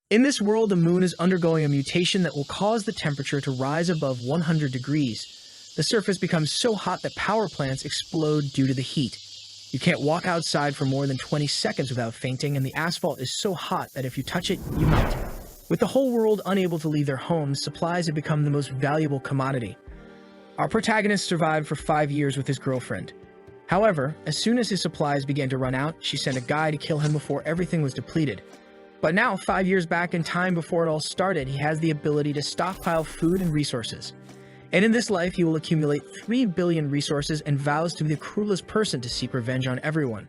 In this world, the moon is undergoing a mutation that will cause the temperature to rise above 100 degrees. The surface becomes so hot that power plants explode due to the heat. You can't walk outside for more than 20 seconds without fainting, and the asphalt is so hot that if you touch it, you melt. With the whole world unable to leave their homes, supplies have become the most valuable commodity. Our protagonist survived for 5 years with his girlfriend. However, as soon as his supplies began to run out, she sent a guy to kill him before everything was depleted. But now, 5 years back in time before it all started, he has the ability to stockpile food and resources. And in this life, he will accumulate 3 billion resources and vows to be the cruelest person to seek revenge on everyone.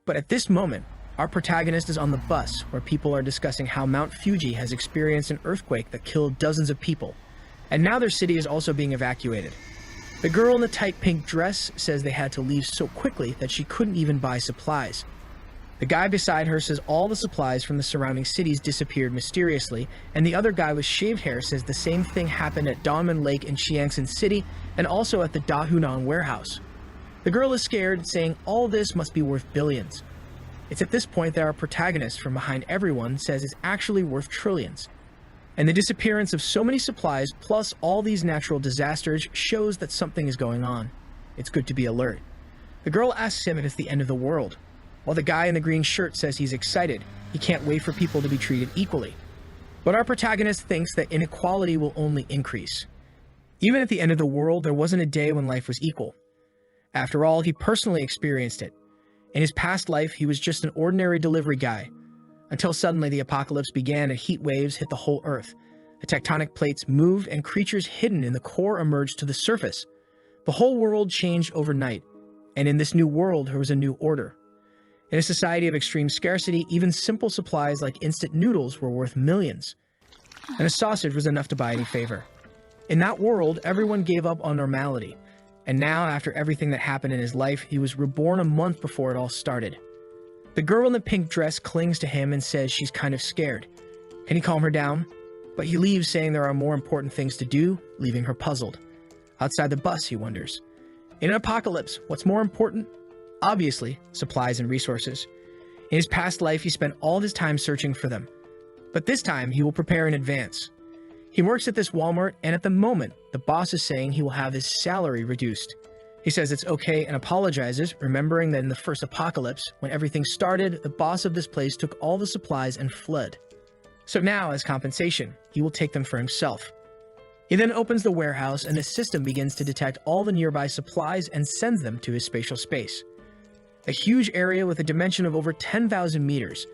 But at this moment, our protagonist is on the bus where people are discussing how Mount Fuji has experienced an earthquake that killed dozens of people, and now their city is also being evacuated. The girl in the tight pink dress says they had to leave so quickly that she couldn't even buy supplies. The guy beside her says all the supplies from the surrounding cities disappeared mysteriously, and the other guy with shaved hair says the same thing happened at Donman Lake in Chiangsaen City and also at the Dahunan warehouse. The girl is scared, saying all this must be worth billions. It's at this point that our protagonist from behind everyone says it's actually worth trillions. And the disappearance of so many supplies plus all these natural disasters shows that something is going on. It's good to be alert. The girl asks him if it's the end of the world, while the guy in the green shirt says he's excited. He can't wait for people to be treated equally. But our protagonist thinks that inequality will only increase. Even at the end of the world, there wasn't a day when life was equal. After all, he personally experienced it. In his past life, he was just an ordinary delivery guy, until suddenly the apocalypse began and heat waves hit the whole Earth. The tectonic plates moved and creatures hidden in the core emerged to the surface. The whole world changed overnight, and in this new world there was a new order. In a society of extreme scarcity, even simple supplies like instant noodles were worth millions, and a sausage was enough to buy any favor. In that world, everyone gave up on normality, and now, after everything that happened in his life, he was reborn a month before it all started. The girl in the pink dress clings to him and says she's kind of scared. Can he calm her down? But he leaves, saying there are more important things to do, leaving her puzzled. Outside the bus, he wonders. In an apocalypse, what's more important? Obviously, supplies and resources. In his past life, he spent all his time searching for them. But this time, he will prepare in advance. He works at this Walmart, and at the moment, the boss is saying he will have his salary reduced. He says it's okay and apologizes, remembering that in the first apocalypse, when everything started, the boss of this place took all the supplies and fled. So now, as compensation, he will take them for himself. He then opens the warehouse, and the system begins to detect all the nearby supplies and sends them to his spatial space. A huge area with a dimension of over 10,000 meters.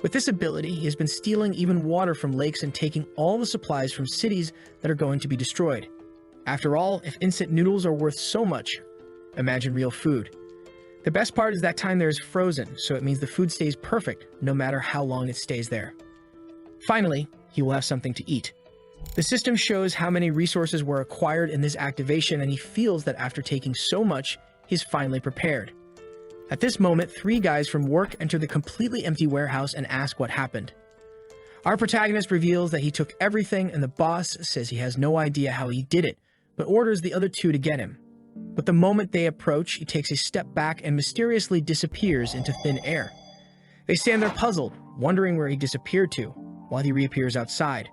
With this ability, he has been stealing even water from lakes and taking all the supplies from cities that are going to be destroyed. After all, if instant noodles are worth so much, imagine real food. The best part is that time there is frozen, so it means the food stays perfect no matter how long it stays there. Finally, he will have something to eat. The system shows how many resources were acquired in this activation, and he feels that after taking so much, he's finally prepared. At this moment, 3 guys from work enter the completely empty warehouse and ask what happened. Our protagonist reveals that he took everything, and the boss says he has no idea how he did it, but orders the other 2 to get him. But the moment they approach, he takes a step back and mysteriously disappears into thin air. They stand there puzzled, wondering where he disappeared to, while he reappears outside.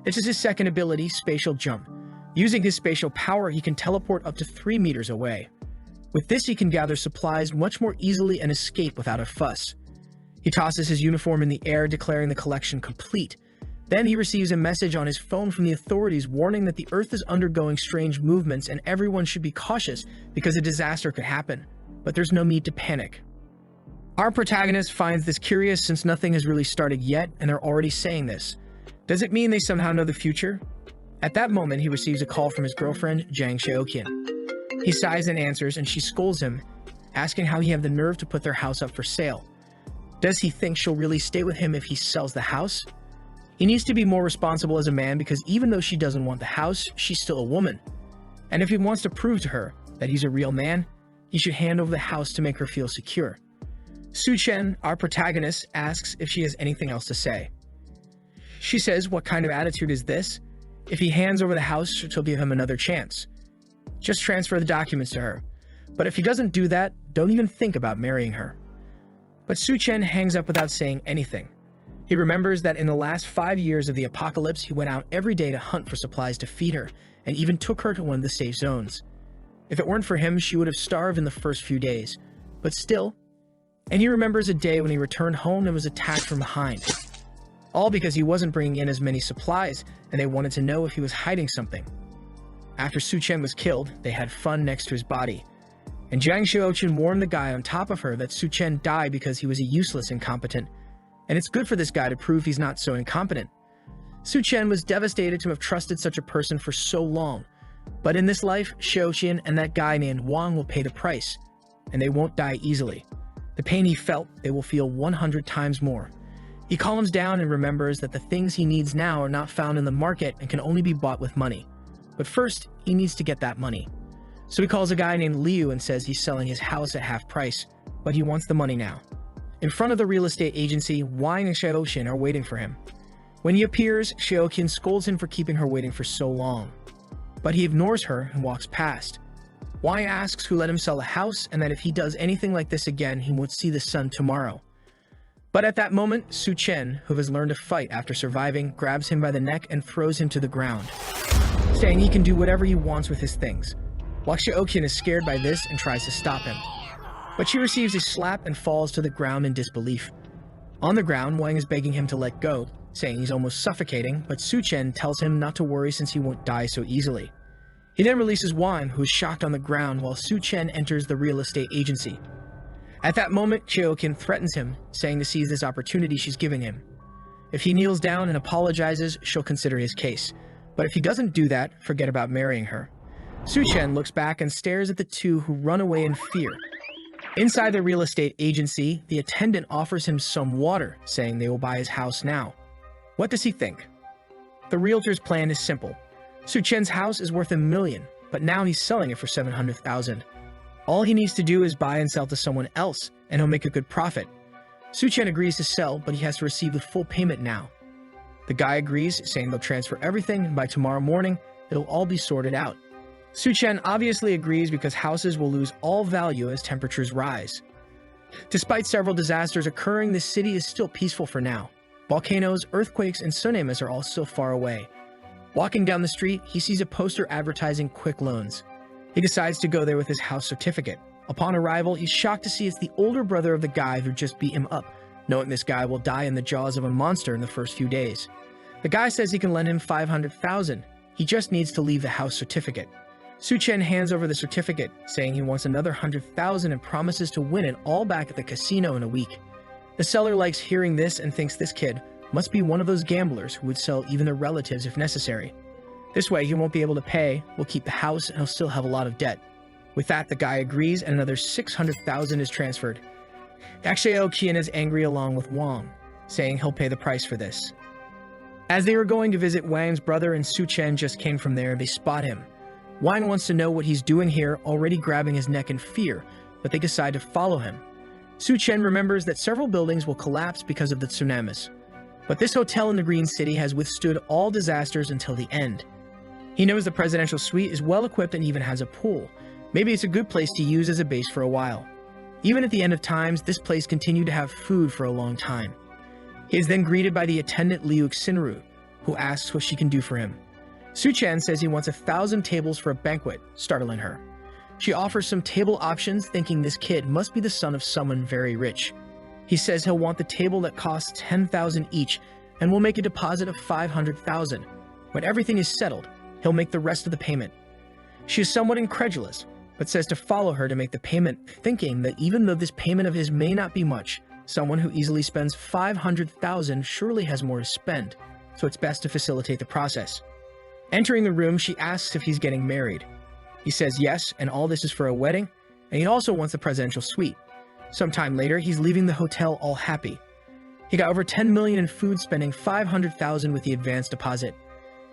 This is his second ability, Spatial Jump. Using his spatial power, he can teleport up to 3 meters away. With this, he can gather supplies much more easily and escape without a fuss. He tosses his uniform in the air, declaring the collection complete. Then he receives a message on his phone from the authorities warning that the Earth is undergoing strange movements and everyone should be cautious because a disaster could happen. But there's no need to panic. Our protagonist finds this curious since nothing has really started yet and they're already saying this. Does it mean they somehow know the future? At that moment, he receives a call from his girlfriend, Jang Seokyeon. He sighs and answers, and she scolds him, asking how he have the nerve to put their house up for sale. Does he think she'll really stay with him if he sells the house? He needs to be more responsible as a man because even though she doesn't want the house, she's still a woman. And if he wants to prove to her that he's a real man, he should hand over the house to make her feel secure. Su-chen, our protagonist, asks if she has anything else to say. She says, what kind of attitude is this? If he hands over the house, she'll give him another chance. Just transfer the documents to her. But if he doesn't do that, don't even think about marrying her. But Su-chen hangs up without saying anything. He remembers that in the last 5 years of the apocalypse, he went out every day to hunt for supplies to feed her, and even took her to one of the safe zones. If it weren't for him, she would have starved in the first few days. But still, and he remembers a day when he returned home and was attacked from behind. All because he wasn't bringing in as many supplies, and they wanted to know if he was hiding something. After Su Chen was killed, they had fun next to his body. And Jiang Xiaoqun warned the guy on top of her that Su Chen died because he was a useless incompetent. And it's good for this guy to prove he's not so incompetent. Su Chen was devastated to have trusted such a person for so long. But in this life, Xiaoqun and that guy named Wang will pay the price. And they won't die easily. The pain he felt, they will feel 100 times more. He calms down and remembers that the things he needs now are not found in the market and can only be bought with money. But first, he needs to get that money. So he calls a guy named Liu and says he's selling his house at half price, but he wants the money now. In front of the real estate agency, Wang and Xiaoqun are waiting for him. When he appears, Xiaoqun scolds him for keeping her waiting for so long. But he ignores her and walks past. Wang asks who let him sell the house and that if he does anything like this again, he won't see the sun tomorrow. But at that moment, Su Chen, who has learned to fight after surviving, grabs him by the neck and throws him to the ground, saying he can do whatever he wants with his things. While Xiaoqun is scared by this and tries to stop him. But she receives a slap and falls to the ground in disbelief. On the ground, Wang is begging him to let go, saying he's almost suffocating, but Su Chen tells him not to worry since he won't die so easily. He then releases Wang, who is shocked on the ground, while Su Chen enters the real estate agency. At that moment, Xiaoqun threatens him, saying to seize this opportunity she's giving him. If he kneels down and apologizes, she'll consider his case. But if he doesn't do that, forget about marrying her. Su Chen looks back and stares at the two who run away in fear. Inside the real estate agency, the attendant offers him some water, saying they will buy his house now. What does he think? The realtor's plan is simple. Su Chen's house is worth $1 million, but now he's selling it for $700,000. All he needs to do is buy and sell to someone else, and he'll make a good profit. Su Chen agrees to sell, but he has to receive the full payment now. The guy agrees, saying they'll transfer everything, and by tomorrow morning, it'll all be sorted out. Su Chen obviously agrees because houses will lose all value as temperatures rise. Despite several disasters occurring, the city is still peaceful for now. Volcanoes, earthquakes, and tsunamis are all still far away. Walking down the street, he sees a poster advertising quick loans. He decides to go there with his house certificate. Upon arrival, he's shocked to see it's the older brother of the guy who just beat him up, knowing this guy will die in the jaws of a monster in the first few days. The guy says he can lend him $500,000. He just needs to leave the house certificate. Su Chen hands over the certificate, saying he wants another $100,000 and promises to win it all back at the casino in a week. The seller likes hearing this and thinks this kid must be one of those gamblers who would sell even their relatives if necessary. This way, he won't be able to pay, will keep the house, and he'll still have a lot of debt. With that, the guy agrees, and another $600,000 is transferred. Xiaoqun is angry along with Wang, saying he'll pay the price for this. As they were going to visit Wang's brother and Su Chen just came from there, they spot him. Wang wants to know what he's doing here, already grabbing his neck in fear, but they decide to follow him. Su Chen remembers that several buildings will collapse because of the tsunamis. But this hotel in the Green City has withstood all disasters until the end. He knows the presidential suite is well equipped and even has a pool. Maybe it's a good place to use as a base for a while. Even at the end of times, this place continued to have food for a long time. He is then greeted by the attendant Liu Xinru, who asks what she can do for him. Su Chen says he wants 1,000 tables for a banquet, startling her. She offers some table options, thinking this kid must be the son of someone very rich. He says he'll want the table that costs 10,000 each and will make a deposit of 500,000. When everything is settled, he'll make the rest of the payment. She is somewhat incredulous, but says to follow her to make the payment, thinking that even though this payment of his may not be much, someone who easily spends 500,000 surely has more to spend, so it's best to facilitate the process. Entering the room, she asks if he's getting married. He says yes, and all this is for a wedding, and he also wants the presidential suite. Sometime later, he's leaving the hotel all happy. He got over 10 million in food, spending 500,000 with the advance deposit.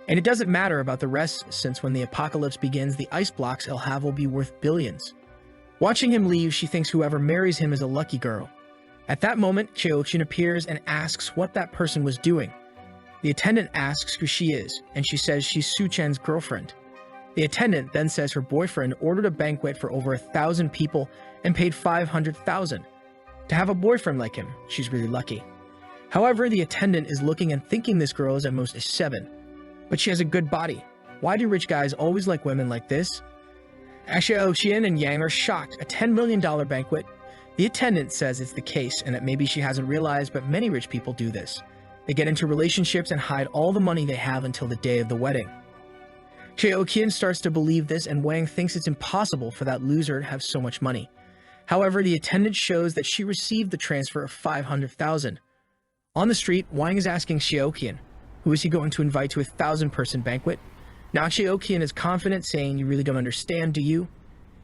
And it doesn't matter about the rest, since when the apocalypse begins, the ice blocks he'll have will be worth billions. Watching him leave, she thinks whoever marries him is a lucky girl. At that moment, Xiaoqun appears and asks what that person was doing. The attendant asks who she is, and she says she's Su Chen's girlfriend. The attendant then says her boyfriend ordered a banquet for over 1,000 people and paid 500,000. To have a boyfriend like him, she's really lucky. However, the attendant is looking and thinking this girl is at most a 7. But she has a good body. Why do rich guys always like women like this? Xiaoqian and Yang are shocked. A $10 million banquet. The attendant says it's the case and that maybe she hasn't realized, but many rich people do this. They get into relationships and hide all the money they have until the day of the wedding. Xiaoqian starts to believe this, and Wang thinks it's impossible for that loser to have so much money. However, the attendant shows that she received the transfer of 500,000. On the street, Wang is asking Xiaoqian, who is he going to invite to a 1,000-person banquet? Now Xiaoqian is confident, saying, "You really don't understand, do you?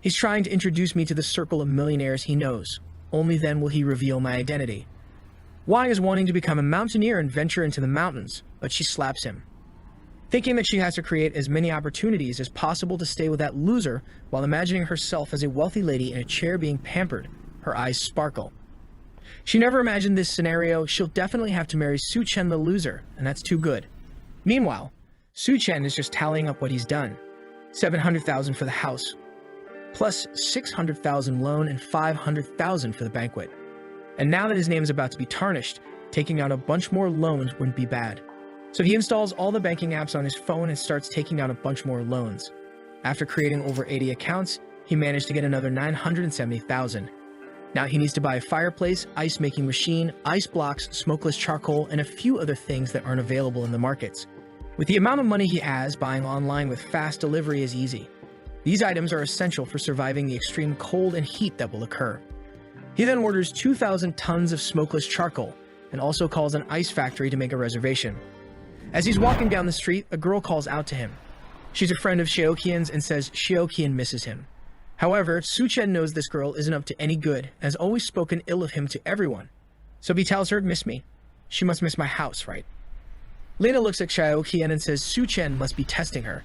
He's trying to introduce me to the circle of millionaires he knows. Only then will he reveal my identity." Wang is wanting to become a mountaineer and venture into the mountains, but she slaps him. Thinking that she has to create as many opportunities as possible to stay with that loser while imagining herself as a wealthy lady in a chair being pampered, her eyes sparkle. She never imagined this scenario. She'll definitely have to marry Su Chen the loser, and that's too good. Meanwhile, Su Chen is just tallying up what he's done. 700,000 for the house, plus 600,000 loan and 500,000 for the banquet. And now that his name is about to be tarnished, taking out a bunch more loans wouldn't be bad. So he installs all the banking apps on his phone and starts taking out a bunch more loans. After creating over 80 accounts, he managed to get another 970,000. Now he needs to buy a fireplace, ice-making machine, ice blocks, smokeless charcoal, and a few other things that aren't available in the markets. With the amount of money he has, buying online with fast delivery is easy. These items are essential for surviving the extreme cold and heat that will occur. He then orders 2,000 tons of smokeless charcoal, and also calls an ice factory to make a reservation. As he's walking down the street, a girl calls out to him. She's a friend of Xiaoqian's and says Xiaoqian misses him. However, Su Chen knows this girl isn't up to any good and has always spoken ill of him to everyone. So he tells her, "Miss me. She must miss my house, right?" Lena looks at Xiaoqian and says Su Chen must be testing her,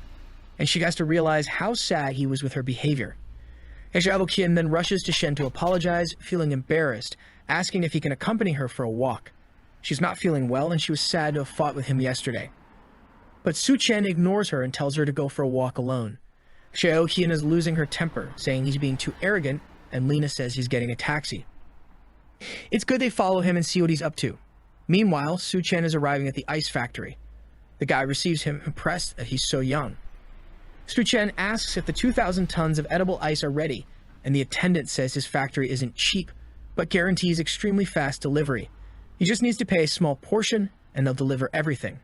and she has to realize how sad he was with her behavior. Xiaoqian then rushes to Shen to apologize, feeling embarrassed, asking if he can accompany her for a walk. She's not feeling well and she was sad to have fought with him yesterday. But Su Chen ignores her and tells her to go for a walk alone. Xiaoqian is losing her temper, saying he's being too arrogant, and Lena says he's getting a taxi. It's good they follow him and see what he's up to. Meanwhile, Su Chen is arriving at the ice factory. The guy receives him, impressed that he's so young. Su Chen asks if the 2,000 tons of edible ice are ready, and the attendant says his factory isn't cheap, but guarantees extremely fast delivery. He just needs to pay a small portion, and they'll deliver everything.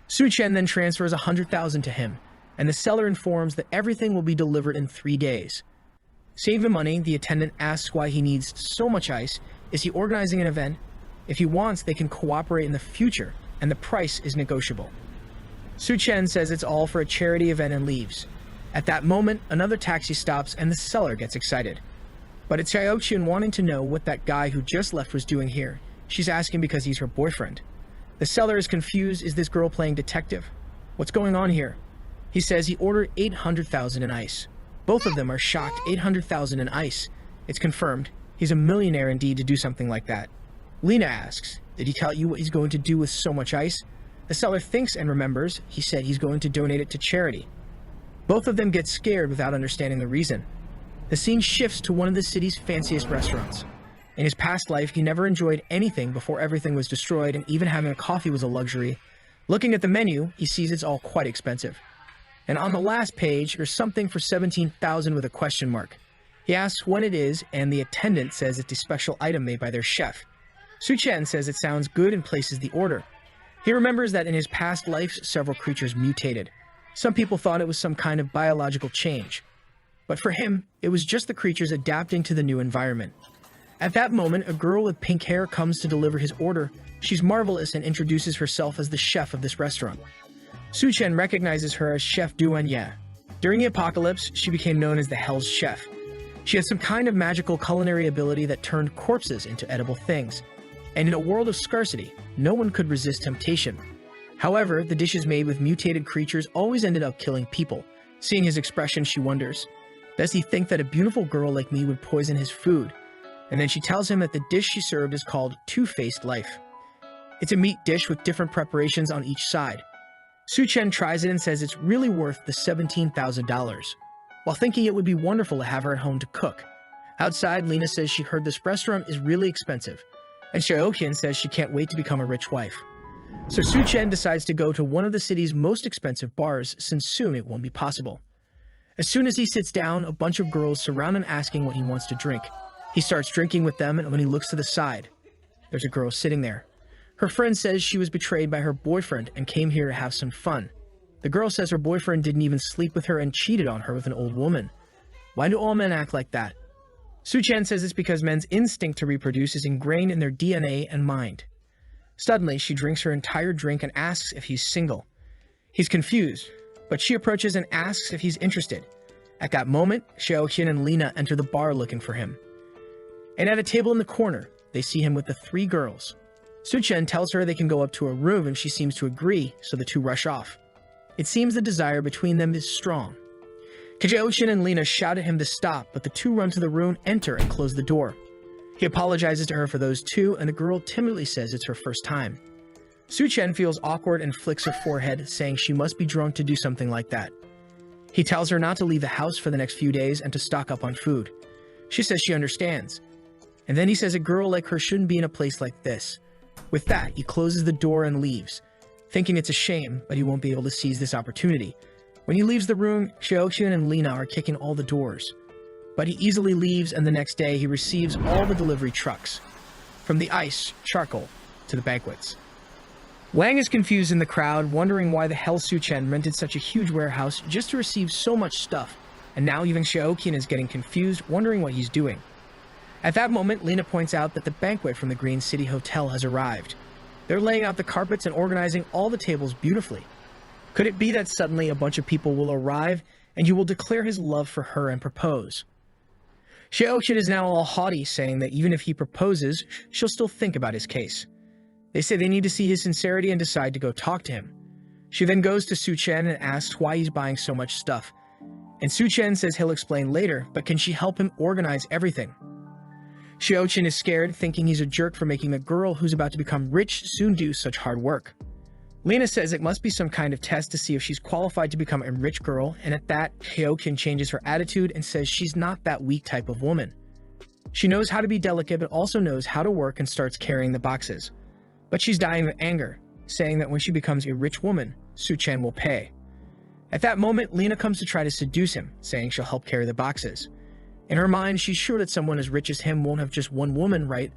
Su Chen then transfers 100,000 to him, and the seller informs that everything will be delivered in 3 days. Saving the money, the attendant asks why he needs so much ice. Is he organizing an event? If he wants, they can cooperate in the future, and the price is negotiable. Su Chen says it's all for a charity event and leaves. At that moment, another taxi stops and the seller gets excited. But it's Xiaoqian wanting to know what that guy who just left was doing here. She's asking because he's her boyfriend. The seller is confused. Is this girl playing detective? What's going on here? He says he ordered 800,000 in ice. Both of them are shocked. 800,000 in ice. It's confirmed. He's a millionaire indeed to do something like that. Lena asks, did he tell you what he's going to do with so much ice? The seller thinks and remembers. He said he's going to donate it to charity. Both of them get scared without understanding the reason. The scene shifts to one of the city's fanciest restaurants. In his past life, he never enjoyed anything before everything was destroyed, and even having a coffee was a luxury. Looking at the menu, he sees it's all quite expensive. And on the last page, there's something for 17,000 with a question mark. He asks when it is, and the attendant says it's a special item made by their chef. Su Chen says it sounds good and places the order. He remembers that in his past lives, several creatures mutated. Some people thought it was some kind of biological change. But for him, it was just the creatures adapting to the new environment. At that moment, a girl with pink hair comes to deliver his order. She's marvelous and introduces herself as the chef of this restaurant. Su Chen recognizes her as Chef Duanya. During the apocalypse, she became known as the Hell's Chef. She had some kind of magical culinary ability that turned corpses into edible things. And in a world of scarcity, no one could resist temptation. However, the dishes made with mutated creatures always ended up killing people. Seeing his expression, she wonders, does he think that a beautiful girl like me would poison his food? And then she tells him that the dish she served is called Two-Faced Life. It's a meat dish with different preparations on each side. Su Chen tries it and says it's really worth the $17,000, while thinking it would be wonderful to have her at home to cook. Outside, Lena says she heard this restaurant is really expensive, and Xiaoqian says she can't wait to become a rich wife. So Su Chen decides to go to one of the city's most expensive bars, since soon it won't be possible. As soon as he sits down, a bunch of girls surround him asking what he wants to drink. He starts drinking with them, and when he looks to the side, there's a girl sitting there. Her friend says she was betrayed by her boyfriend and came here to have some fun. The girl says her boyfriend didn't even sleep with her and cheated on her with an old woman. Why do all men act like that? Su Chen says it's because men's instinct to reproduce is ingrained in their DNA and mind. Suddenly, she drinks her entire drink and asks if he's single. He's confused, but she approaches and asks if he's interested. At that moment, Xiaoqian and Lina enter the bar looking for him. And at a table in the corner, they see him with the 3 girls. Su Chen tells her they can go up to a room and she seems to agree, so the 2 rush off. It seems the desire between them is strong. Xiaoqian and Lina shout at him to stop, but the 2 run to the room, enter, and close the door. He apologizes to her for those 2, and the girl timidly says it's her first time. Su Chen feels awkward and flicks her forehead, saying she must be drunk to do something like that. He tells her not to leave the house for the next few days and to stock up on food. She says she understands. And then he says a girl like her shouldn't be in a place like this. With that, he closes the door and leaves, thinking it's a shame, but he won't be able to seize this opportunity. When he leaves the room, Xiaoqian and Lina are kicking all the doors. But he easily leaves, and the next day he receives all the delivery trucks, from the ice, charcoal, to the banquets. Wang is confused in the crowd, wondering why the hell Su Chen rented such a huge warehouse just to receive so much stuff, and now even Xiaoqian is getting confused, wondering what he's doing. At that moment, Lina points out that the banquet from the Green City Hotel has arrived. They're laying out the carpets and organizing all the tables beautifully. Could it be that suddenly a bunch of people will arrive, and you will declare his love for her and propose? Xiaoqian is now all haughty, saying that even if he proposes, she'll still think about his case. They say they need to see his sincerity and decide to go talk to him. She then goes to Su Chen and asks why he's buying so much stuff. And Su Chen says he'll explain later, but can she help him organize everything? Xiaoqian is scared, thinking he's a jerk for making the girl who's about to become rich soon do such hard work. Lina says it must be some kind of test to see if she's qualified to become a rich girl, and at that, Xiaoqian changes her attitude and says she's not that weak type of woman. She knows how to be delicate, but also knows how to work and starts carrying the boxes. But she's dying of anger, saying that when she becomes a rich woman, Su Chen will pay. At that moment, Lina comes to try to seduce him, saying she'll help carry the boxes. In her mind, she's sure that someone as rich as him won't have just one woman, right?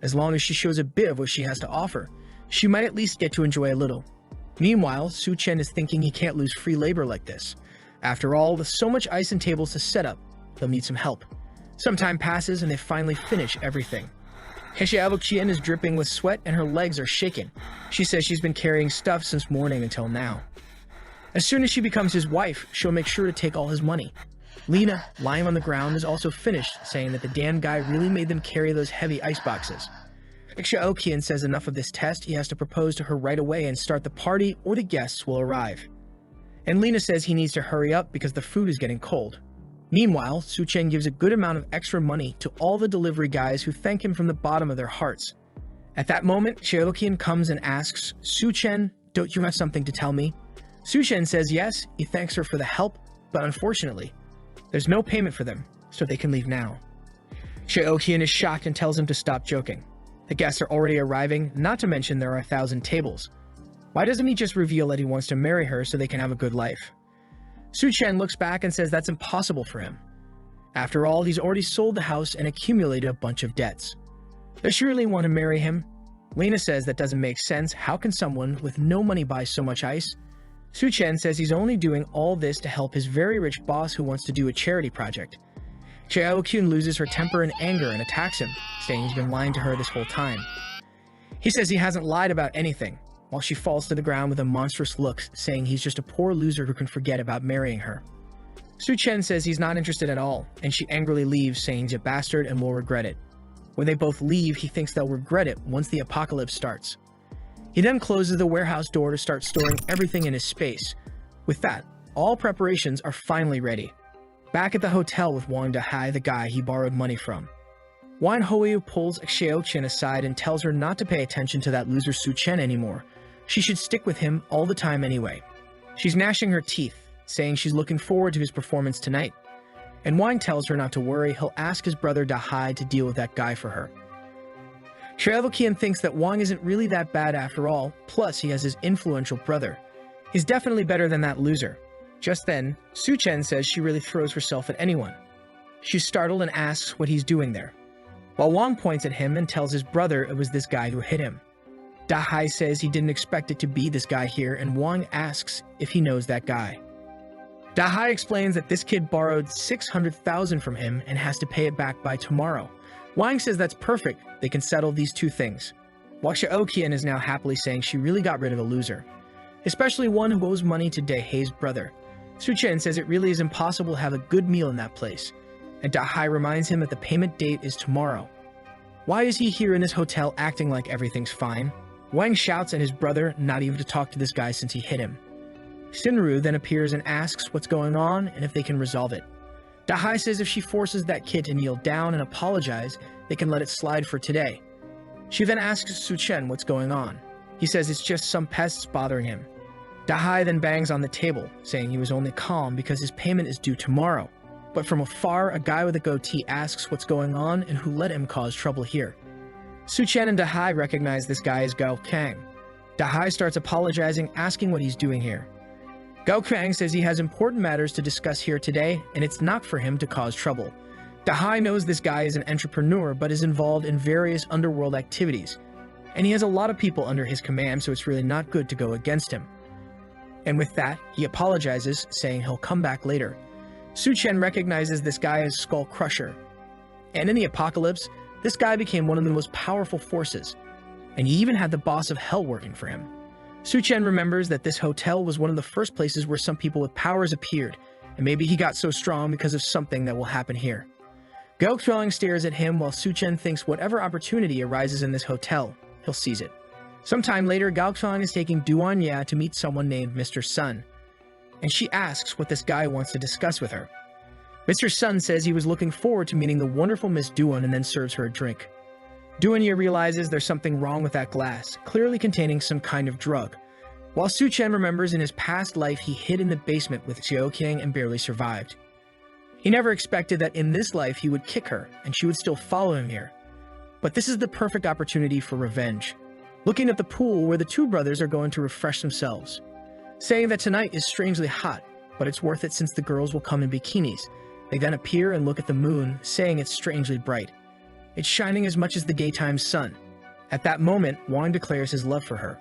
As long as she shows a bit of what she has to offer, she might at least get to enjoy a little. Meanwhile, Su Chen is thinking he can't lose free labor like this. After all, with so much ice and tables to set up, they'll need some help. Some time passes and they finally finish everything. Xiaoqian is dripping with sweat and her legs are shaking. She says she's been carrying stuff since morning until now. As soon as she becomes his wife, she'll make sure to take all his money. Lina, lying on the ground, is also finished, saying that the damn guy really made them carry those heavy ice boxes. Xiaoqian says enough of this test, he has to propose to her right away and start the party or the guests will arrive. And Lina says he needs to hurry up because the food is getting cold. Meanwhile, Su Chen gives a good amount of extra money to all the delivery guys who thank him from the bottom of their hearts. At that moment, Xiaoqian comes and asks, Su Chen, don't you have something to tell me? Su Chen says yes, he thanks her for the help, but unfortunately, there's no payment for them, so they can leave now. Xiaoqian is shocked and tells him to stop joking. The guests are already arriving, not to mention there are 1,000 tables. Why doesn't he just reveal that he wants to marry her so they can have a good life? Su Chen looks back and says that's impossible for him. After all, he's already sold the house and accumulated a bunch of debts. Does she really want to marry him? Lina says that doesn't make sense. How can someone with no money buy so much ice? Su Chen says he's only doing all this to help his very rich boss who wants to do a charity project. Xiaoqian loses her temper and anger and attacks him, saying he's been lying to her this whole time. He says he hasn't lied about anything, while she falls to the ground with a monstrous look, saying he's just a poor loser who can forget about marrying her. Su Chen says he's not interested at all, and she angrily leaves, saying he's a bastard and will regret it. When they both leave, he thinks they'll regret it once the apocalypse starts. He then closes the warehouse door to start storing everything in his space. With that, all preparations are finally ready. Back at the hotel with Wang Dahai, the guy he borrowed money from. Wan Hoyu pulls Xiaoqian aside and tells her not to pay attention to that loser Su Chen anymore. She should stick with him all the time anyway. She's gnashing her teeth, saying she's looking forward to his performance tonight. And Wang tells her not to worry, he'll ask his brother Dahai to deal with that guy for her. Qian thinks that Wang isn't really that bad after all, plus he has his influential brother. He's definitely better than that loser. Just then, Su-chen says she really throws herself at anyone. She's startled and asks what he's doing there, while Wang points at him and tells his brother it was this guy who hit him. Da-hai says he didn't expect it to be this guy here, and Wang asks if he knows that guy. Da-hai explains that this kid borrowed 600,000 from him and has to pay it back by tomorrow. Wang says that's perfect, they can settle these two things. While Qian is now happily saying she really got rid of a loser, especially one who owes money to Da-hai's brother. Su-chen says it really is impossible to have a good meal in that place, and Da-hai reminds him that the payment date is tomorrow. Why is he here in this hotel acting like everything's fine? Wang shouts at his brother not even to talk to this guy since he hit him. Shinru then appears and asks what's going on and if they can resolve it. Da-hai says if she forces that kid to kneel down and apologize, they can let it slide for today. She then asks Su-chen what's going on. He says it's just some pests bothering him. Da-hai then bangs on the table, saying he was only calm because his payment is due tomorrow. But from afar, a guy with a goatee asks what's going on and who let him cause trouble here. Su-chen and Da-hai recognize this guy as Gao Kang. Da-hai starts apologizing, asking what he's doing here. Gao Kang says he has important matters to discuss here today, and it's not for him to cause trouble. Da-hai knows this guy is an entrepreneur, but is involved in various underworld activities, and he has a lot of people under his command, so it's really not good to go against him. And with that, he apologizes, saying he'll come back later. Su-chen recognizes this guy as Skull Crusher, and in the apocalypse, this guy became one of the most powerful forces, and he even had the boss of Hell working for him. Su-chen remembers that this hotel was one of the first places where some people with powers appeared, and maybe he got so strong because of something that will happen here. Gao Qiang stares at him while Su-chen thinks whatever opportunity arises in this hotel, he'll seize it. Sometime later, Gao Qiang is taking Duan Ya to meet someone named Mr. Sun, and she asks what this guy wants to discuss with her. Mr. Sun says he was looking forward to meeting the wonderful Miss Duan and then serves her a drink. Duan Ya realizes there's something wrong with that glass, clearly containing some kind of drug. While Su-chen remembers in his past life he hid in the basement with Xiaoqiang and barely survived. He never expected that in this life he would kick her and she would still follow him here. But this is the perfect opportunity for revenge. Looking at the pool where the two brothers are going to refresh themselves, saying that tonight is strangely hot, but it's worth it since the girls will come in bikinis. They then appear and look at the moon, saying it's strangely bright. It's shining as much as the daytime sun. At that moment, Wang declares his love for her,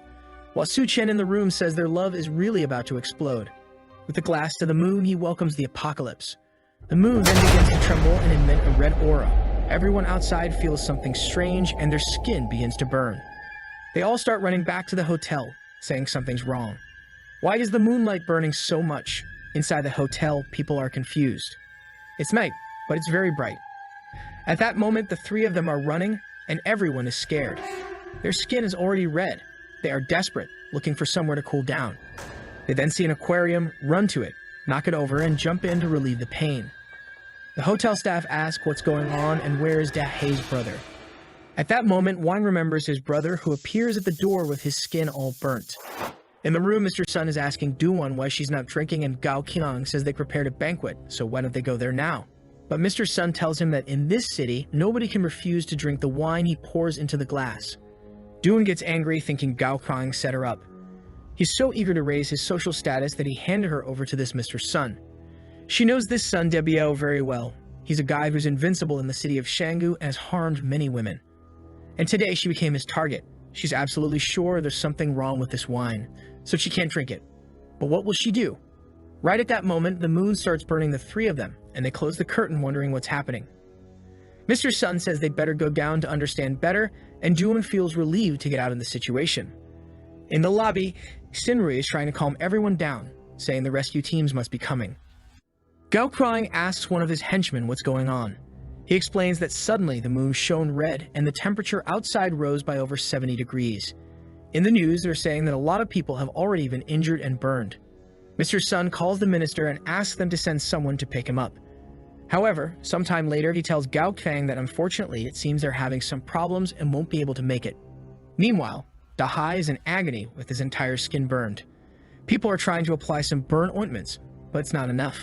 while Su-chen in the room says their love is really about to explode. With the glass to the moon, he welcomes the apocalypse. The moon then begins to tremble and emit a red aura. Everyone outside feels something strange and their skin begins to burn. They all start running back to the hotel, saying something's wrong. Why is the moonlight burning so much? Inside the hotel, people are confused. It's night, but it's very bright. At that moment, the three of them are running, and everyone is scared. Their skin is already red. They are desperate, looking for somewhere to cool down. They then see an aquarium, run to it, knock it over, and jump in to relieve the pain. The hotel staff ask what's going on and where is Da-hai's brother. At that moment, Wang remembers his brother, who appears at the door with his skin all burnt. In the room, Mr. Sun is asking Duan why she's not drinking, and Gao Qiang says they prepared a banquet, so why don't they go there now? But Mr. Sun tells him that in this city, nobody can refuse to drink the wine he pours into the glass. Duan gets angry, thinking Gao Qiang set her up. He's so eager to raise his social status that he handed her over to this Mr. Sun. She knows this Sun Debiao very well. He's a guy who's invincible in the city of Shangu and has harmed many women. And today she became his target. She's absolutely sure there's something wrong with this wine, so she can't drink it. But what will she do? Right at that moment, the moon starts burning the three of them, and they close the curtain wondering what's happening. Mr. Sun says they'd better go down to understand better, and Duan feels relieved to get out of the situation. In the lobby, Shinru is trying to calm everyone down, saying the rescue teams must be coming. Gao Qiang asks one of his henchmen what's going on. He explains that suddenly the moon shone red and the temperature outside rose by over 70 degrees. In the news, they're saying that a lot of people have already been injured and burned. Mr. Sun calls the minister and asks them to send someone to pick him up. However, sometime later he tells Gao Qiang that unfortunately it seems they're having some problems and won't be able to make it. Meanwhile, Da-hai is in agony with his entire skin burned. People are trying to apply some burn ointments, but it's not enough.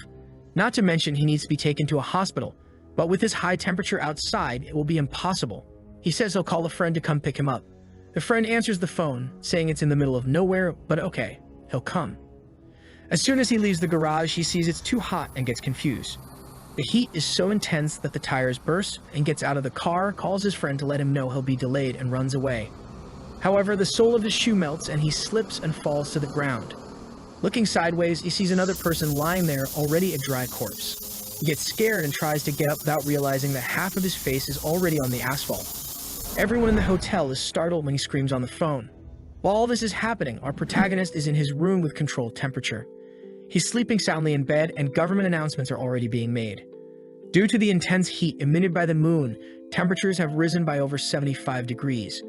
Not to mention he needs to be taken to a hospital, but with his high temperature outside, it will be impossible. He says he'll call a friend to come pick him up. The friend answers the phone, saying it's in the middle of nowhere, but okay, he'll come. As soon as he leaves the garage, he sees it's too hot and gets confused. The heat is so intense that the tires burst, and gets out of the car, calls his friend to let him know he'll be delayed, and runs away. However, the sole of his shoe melts and he slips and falls to the ground. Looking sideways, he sees another person lying there, already a dry corpse. He gets scared and tries to get up without realizing that half of his face is already on the asphalt. Everyone in the hotel is startled when he screams on the phone. While all this is happening, our protagonist is in his room with controlled temperature. He's sleeping soundly in bed, and government announcements are already being made. Due to the intense heat emitted by the moon, temperatures have risen by over 75 degrees,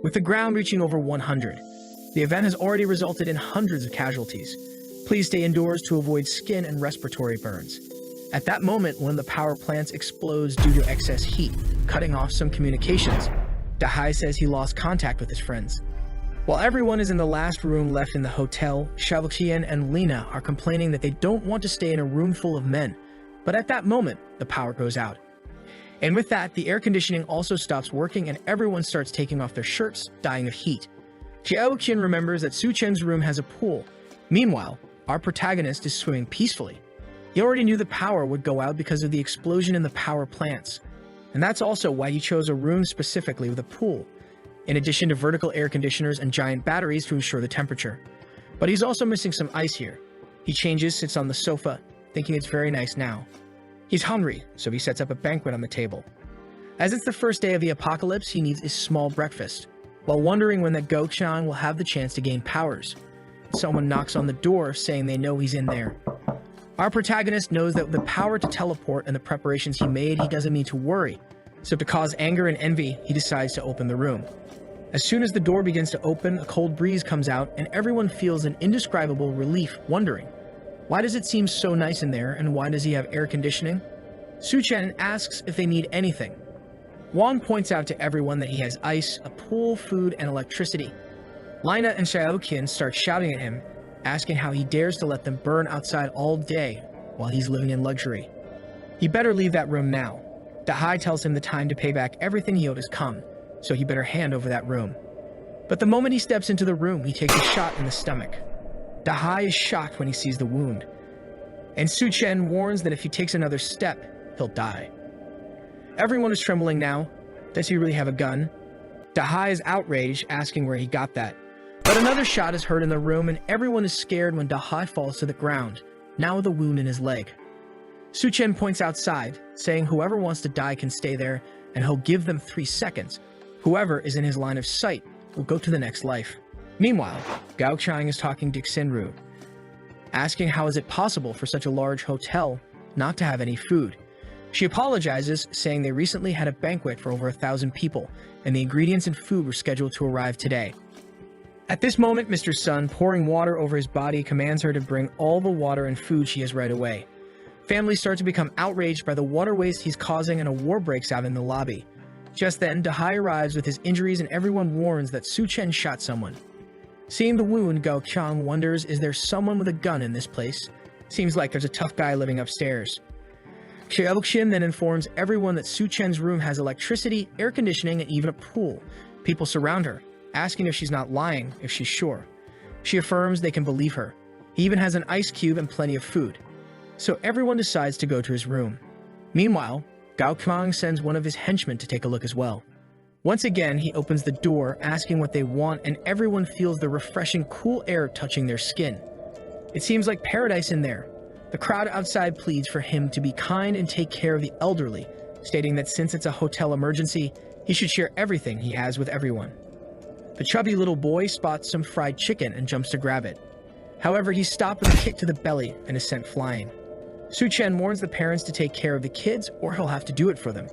with the ground reaching over 100. The event has already resulted in hundreds of casualties. Please stay indoors to avoid skin and respiratory burns. At that moment, one of the power plants explodes due to excess heat, cutting off some communications. Dahai says he lost contact with his friends. While everyone is in the last room left in the hotel, Shaoqian and Lena are complaining that they don't want to stay in a room full of men. But at that moment, the power goes out. And with that, the air conditioning also stops working and everyone starts taking off their shirts, dying of heat. Xiaoqian remembers that Su Chen's room has a pool. Meanwhile, our protagonist is swimming peacefully. He already knew the power would go out because of the explosion in the power plants. And that's also why he chose a room specifically with a pool, in addition to vertical air conditioners and giant batteries to ensure the temperature. But he's also missing some ice here. He changes, sits on the sofa, thinking it's very nice now. He's hungry, so he sets up a banquet on the table. As it's the first day of the apocalypse, he needs a small breakfast, while wondering when that Gochang will have the chance to gain powers. Someone knocks on the door, saying they know he's in there. Our protagonist knows that with the power to teleport and the preparations he made, he doesn't need to worry. So to cause anger and envy, he decides to open the room. As soon as the door begins to open, a cold breeze comes out and everyone feels an indescribable relief, wondering, why does it seem so nice in there and why does he have air conditioning? Su Chen asks if they need anything. Wang points out to everyone that he has ice, a pool, food, and electricity. Lina and Xiaoqian start shouting at him, asking how he dares to let them burn outside all day while he's living in luxury. He better leave that room now. Dahai tells him the time to pay back everything he owed has come, so he better hand over that room. But the moment he steps into the room, he takes a shot in the stomach. Dahai is shocked when he sees the wound, and Su Chen warns that if he takes another step, he'll die. Everyone is trembling now. Does he really have a gun? Dahai is outraged, asking where he got that. But another shot is heard in the room, and everyone is scared when Dahai falls to the ground, now with a wound in his leg. Su Chen points outside, saying whoever wants to die can stay there, and he'll give them 3 seconds. Whoever is in his line of sight will go to the next life. Meanwhile, Gao Chang is talking to Xinru, asking how is it possible for such a large hotel not to have any food. She apologizes, saying they recently had a banquet for over 1,000 people, and the ingredients and food were scheduled to arrive today. At this moment, Mr. Sun, pouring water over his body, commands her to bring all the water and food she has right away. Families start to become outraged by the water waste he's causing, and a war breaks out in the lobby. Just then, Dahai arrives with his injuries, and everyone warns that Su Chen shot someone. Seeing the wound, Gao Chang wonders, is there someone with a gun in this place? Seems like there's a tough guy living upstairs. Xiaoqian then informs everyone that Su Chen's room has electricity, air conditioning, and even a pool. People surround her, asking if she's not lying, if she's sure. She affirms they can believe her. He even has an ice cube and plenty of food. So everyone decides to go to his room. Meanwhile, Gao Chang sends one of his henchmen to take a look as well. Once again, he opens the door, asking what they want, and everyone feels the refreshing cool air touching their skin. It seems like paradise in there. The crowd outside pleads for him to be kind and take care of the elderly, stating that since it's a hotel emergency, he should share everything he has with everyone. The chubby little boy spots some fried chicken and jumps to grab it. However, he's stopped with a kick to the belly and is sent flying. Su Chen warns the parents to take care of the kids or he'll have to do it for them.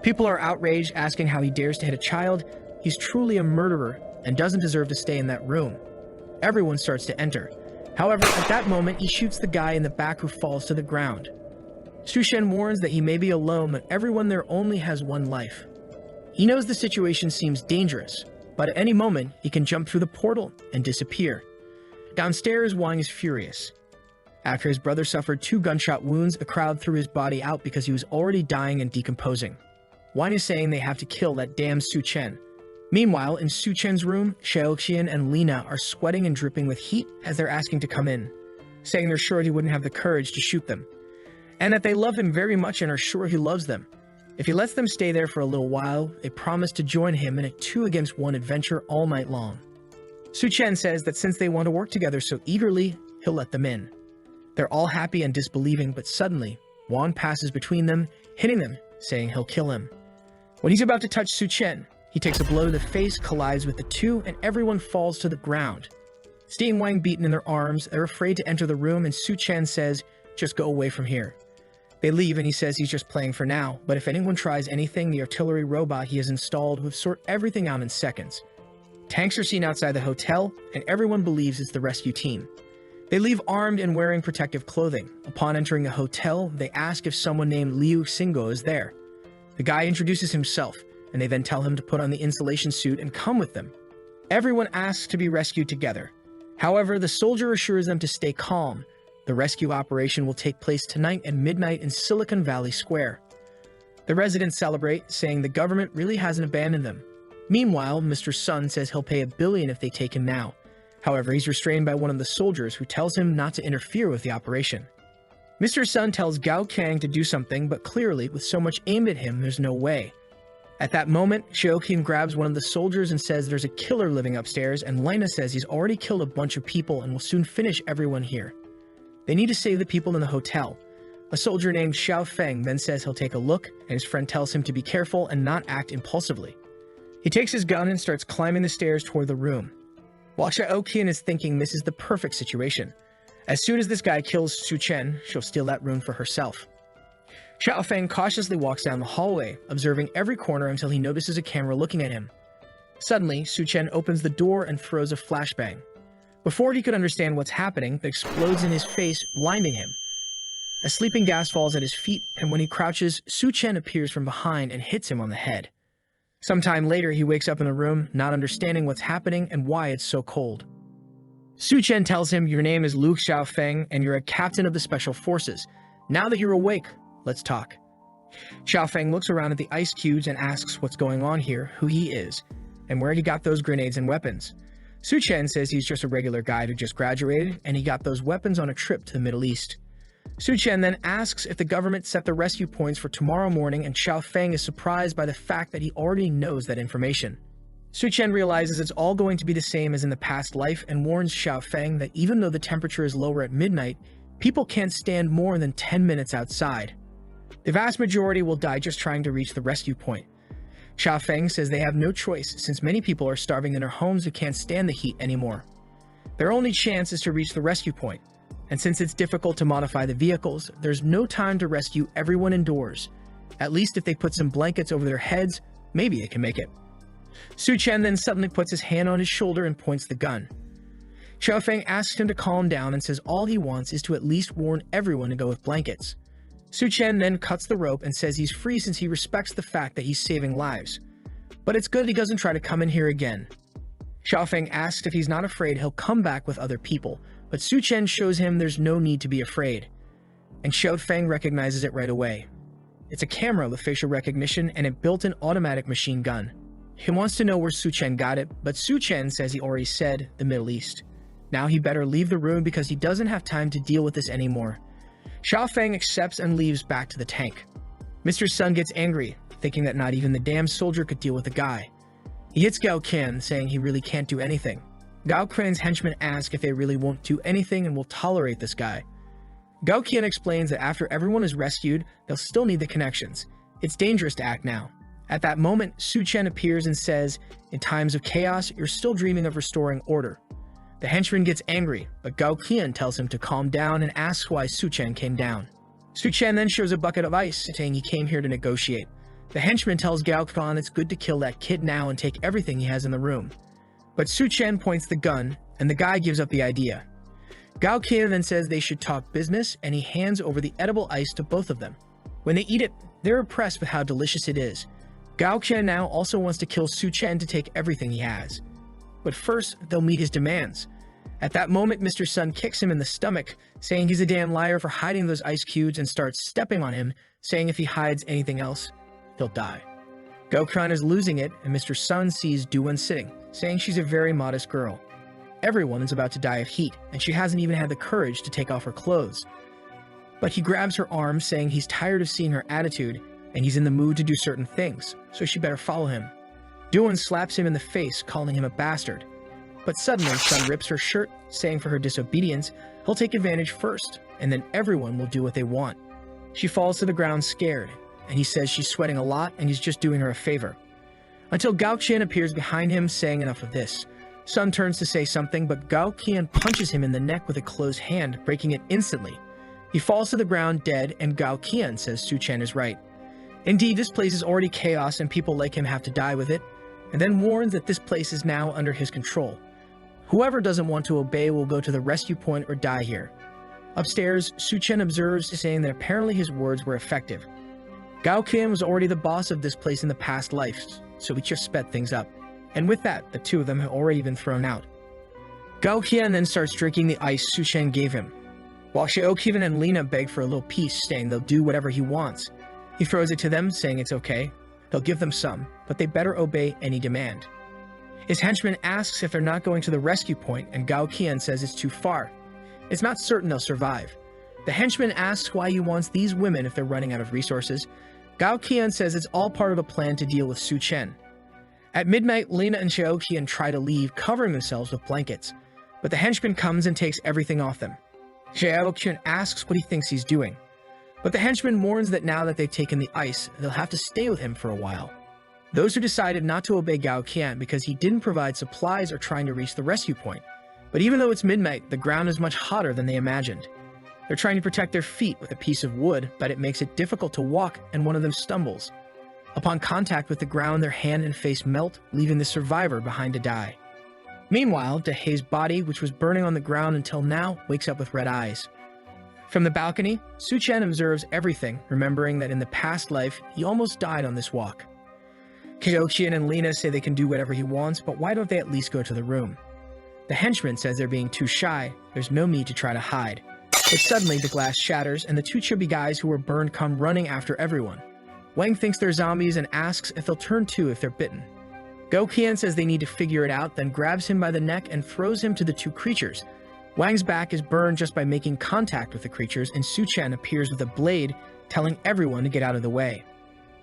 People are outraged, asking how he dares to hit a child. He's truly a murderer and doesn't deserve to stay in that room. Everyone starts to enter. However, at that moment, he shoots the guy in the back who falls to the ground. Su Chen warns that he may be alone, but everyone there only has one life. He knows the situation seems dangerous, but at any moment, he can jump through the portal and disappear. Downstairs, Wang is furious. After his brother suffered 2 gunshot wounds, the crowd threw his body out because he was already dying and decomposing. Wine is saying they have to kill that damn Su Chen. Meanwhile, in Su Chen's room, Xiaoqian and Lina are sweating and dripping with heat as they're asking to come in, saying they're sure he wouldn't have the courage to shoot them, and that they love him very much and are sure he loves them. If he lets them stay there for a little while, they promise to join him in a 2-against-1 adventure all night long. Su Chen says that since they want to work together so eagerly, he'll let them in. They're all happy and disbelieving, but suddenly, Wan passes between them, hitting them, saying he'll kill him. When he's about to touch Su Chen, he takes a blow to the face, collides with the two, and everyone falls to the ground. Seeing Wang beaten in their arms, they're afraid to enter the room, and Su Chen says, "Just go away from here." They leave, and he says he's just playing for now, but if anyone tries anything, the artillery robot he has installed will sort everything out in seconds. Tanks are seen outside the hotel, and everyone believes it's the rescue team. They leave armed and wearing protective clothing. Upon entering the hotel, they ask if someone named Liu Xingo is there. The guy introduces himself, and they then tell him to put on the insulation suit and come with them. Everyone asks to be rescued together. However, the soldier assures them to stay calm. The rescue operation will take place tonight at midnight in Silicon Valley Square. The residents celebrate, saying the government really hasn't abandoned them. Meanwhile, Mr. Sun says he'll pay $1 billion if they take him now. However, he's restrained by one of the soldiers who tells him not to interfere with the operation. Mr. Sun tells Gao Kang to do something, but clearly, with so much aimed at him, there's no way. At that moment, Xiaoqin grabs one of the soldiers and says there's a killer living upstairs, and Lina says he's already killed a bunch of people and will soon finish everyone here. They need to save the people in the hotel. A soldier named Xiao Feng then says he'll take a look, and his friend tells him to be careful and not act impulsively. He takes his gun and starts climbing the stairs toward the room. While Xiaoqian is thinking this is the perfect situation. As soon as this guy kills Su Chen, she'll steal that room for herself. Xiao Feng cautiously walks down the hallway, observing every corner until he notices a camera looking at him. Suddenly, Su Chen opens the door and throws a flashbang. Before he could understand what's happening, it explodes in his face, blinding him. A sleeping gas falls at his feet, and when he crouches, Su Chen appears from behind and hits him on the head. Sometime later, he wakes up in the room, not understanding what's happening and why it's so cold. Su Chen tells him, "Your name is Lu Xiaofeng, and you're a captain of the Special Forces. Now that you're awake, let's talk." Xiaofeng looks around at the ice cubes and asks what's going on here, who he is, and where he got those grenades and weapons. Su Chen says he's just a regular guy who just graduated, and he got those weapons on a trip to the Middle East. Su Chen then asks if the government set the rescue points for tomorrow morning, and Xiaofeng is surprised by the fact that he already knows that information. Su Chen realizes it's all going to be the same as in the past life and warns Xiaofeng that even though the temperature is lower at midnight, people can't stand more than 10 minutes outside. The vast majority will die just trying to reach the rescue point. Xiaofeng says they have no choice since many people are starving in their homes who can't stand the heat anymore. Their only chance is to reach the rescue point. And since it's difficult to modify the vehicles, there's no time to rescue everyone indoors. At least if they put some blankets over their heads, maybe they can make it. Su Chen then suddenly puts his hand on his shoulder and points the gun. Xiaofeng asks him to calm down and says all he wants is to at least warn everyone to go with blankets. Su Chen then cuts the rope and says he's free since he respects the fact that he's saving lives. But it's good he doesn't try to come in here again. Xiaofeng asks if he's not afraid he'll come back with other people, but Su Chen shows him there's no need to be afraid. And Xiaofeng recognizes it right away. It's a camera with facial recognition and a built-in automatic machine gun. He wants to know where Su Chen got it, but Su Chen says he already said the Middle East. Now he better leave the room because he doesn't have time to deal with this anymore. Xiaofeng accepts and leaves back to the tank. Mr. Sun gets angry, thinking that not even the damn soldier could deal with the guy. He hits Gao Qian, saying he really can't do anything. Gao Qian's henchmen ask if they really won't do anything and will tolerate this guy. Gao Qian explains that after everyone is rescued, they'll still need the connections. It's dangerous to act now. At that moment, Su Chen appears and says, "In times of chaos, you're still dreaming of restoring order." The henchman gets angry, but Gao Qian tells him to calm down and asks why Su Chen came down. Su Chen then shows a bucket of ice, saying he came here to negotiate. The henchman tells Gao Qian it's good to kill that kid now and take everything he has in the room. But Su Chen points the gun, and the guy gives up the idea. Gao Qian then says they should talk business, and he hands over the edible ice to both of them. When they eat it, they're impressed with how delicious it is. Gao Qian now also wants to kill Su Chen to take everything he has. But first, they'll meet his demands. At that moment, Mr. Sun kicks him in the stomach, saying he's a damn liar for hiding those ice cubes and starts stepping on him, saying if he hides anything else, he'll die. Gao-kun is losing it, and Mr. Sun sees Do-won sitting, saying she's a very modest girl. Everyone is about to die of heat, and she hasn't even had the courage to take off her clothes. But he grabs her arm, saying he's tired of seeing her attitude, and he's in the mood to do certain things, so she better follow him. Do-won slaps him in the face, calling him a bastard. But suddenly, Sun rips her shirt, saying for her disobedience, he'll take advantage first, and then everyone will do what they want. She falls to the ground scared, and he says she's sweating a lot and he's just doing her a favor. Until Gao-qian appears behind him, saying enough of this. Sun turns to say something, but Gao-qian punches him in the neck with a closed hand, breaking it instantly. He falls to the ground dead, and Gao-qian says Su-chen is right. Indeed, this place is already chaos and people like him have to die with it, and then warns that this place is now under his control. Whoever doesn't want to obey will go to the rescue point or die here. Upstairs, Su-chen observes, saying that apparently his words were effective. Gao-qian was already the boss of this place in the past lives, so he just sped things up. And with that, the two of them have already been thrown out. Gao-qian then starts drinking the ice Su-chen gave him, while Xiaoqian and Lina beg for a little peace, saying they'll do whatever he wants. He throws it to them, saying it's okay. He'll give them some, but they better obey any demand. His henchman asks if they're not going to the rescue point, and Gao-qian says it's too far. It's not certain they'll survive. The henchman asks why he wants these women if they're running out of resources. Gao-qian says it's all part of the plan to deal with Su-chen. At midnight, Lina and Xiaoqian try to leave, covering themselves with blankets, but the henchman comes and takes everything off them. Xiaoqian asks what he thinks he's doing, but the henchman warns that now that they've taken the ice, they'll have to stay with him for a while. Those who decided not to obey Gao-qian because he didn't provide supplies are trying to reach the rescue point. But even though it's midnight, the ground is much hotter than they imagined. They're trying to protect their feet with a piece of wood, but it makes it difficult to walk, and one of them stumbles. Upon contact with the ground, their hand and face melt, leaving the survivor behind to die. Meanwhile, Dahei's body, which was burning on the ground until now, wakes up with red eyes. From the balcony, Su-chen observes everything, remembering that in the past life, he almost died on this walk. Xiaoqian and Lina say they can do whatever he wants, but why don't they at least go to the room? The henchman says they're being too shy, there's no need to try to hide. But suddenly the glass shatters, and the two chubby guys who were burned come running after everyone. Wang thinks they're zombies and asks if they'll turn too if they're bitten. Gao-qian says they need to figure it out, then grabs him by the neck and throws him to the two creatures. Wang's back is burned just by making contact with the creatures, and Su-chen appears with a blade, telling everyone to get out of the way.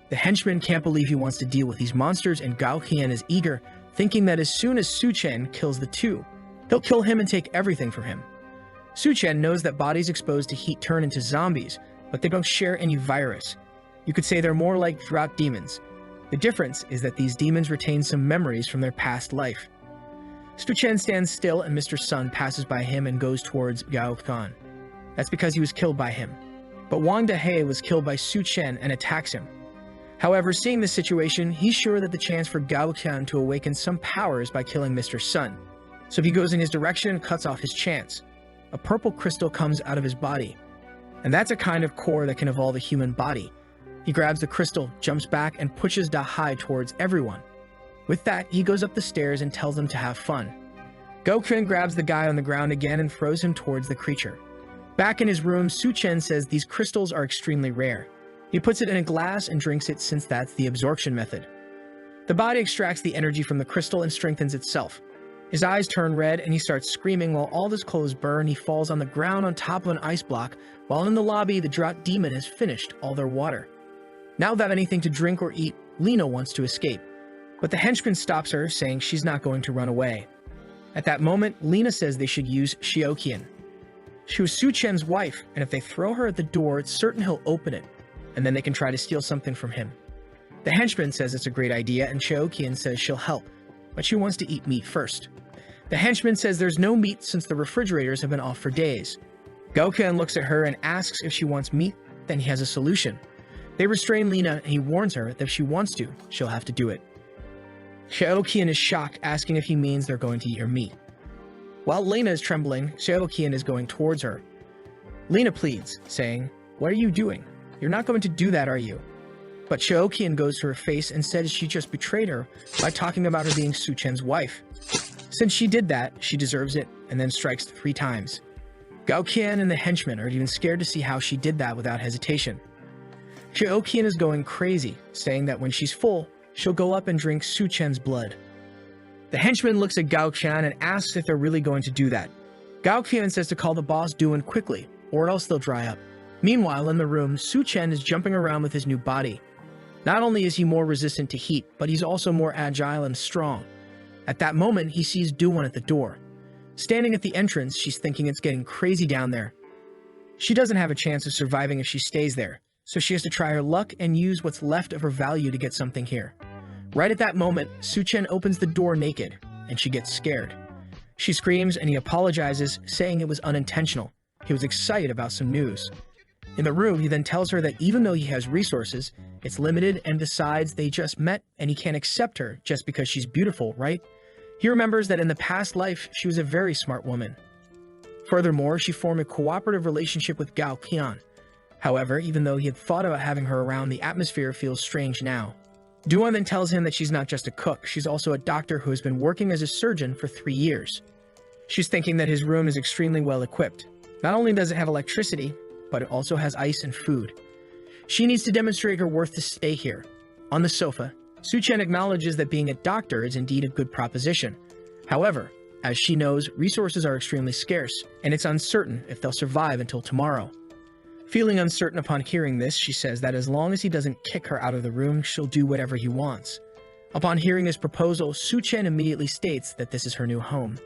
The henchman can't believe he wants to deal with these monsters, and Gao-qian is eager, thinking that as soon as Su-chen kills the two, he'll kill him and take everything from him. Su-chen knows that bodies exposed to heat turn into zombies, but they don't share any virus. You could say they're more like drought demons. The difference is that these demons retain some memories from their past life. Su-chen stands still, and Mr. Sun passes by him and goes towards Gao-qian. That's because he was killed by him. But Wang Dahei was killed by Su-chen and attacks him. However, seeing the situation, he's sure that the chance for Gao-qian to awaken some powers by killing Mr. Sun. So he goes in his direction and cuts off his chance. A purple crystal comes out of his body. And that's a kind of core that can evolve a human body. He grabs the crystal, jumps back, and pushes Dahei towards everyone. With that, he goes up the stairs and tells them to have fun. Gao-qian grabs the guy on the ground again and throws him towards the creature. Back in his room, Su-chen says these crystals are extremely rare. He puts it in a glass and drinks it since that's the absorption method. The body extracts the energy from the crystal and strengthens itself. His eyes turn red and he starts screaming. While all his clothes burn, he falls on the ground on top of an ice block, while in the lobby, the drought demon has finished all their water. Now without anything to drink or eat, Lina wants to escape. But the henchman stops her, saying she's not going to run away. At that moment, Lina says they should use Xiaoqian. She was Su-chen's wife, and if they throw her at the door, it's certain he'll open it, and then they can try to steal something from him. The henchman says it's a great idea, and Xiaoqian says she'll help, but she wants to eat meat first. The henchman says there's no meat since the refrigerators have been off for days. Gao-qian looks at her and asks if she wants meat, then he has a solution. They restrain Lina, and he warns her that if she wants to, she'll have to do it. Xiaoqian is shocked, asking if he means they're going to eat her meat. While Lina is trembling, Xiaoqian is going towards her. Lina pleads, saying, "What are you doing? You're not going to do that, are you?" But Xiaoqian goes to her face and says she just betrayed her by talking about her being Su-chen's wife. Since she did that, she deserves it, and then strikes 3 times. Gao-qian and the henchman are even scared to see how she did that without hesitation. Xiaoqian is going crazy, saying that when she's full, she'll go up and drink Su Chen's blood. The henchman looks at Gao Qian and asks if they're really going to do that. Gao Qian says to call the boss Duan quickly, or else they'll dry up. Meanwhile, in the room, Su Chen is jumping around with his new body. Not only is he more resistant to heat, but he's also more agile and strong. At that moment, he sees Duan at the door. Standing at the entrance, she's thinking it's getting crazy down there. She doesn't have a chance of surviving if she stays there, so she has to try her luck and use what's left of her value to get something here. Right at that moment, Su Chen opens the door naked, and she gets scared. She screams and he apologizes, saying it was unintentional. He was excited about some news. In the room, he then tells her that even though he has resources, it's limited, and besides, they just met and he can't accept her just because she's beautiful, right? He remembers that in the past life, she was a very smart woman. Furthermore, she formed a cooperative relationship with Gao Qian. However, even though he had thought about having her around, the atmosphere feels strange now. Duan then tells him that she's not just a cook, she's also a doctor who has been working as a surgeon for 3 years. She's thinking that his room is extremely well equipped. Not only does it have electricity, but it also has ice and food. She needs to demonstrate her worth to stay here. On the sofa, Su Chen acknowledges that being a doctor is indeed a good proposition. However, as she knows, resources are extremely scarce, and it's uncertain if they'll survive until tomorrow. Feeling uncertain upon hearing this, she says that as long as he doesn't kick her out of the room, she'll do whatever he wants. Upon hearing his proposal, Su Chen immediately states that this is her new home.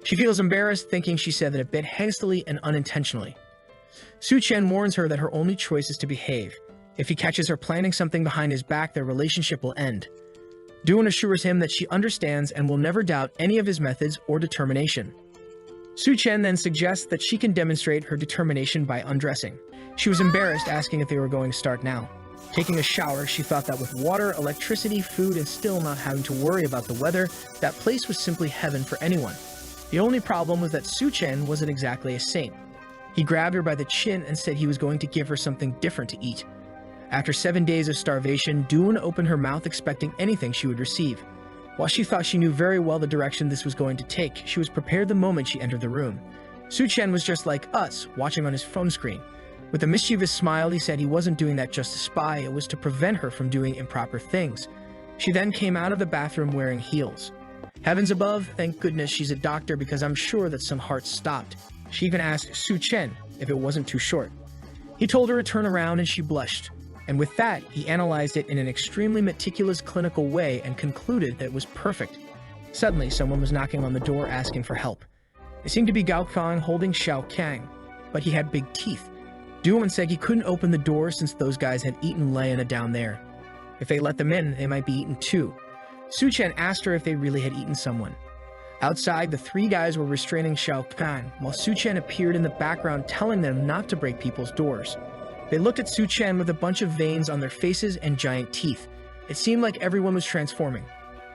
She feels embarrassed, thinking she said that a bit hastily and unintentionally. Su Chen warns her that her only choice is to behave. If he catches her planning something behind his back, their relationship will end. Duan assures him that she understands and will never doubt any of his methods or determination. Su Chen then suggests that she can demonstrate her determination by undressing. She was embarrassed, asking if they were going to start now. Taking a shower, she thought that with water, electricity, food, and still not having to worry about the weather, that place was simply heaven for anyone. The only problem was that Su Chen wasn't exactly a saint. He grabbed her by the chin and said he was going to give her something different to eat. After 7 days of starvation, Duan opened her mouth expecting anything she would receive. While she thought she knew very well the direction this was going to take, she was prepared the moment she entered the room. Su Chen was just like us, watching on his phone screen. With a mischievous smile, he said he wasn't doing that just to spy, it was to prevent her from doing improper things. She then came out of the bathroom wearing heels. Heavens above, thank goodness she's a doctor, because I'm sure that some hearts stopped. She even asked Su Chen if it wasn't too short. He told her to turn around and she blushed. And with that, he analyzed it in an extremely meticulous clinical way and concluded that it was perfect. Suddenly, someone was knocking on the door asking for help. It seemed to be Gao Qian holding Xiao Kang, but he had big teeth. Duan said he couldn't open the door since those guys had eaten Lena down there. If they let them in, they might be eaten too. Su Chen asked her if they really had eaten someone. Outside, the 3 guys were restraining Xiao Kang, while Su Chen appeared in the background telling them not to break people's doors. They looked at Su Chen with a bunch of veins on their faces and giant teeth. It seemed like everyone was transforming.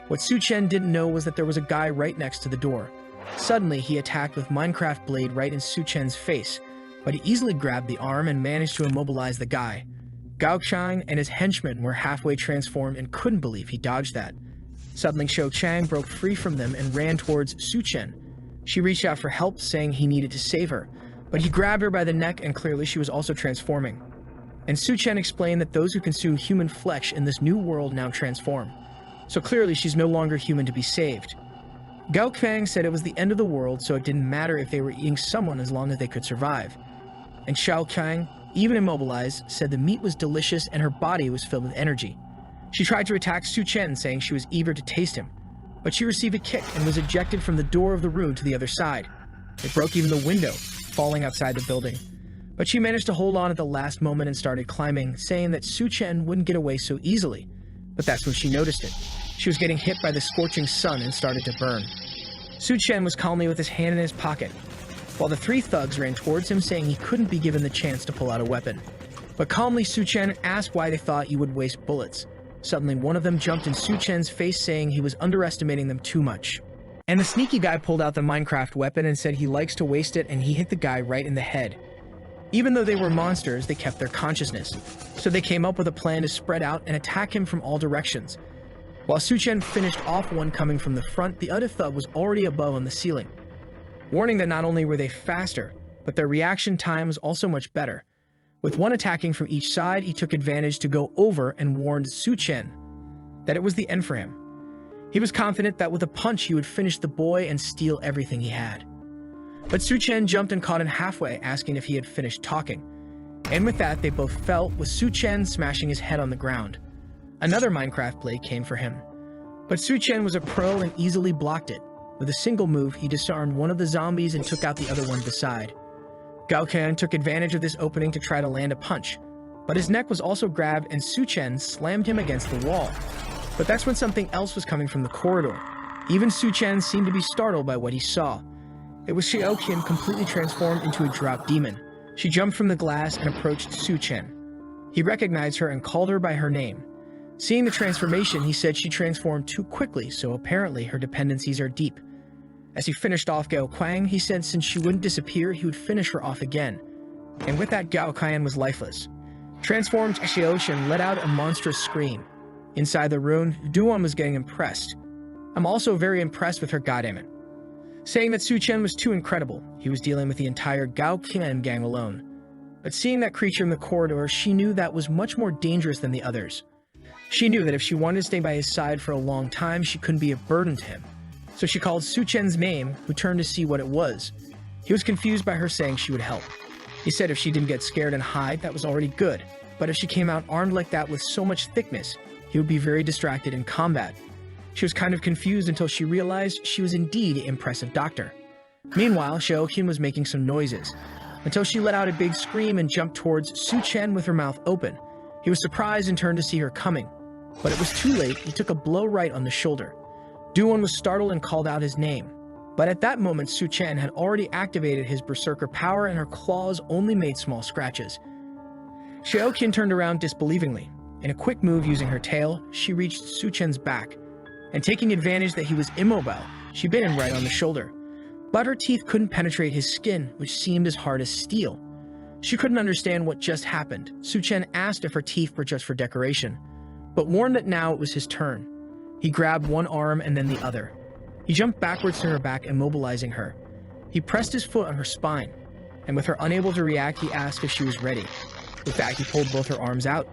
What Su Chen didn't know was that there was a guy right next to the door. Suddenly, he attacked with Minecraft blade right in Su Chen's face, but he easily grabbed the arm and managed to immobilize the guy. Gao Qian and his henchmen were halfway transformed and couldn't believe he dodged that. Suddenly, Xiao Chang broke free from them and ran towards Su Chen. She reached out for help, saying he needed to save her, but he grabbed her by the neck and clearly she was also transforming. And Su Chen explained that those who consume human flesh in this new world now transform. So clearly she's no longer human to be saved. Gao Qian said it was the end of the world, so it didn't matter if they were eating someone as long as they could survive. And Xiao Kang, even immobilized, said the meat was delicious and her body was filled with energy. She tried to attack Su Chen, saying she was eager to taste him, but she received a kick and was ejected from the door of the room to the other side. It broke even the window, falling outside the building. But she managed to hold on at the last moment and started climbing, saying that Su Chen wouldn't get away so easily. But that's when she noticed it. She was getting hit by the scorching sun and started to burn. Su Chen was calmly with his hand in his pocket, while the 3 thugs ran towards him, saying he couldn't be given the chance to pull out a weapon. But calmly, Su Chen asked why they thought he would waste bullets. Suddenly, one of them jumped in Su Chen's face, saying he was underestimating them too much. And the sneaky guy pulled out the Minecraft weapon and said he likes to waste it, and he hit the guy right in the head. Even though they were monsters, they kept their consciousness, so they came up with a plan to spread out and attack him from all directions. While Su Chen finished off one coming from the front, the other thug was already above on the ceiling. Warning that not only were they faster, but their reaction time was also much better. With one attacking from each side, he took advantage to go over and warned Su Chen. that it was the end for him. He was confident that with a punch he would finish the boy and steal everything he had. But Su-chen jumped and caught him halfway, asking if he had finished talking. And with that, they both fell, with Su-chen smashing his head on the ground. Another Minecraft blade came for him. But Su-chen was a pro and easily blocked it. With a single move, he disarmed one of the zombies and took out the other one beside. Gao-kan took advantage of this opening to try to land a punch, but his neck was also grabbed and Su-chen slammed him against the wall. But that's when something else was coming from the corridor. Even Su-chen seemed to be startled by what he saw. It was Xiaoqin completely transformed into a drop demon. She jumped from the glass and approached Su-chen. He recognized her and called her by her name. Seeing the transformation, he said she transformed too quickly, so apparently her dependencies are deep. As he finished off Gao Kuang, he said since she wouldn't disappear, he would finish her off again. And with that, Gao Kuang was lifeless. Transformed Xiaoqin let out a monstrous scream. Inside the room, Duan was getting impressed. I'm also very impressed with her, goddammit. Saying that Su-chen was too incredible, he was dealing with the entire Gao Qian gang alone. But seeing that creature in the corridor, she knew that was much more dangerous than the others. She knew that if she wanted to stay by his side for a long time, she couldn't be a burden to him. So she called Su-chen's name, who turned to see what it was. He was confused by her saying she would help. He said if she didn't get scared and hide, that was already good. But if she came out armed like that with so much thickness, he would be very distracted in combat. She was kind of confused until she realized she was indeed an impressive doctor. Meanwhile, Xiaoqin was making some noises, until she let out a big scream and jumped towards Su-chen with her mouth open. He was surprised and turned to see her coming. But it was too late, he took a blow right on the shoulder. Duan was startled and called out his name. But at that moment, Su-chen had already activated his berserker power and her claws only made small scratches. Xiaoqin turned around disbelievingly. In a quick move using her tail, she reached Su-chen's back. And taking advantage that he was immobile, she bit him right on the shoulder. But her teeth couldn't penetrate his skin, which seemed as hard as steel. She couldn't understand what just happened. Su-chen asked if her teeth were just for decoration, but warned that now it was his turn. He grabbed one arm and then the other. He jumped backwards to her back, immobilizing her. He pressed his foot on her spine, and with her unable to react, he asked if she was ready. With that, he pulled both her arms out,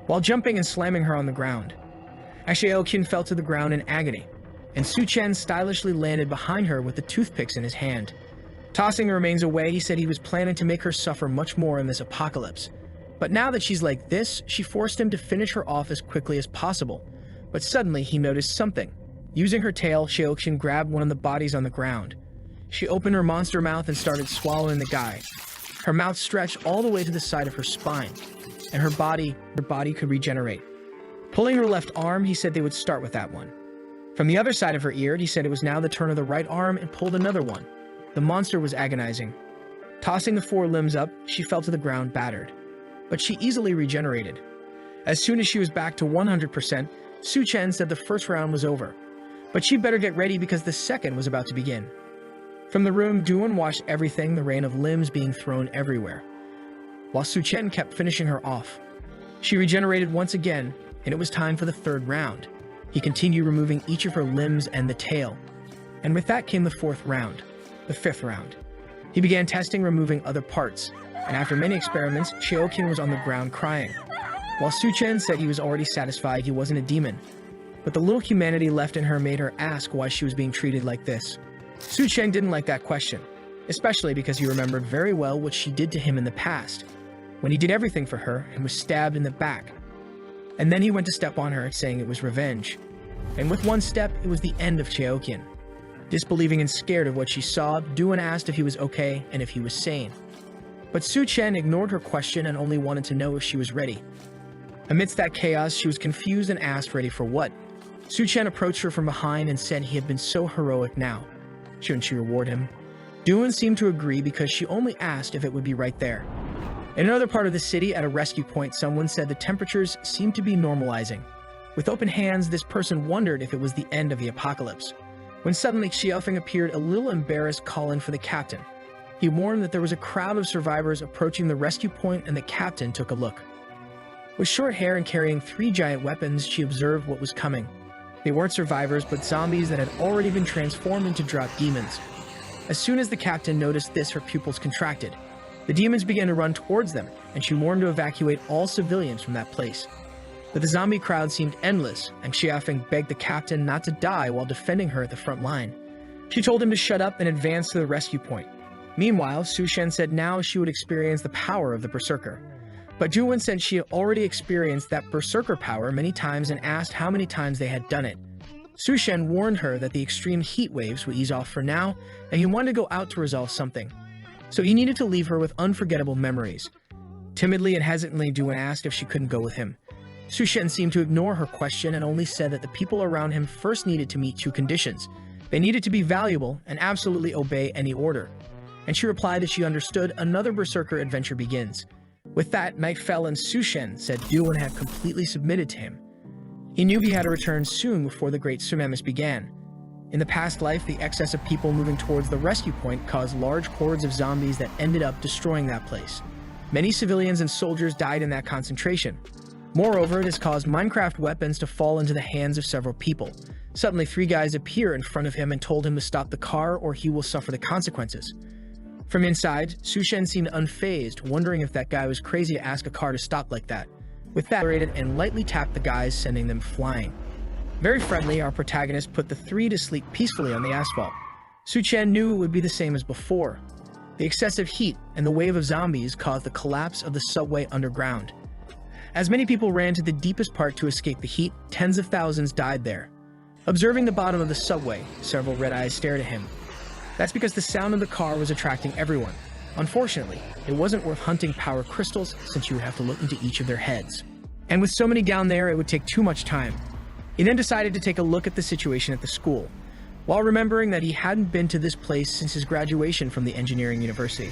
while jumping and slamming her on the ground. Xiaoqin fell to the ground in agony, and Su-chen stylishly landed behind her with the toothpicks in his hand. Tossing the remains away, he said he was planning to make her suffer much more in this apocalypse. But now that she's like this, she forced him to finish her off as quickly as possible. But suddenly, he noticed something. Using her tail, Xiaoqin grabbed one of the bodies on the ground. She opened her monster mouth and started swallowing the guy. Her mouth stretched all the way to the side of her spine, and her body could regenerate. Pulling her left arm, he said they would start with that one. From the other side of her ear, he said it was now the turn of the right arm and pulled another one. The monster was agonizing. Tossing the four limbs up, she fell to the ground battered. But she easily regenerated. As soon as she was back to 100%, Su-chen said the first round was over. But she'd better get ready because the second was about to begin. From the room, Duan watched everything, the rain of limbs being thrown everywhere, while Su-chen kept finishing her off. She regenerated once again, and it was time for the third round. He continued removing each of her limbs and the tail. And with that came the fourth round, the fifth round. He began testing removing other parts, and after many experiments, Xiaoqin was on the ground crying, while Su-chen said he was already satisfied he wasn't a demon. But the little humanity left in her made her ask why she was being treated like this. Su-chen didn't like that question, especially because he remembered very well what she did to him in the past, when he did everything for her and was stabbed in the back. And then he went to step on her, saying it was revenge. And with one step, it was the end of Xiaoqin. Disbelieving and scared of what she saw, Duan asked if he was okay and if he was sane. But Su-chen ignored her question and only wanted to know if she was ready. Amidst that chaos, she was confused and asked ready for what. Su-chen approached her from behind and said he had been so heroic now. Shouldn't she reward him? Duan seemed to agree because she only asked if it would be right there. In another part of the city, at a rescue point, someone said the temperatures seemed to be normalizing. With open hands, this person wondered if it was the end of the apocalypse, when suddenly Xiaofeng appeared a little embarrassed, calling for the captain. He warned that there was a crowd of survivors approaching the rescue point, and the captain took a look. With short hair and carrying 3 giant weapons, she observed what was coming. They weren't survivors, but zombies that had already been transformed into drop demons. As soon as the captain noticed this, her pupils contracted. The demons began to run towards them, and she warned to evacuate all civilians from that place. But the zombie crowd seemed endless, and Xiaofeng begged the captain not to die while defending her at the front line. She told him to shut up and advance to the rescue point. Meanwhile, Su Shen said now she would experience the power of the berserker. But Juwen said she had already experienced that berserker power many times and asked how many times they had done it. Su Shen warned her that the extreme heat waves would ease off for now, and he wanted to go out to resolve something. So he needed to leave her with unforgettable memories. Timidly and hesitantly, Juwen asked if she couldn't go with him. Su Shen seemed to ignore her question and only said that the people around him first needed to meet two conditions. They needed to be valuable and absolutely obey any order. And she replied that she understood. Another berserker adventure begins. With that, night fell and Su Shen said Juwen had completely submitted to him. He knew he had to return soon before the Great Tsunamis began. In the past life, the excess of people moving towards the rescue point caused large hordes of zombies that ended up destroying that place. Many civilians and soldiers died in that concentration. Moreover, it has caused Minecraft weapons to fall into the hands of several people. Suddenly, 3 guys appear in front of him and told him to stop the car or he will suffer the consequences. From inside, Su Shen seemed unfazed, wondering if that guy was crazy to ask a car to stop like that. With that, he and lightly tapped the guys, sending them flying. Very friendly, our protagonist put the 3 to sleep peacefully on the asphalt. Su Shen knew it would be the same as before. The excessive heat and the wave of zombies caused the collapse of the subway underground. As many people ran to the deepest part to escape the heat, tens of thousands died there. Observing the bottom of the subway, several red eyes stared at him. That's because the sound of the car was attracting everyone. Unfortunately, it wasn't worth hunting power crystals since you would have to look into each of their heads. And with so many down there, it would take too much time. He then decided to take a look at the situation at the school, while remembering that he hadn't been to this place since his graduation from the engineering university.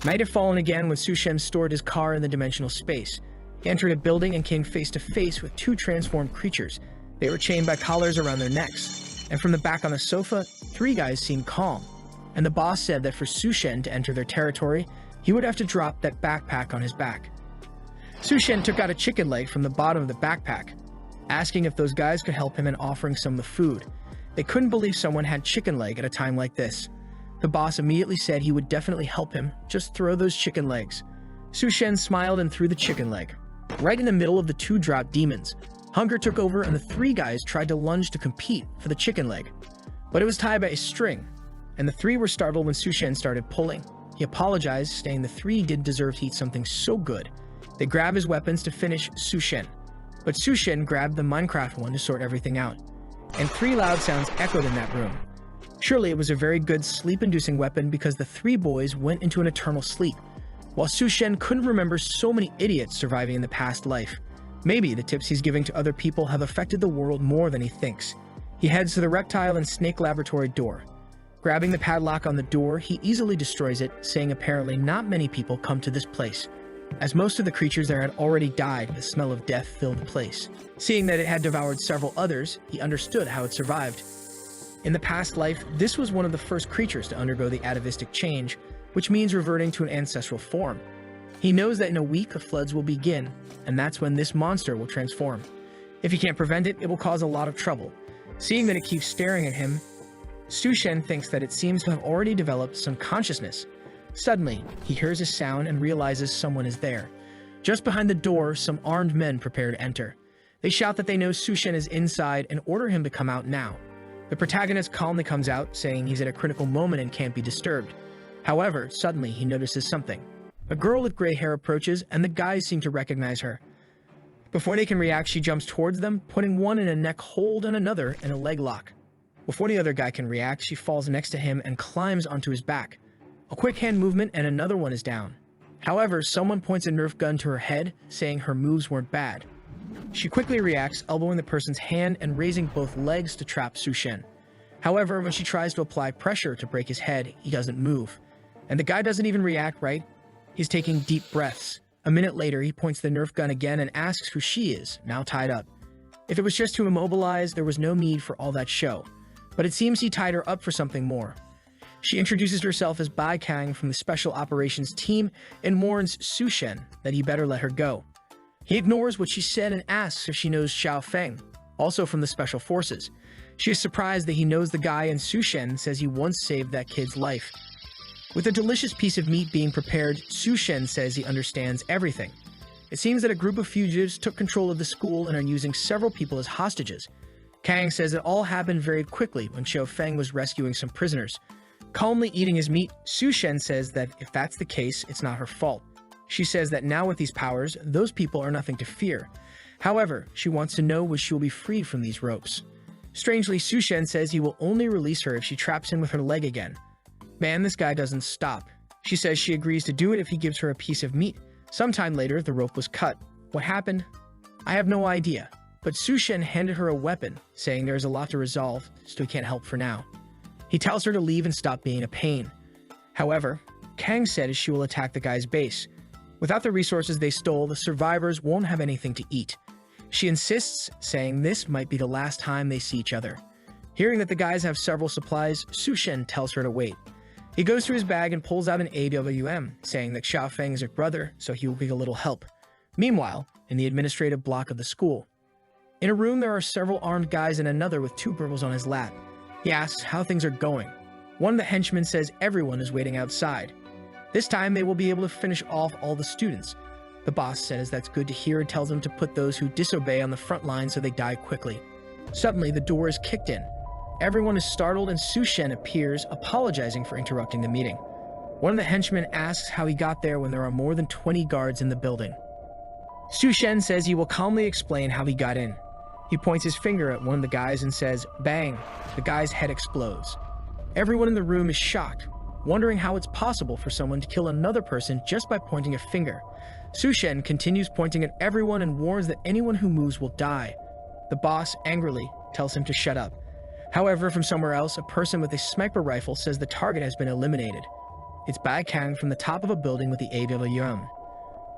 Night had fallen again when Su Shen stored his car in the dimensional space. He entered a building and came face to face with 2 transformed creatures. They were chained by collars around their necks, and from the back on the sofa, 3 guys seemed calm. And the boss said that for Su Shen to enter their territory, he would have to drop that backpack on his back. Su Shen took out a chicken leg from the bottom of the backpack, asking if those guys could help him and offering some of the food. They couldn't believe someone had chicken leg at a time like this. The boss immediately said he would definitely help him, just throw those chicken legs. Su Shen smiled and threw the chicken leg. Right in the middle of the 2 dropped demons, hunger took over and the 3 guys tried to lunge to compete for the chicken leg. But it was tied by a string, and the 3 were startled when Su Shen started pulling. He apologized, saying the 3 didn't deserve to eat something so good. They grabbed his weapons to finish Su Shen, but Su Shen grabbed the Minecraft one to sort everything out, and 3 loud sounds echoed in that room. Surely it was a very good sleep-inducing weapon because the 3 boys went into an eternal sleep, while Su Shen couldn't remember so many idiots surviving in the past life. Maybe the tips he's giving to other people have affected the world more than he thinks. He heads to the reptile and snake laboratory door. Grabbing the padlock on the door, he easily destroys it, saying apparently not many people come to this place, as most of the creatures there had already died. The smell of death filled the place. Seeing that it had devoured several others, he understood how it survived. In the past life, this was one of the first creatures to undergo the atavistic change, which means reverting to an ancestral form. He knows that in a week the floods will begin, and that's when this monster will transform. If he can't prevent it, it will cause a lot of trouble. Seeing that it keeps staring at him, Su Shen thinks that it seems to have already developed some consciousness. Suddenly, he hears a sound and realizes someone is there. Just behind the door, some armed men prepare to enter. They shout that they know Su Shen is inside and order him to come out now. The protagonist calmly comes out, saying he's at a critical moment and can't be disturbed. However, suddenly he notices something. A girl with gray hair approaches, and the guys seem to recognize her. Before they can react, she jumps towards them, putting one in a neck hold and another in a leg lock. Before the other guy can react, she falls next to him and climbs onto his back. A quick hand movement and another one is down. However, someone points a Nerf gun to her head, saying her moves weren't bad. She quickly reacts, elbowing the person's hand and raising both legs to trap Su Shen. However, when she tries to apply pressure to break his head, he doesn't move. And the guy doesn't even react right. He's taking deep breaths. A minute later, he points the Nerf gun again and asks who she is, now tied up. If it was just to immobilize, there was no need for all that show. But it seems he tied her up for something more. She introduces herself as Bai Kang from the Special Operations Team and warns Su Shen that he better let her go. He ignores what she said and asks if she knows Xiaofeng, also from the Special Forces. She is surprised that he knows the guy, and Su Shen says he once saved that kid's life. With a delicious piece of meat being prepared, Su Shen says he understands everything. It seems that a group of fugitives took control of the school and are using several people as hostages. Kang says it all happened very quickly when Xiao Feng was rescuing some prisoners. Calmly eating his meat, Su Shen says that if that's the case, it's not her fault. She says that now with these powers, those people are nothing to fear. However, she wants to know when she will be freed from these ropes. Strangely, Su Shen says he will only release her if she traps him with her leg again. Man, this guy doesn't stop. She says she agrees to do it if he gives her a piece of meat. Sometime later, the rope was cut. What happened? I have no idea. But Su Shen handed her a weapon, saying there is a lot to resolve, so he can't help for now. He tells her to leave and stop being a pain. However, Kang said she will attack the guy's base. Without the resources they stole, the survivors won't have anything to eat. She insists, saying this might be the last time they see each other. Hearing that the guys have several supplies, Su Shen tells her to wait. He goes to his bag and pulls out an AWM, saying that Xiao Feng is her brother, so he will be a little help. Meanwhile, in the administrative block of the school, in a room there are several armed guys and another with 2 girls on his lap. He asks how things are going. One of the henchmen says everyone is waiting outside. This time they will be able to finish off all the students. The boss says that's good to hear and tells them to put those who disobey on the front line so they die quickly. Suddenly, the door is kicked in. Everyone is startled and Su Shen appears, apologizing for interrupting the meeting. One of the henchmen asks how he got there when there are more than 20 guards in the building. Su Shen says he will calmly explain how he got in. He points his finger at one of the guys and says, "Bang!" The guy's head explodes. Everyone in the room is shocked, wondering how it's possible for someone to kill another person just by pointing a finger. Su Shen continues pointing at everyone and warns that anyone who moves will die. The boss angrily tells him to shut up. However, from somewhere else, a person with a sniper rifle says the target has been eliminated. It's Bai Kang from the top of a building with the AWM.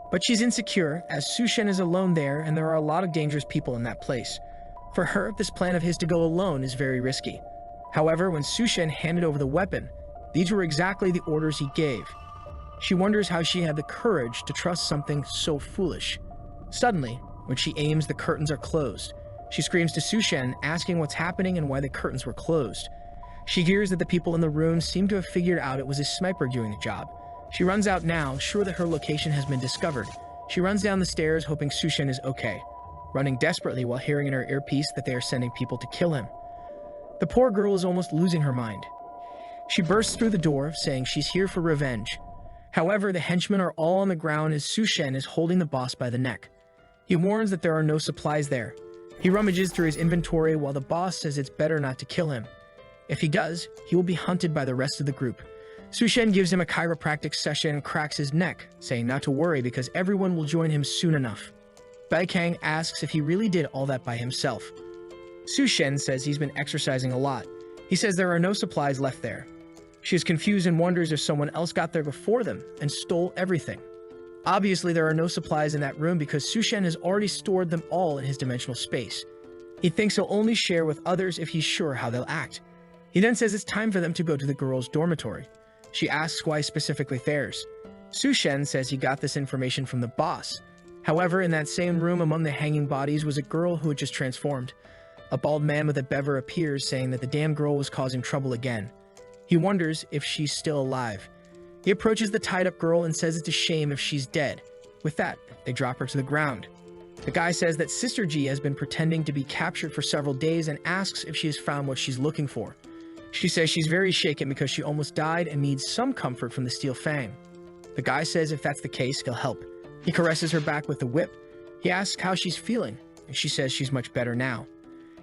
But she's insecure, as Su Shen is alone there and there are a lot of dangerous people in that place. For her, this plan of his to go alone is very risky. However, when Su Shen handed over the weapon, these were exactly the orders he gave. She wonders how she had the courage to trust something so foolish. Suddenly, when she aims, the curtains are closed. She screams to Su Shen, asking what's happening and why the curtains were closed. She hears that the people in the room seem to have figured out it was a sniper doing the job. She runs out now, sure that her location has been discovered. She runs down the stairs, hoping Su Shen is okay, running desperately while hearing in her earpiece that they are sending people to kill him. The poor girl is almost losing her mind. She bursts through the door, saying she's here for revenge. However, the henchmen are all on the ground as Su Shen is holding the boss by the neck. He warns that there are no supplies there. He rummages through his inventory while the boss says it's better not to kill him. If he does, he will be hunted by the rest of the group. Su Shen gives him a chiropractic session and cracks his neck, saying not to worry because everyone will join him soon enough. Bai Kang asks if he really did all that by himself. Su Shen says he's been exercising a lot. He says there are no supplies left there. She is confused and wonders if someone else got there before them and stole everything. Obviously, there are no supplies in that room because Su Shen has already stored them all in his dimensional space. He thinks he'll only share with others if he's sure how they'll act. He then says it's time for them to go to the girls' dormitory. She asks why specifically theirs. Su Shen says he got this information from the boss. However, in that same room among the hanging bodies was a girl who had just transformed. A bald man with a bever appears, saying that the damn girl was causing trouble again. He wonders if she's still alive. He approaches the tied-up girl and says it's a shame if she's dead. With that, they drop her to the ground. The guy says that Sister G has been pretending to be captured for several days and asks if she has found what she's looking for. She says she's very shaken because she almost died and needs some comfort from the Steel Fang. The guy says if that's the case, he'll help. He caresses her back with the whip. He asks how she's feeling, and she says she's much better now.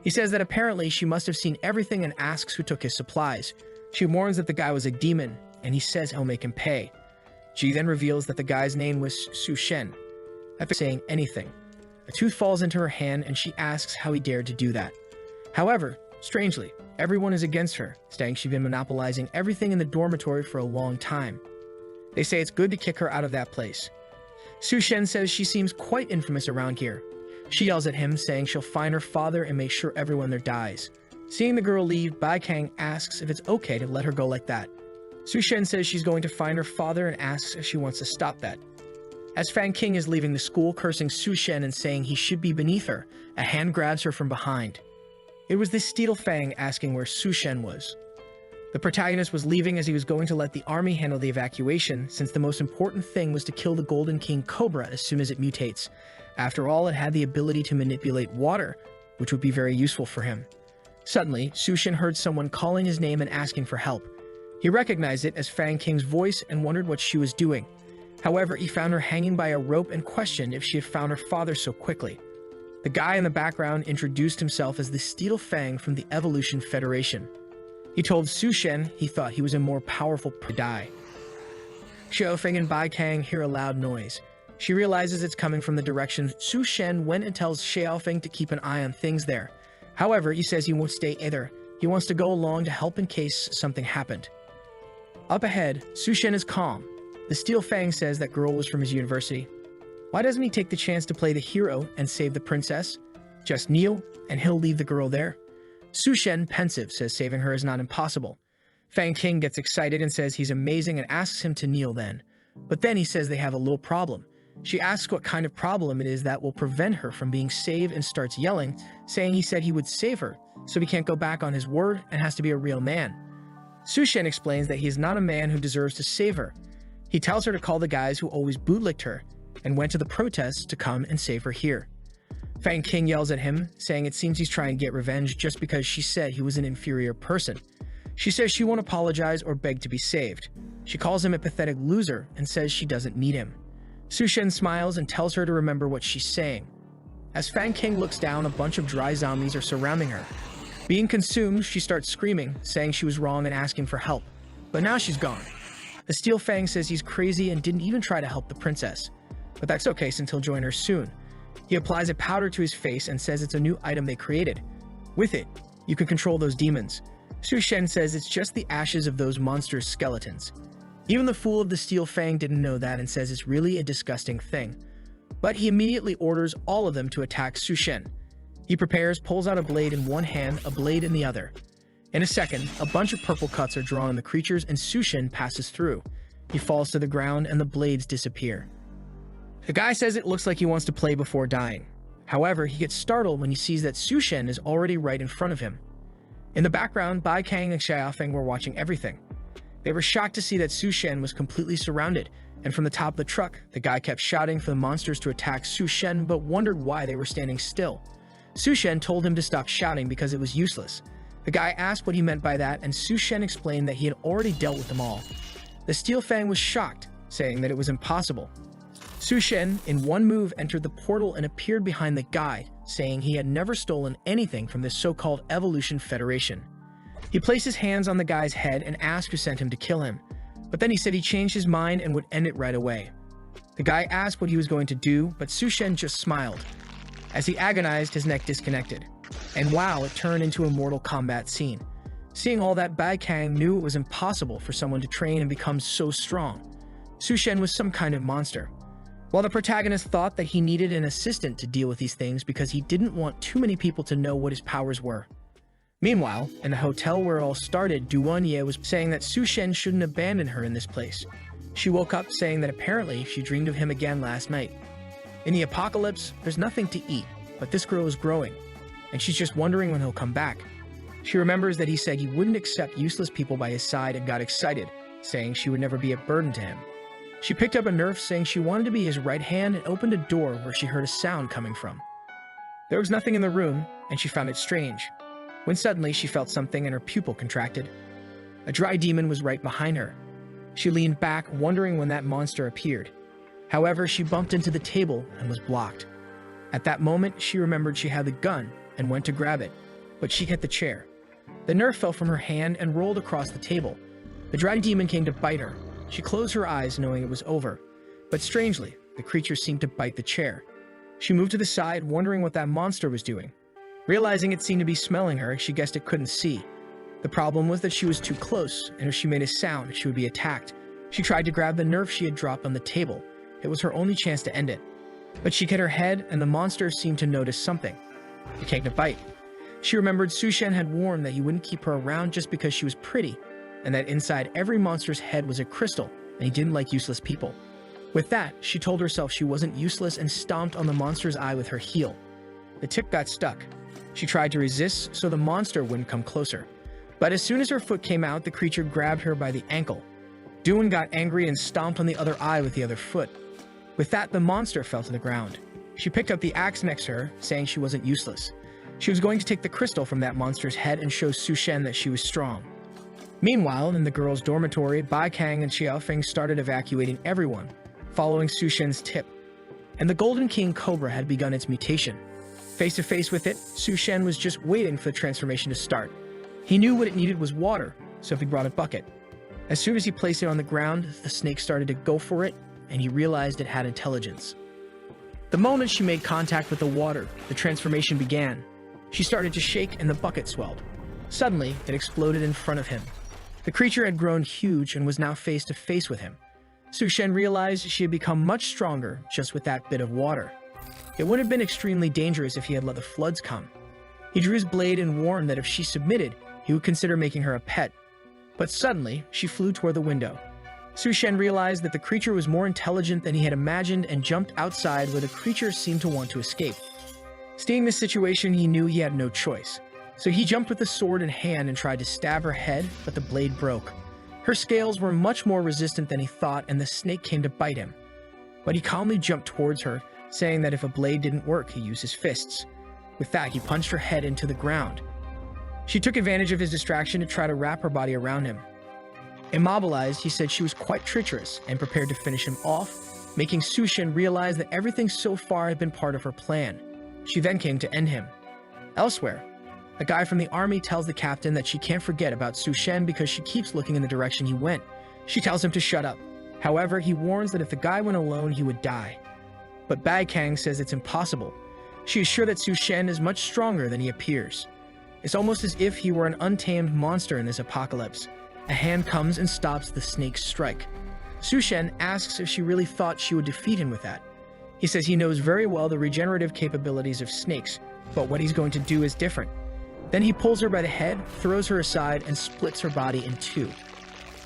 He says that apparently she must have seen everything and asks who took his supplies. She warns that the guy was a demon, and he says he'll make him pay. She then reveals that the guy's name was Su Shen. After saying anything, a tooth falls into her hand and she asks how he dared to do that. However, strangely, everyone is against her, saying she's been monopolizing everything in the dormitory for a long time. They say it's good to kick her out of that place. Su Shen says she seems quite infamous around here. She yells at him, saying she'll find her father and make sure everyone there dies. Seeing the girl leave, Bai Kang asks if it's okay to let her go like that. Su Shen says she's going to find her father and asks if she wants to stop that. As Fan King is leaving the school, cursing Su Shen and saying he should be beneath her, a hand grabs her from behind. It was the Steel Fang asking where Su Shen was. The protagonist was leaving as he was going to let the army handle the evacuation, since the most important thing was to kill the Golden King Cobra as soon as it mutates. After all, it had the ability to manipulate water, which would be very useful for him. Suddenly, Sushin heard someone calling his name and asking for help. He recognized it as Fang King's voice and wondered what she was doing. However, he found her hanging by a rope and questioned if she had found her father so quickly. The guy in the background introduced himself as the Steel Fang from the Evolution Federation. He told Sushen he thought he was a more powerful Predai. Xiaofeng and Bai Kang hear a loud noise. She realizes it's coming from the direction Sushen went and tells Xiaofeng to keep an eye on things there. However, he says he won't stay either. He wants to go along to help in case something happened. Up ahead, Sushen is calm. The Steel Fang says that girl was from his university. Why doesn't he take the chance to play the hero and save the princess? Just kneel, and he'll leave the girl there. Sushen, pensive, says saving her is not impossible. Fang King gets excited and says he's amazing and asks him to kneel then. But then he says they have a little problem. She asks what kind of problem it is that will prevent her from being saved and starts yelling, saying he said he would save her, so he can't go back on his word and has to be a real man. Sushen explains that he is not a man who deserves to save her. He tells her to call the guys who always bootlicked her and went to the protests to come and save her here. Fang King yells at him, saying it seems he's trying to get revenge just because she said he was an inferior person. She says she won't apologize or beg to be saved. She calls him a pathetic loser and says she doesn't need him. Sushen smiles and tells her to remember what she's saying. As Fang King looks down, a bunch of dry zombies are surrounding her. Being consumed, she starts screaming, saying she was wrong and asking for help. But now she's gone. The Steel Fang says he's crazy and didn't even try to help the princess. But that's okay since he'll join her soon. He applies a powder to his face and says it's a new item they created. With it, you can control those demons. Sushen says it's just the ashes of those monsters' skeletons. Even the fool of the Steel Fang didn't know that and says it's really a disgusting thing. But he immediately orders all of them to attack Sushen. He prepares, pulls out a blade in one hand, a blade in the other. In a second, a bunch of purple cuts are drawn on the creatures and Sushen passes through. He falls to the ground and the blades disappear. The guy says it looks like he wants to play before dying. However, he gets startled when he sees that Sushen is already right in front of him. In the background, Bai Kang and Xiaofeng were watching everything. They were shocked to see that Sushen was completely surrounded, and from the top of the truck, the guy kept shouting for the monsters to attack Sushen but wondered why they were standing still. Sushen told him to stop shouting because it was useless. The guy asked what he meant by that, and Sushen explained that he had already dealt with them all. The Steel Fang was shocked, saying that it was impossible. Sushen, in one move, entered the portal and appeared behind the guy, saying he had never stolen anything from this so-called Evolution Federation. He placed his hands on the guy's head and asked who sent him to kill him, but then he said he changed his mind and would end it right away. The guy asked what he was going to do, but Sushen just smiled. As he agonized, his neck disconnected. And wow, it turned into a Mortal Kombat scene. Seeing all that, Bai Kang knew it was impossible for someone to train and become so strong. Sushen was some kind of monster. While the protagonist thought that he needed an assistant to deal with these things because he didn't want too many people to know what his powers were. Meanwhile, in the hotel where it all started, Duanye was saying that Sushen shouldn't abandon her in this place. She woke up saying that apparently she dreamed of him again last night. In the apocalypse, there's nothing to eat, but this girl is growing, and she's just wondering when he'll come back. She remembers that he said he wouldn't accept useless people by his side and got excited, saying she would never be a burden to him. She picked up a Nerf saying she wanted to be his right hand and opened a door where she heard a sound coming from. There was nothing in the room, and she found it strange, when suddenly she felt something and her pupil contracted. A dry demon was right behind her. She leaned back, wondering when that monster appeared. However, she bumped into the table and was blocked. At that moment, she remembered she had the gun and went to grab it, but she hit the chair. The Nerf fell from her hand and rolled across the table. The dry demon came to bite her. She closed her eyes knowing it was over, but strangely, the creature seemed to bite the chair. She moved to the side, wondering what that monster was doing. Realizing it seemed to be smelling her, she guessed it couldn't see. The problem was that she was too close, and if she made a sound, she would be attacked. She tried to grab the Nerf she had dropped on the table. It was her only chance to end it. But she hit her head, and the monster seemed to notice something. It came to bite. She remembered Sushen had warned that he wouldn't keep her around just because she was pretty, and that inside every monster's head was a crystal, and he didn't like useless people. With that, she told herself she wasn't useless and stomped on the monster's eye with her heel. The tip got stuck. She tried to resist so the monster wouldn't come closer. But as soon as her foot came out, the creature grabbed her by the ankle. Doon got angry and stomped on the other eye with the other foot. With that, the monster fell to the ground. She picked up the axe next to her, saying she wasn't useless. She was going to take the crystal from that monster's head and show Su Shen that she was strong. Meanwhile, in the girls' dormitory, Bai Kang and Xiaofeng started evacuating everyone, following Su Shen's tip. And the Golden King Cobra had begun its mutation. Face to face with it, Su Shen was just waiting for the transformation to start. He knew what it needed was water, so he brought a bucket. As soon as he placed it on the ground, the snake started to go for it, and he realized it had intelligence. The moment she made contact with the water, the transformation began. She started to shake and the bucket swelled. Suddenly, it exploded in front of him. The creature had grown huge and was now face to face with him. Su Shen realized she had become much stronger just with that bit of water. It would have been extremely dangerous if he had let the floods come. He drew his blade and warned that if she submitted, he would consider making her a pet. But suddenly, she flew toward the window. Su Shen realized that the creature was more intelligent than he had imagined and jumped outside where the creature seemed to want to escape. Seeing this situation, he knew he had no choice. So he jumped with the sword in hand and tried to stab her head, but the blade broke. Her scales were much more resistant than he thought, and the snake came to bite him. But he calmly jumped towards her, saying that if a blade didn't work, he used his fists. With that, he punched her head into the ground. She took advantage of his distraction to try to wrap her body around him. Immobilized, he said she was quite treacherous and prepared to finish him off, making Su Shen realize that everything so far had been part of her plan. She then came to end him. Elsewhere, a guy from the army tells the captain that she can't forget about Su Shen because she keeps looking in the direction he went. She tells him to shut up. However, he warns that if the guy went alone, he would die. But Bai Kang says it's impossible. She is sure that Su Shen is much stronger than he appears. It's almost as if he were an untamed monster in this apocalypse. A hand comes and stops the snake's strike. Su Shen asks if she really thought she would defeat him with that. He says he knows very well the regenerative capabilities of snakes, but what he's going to do is different. Then he pulls her by the head, throws her aside, and splits her body in two.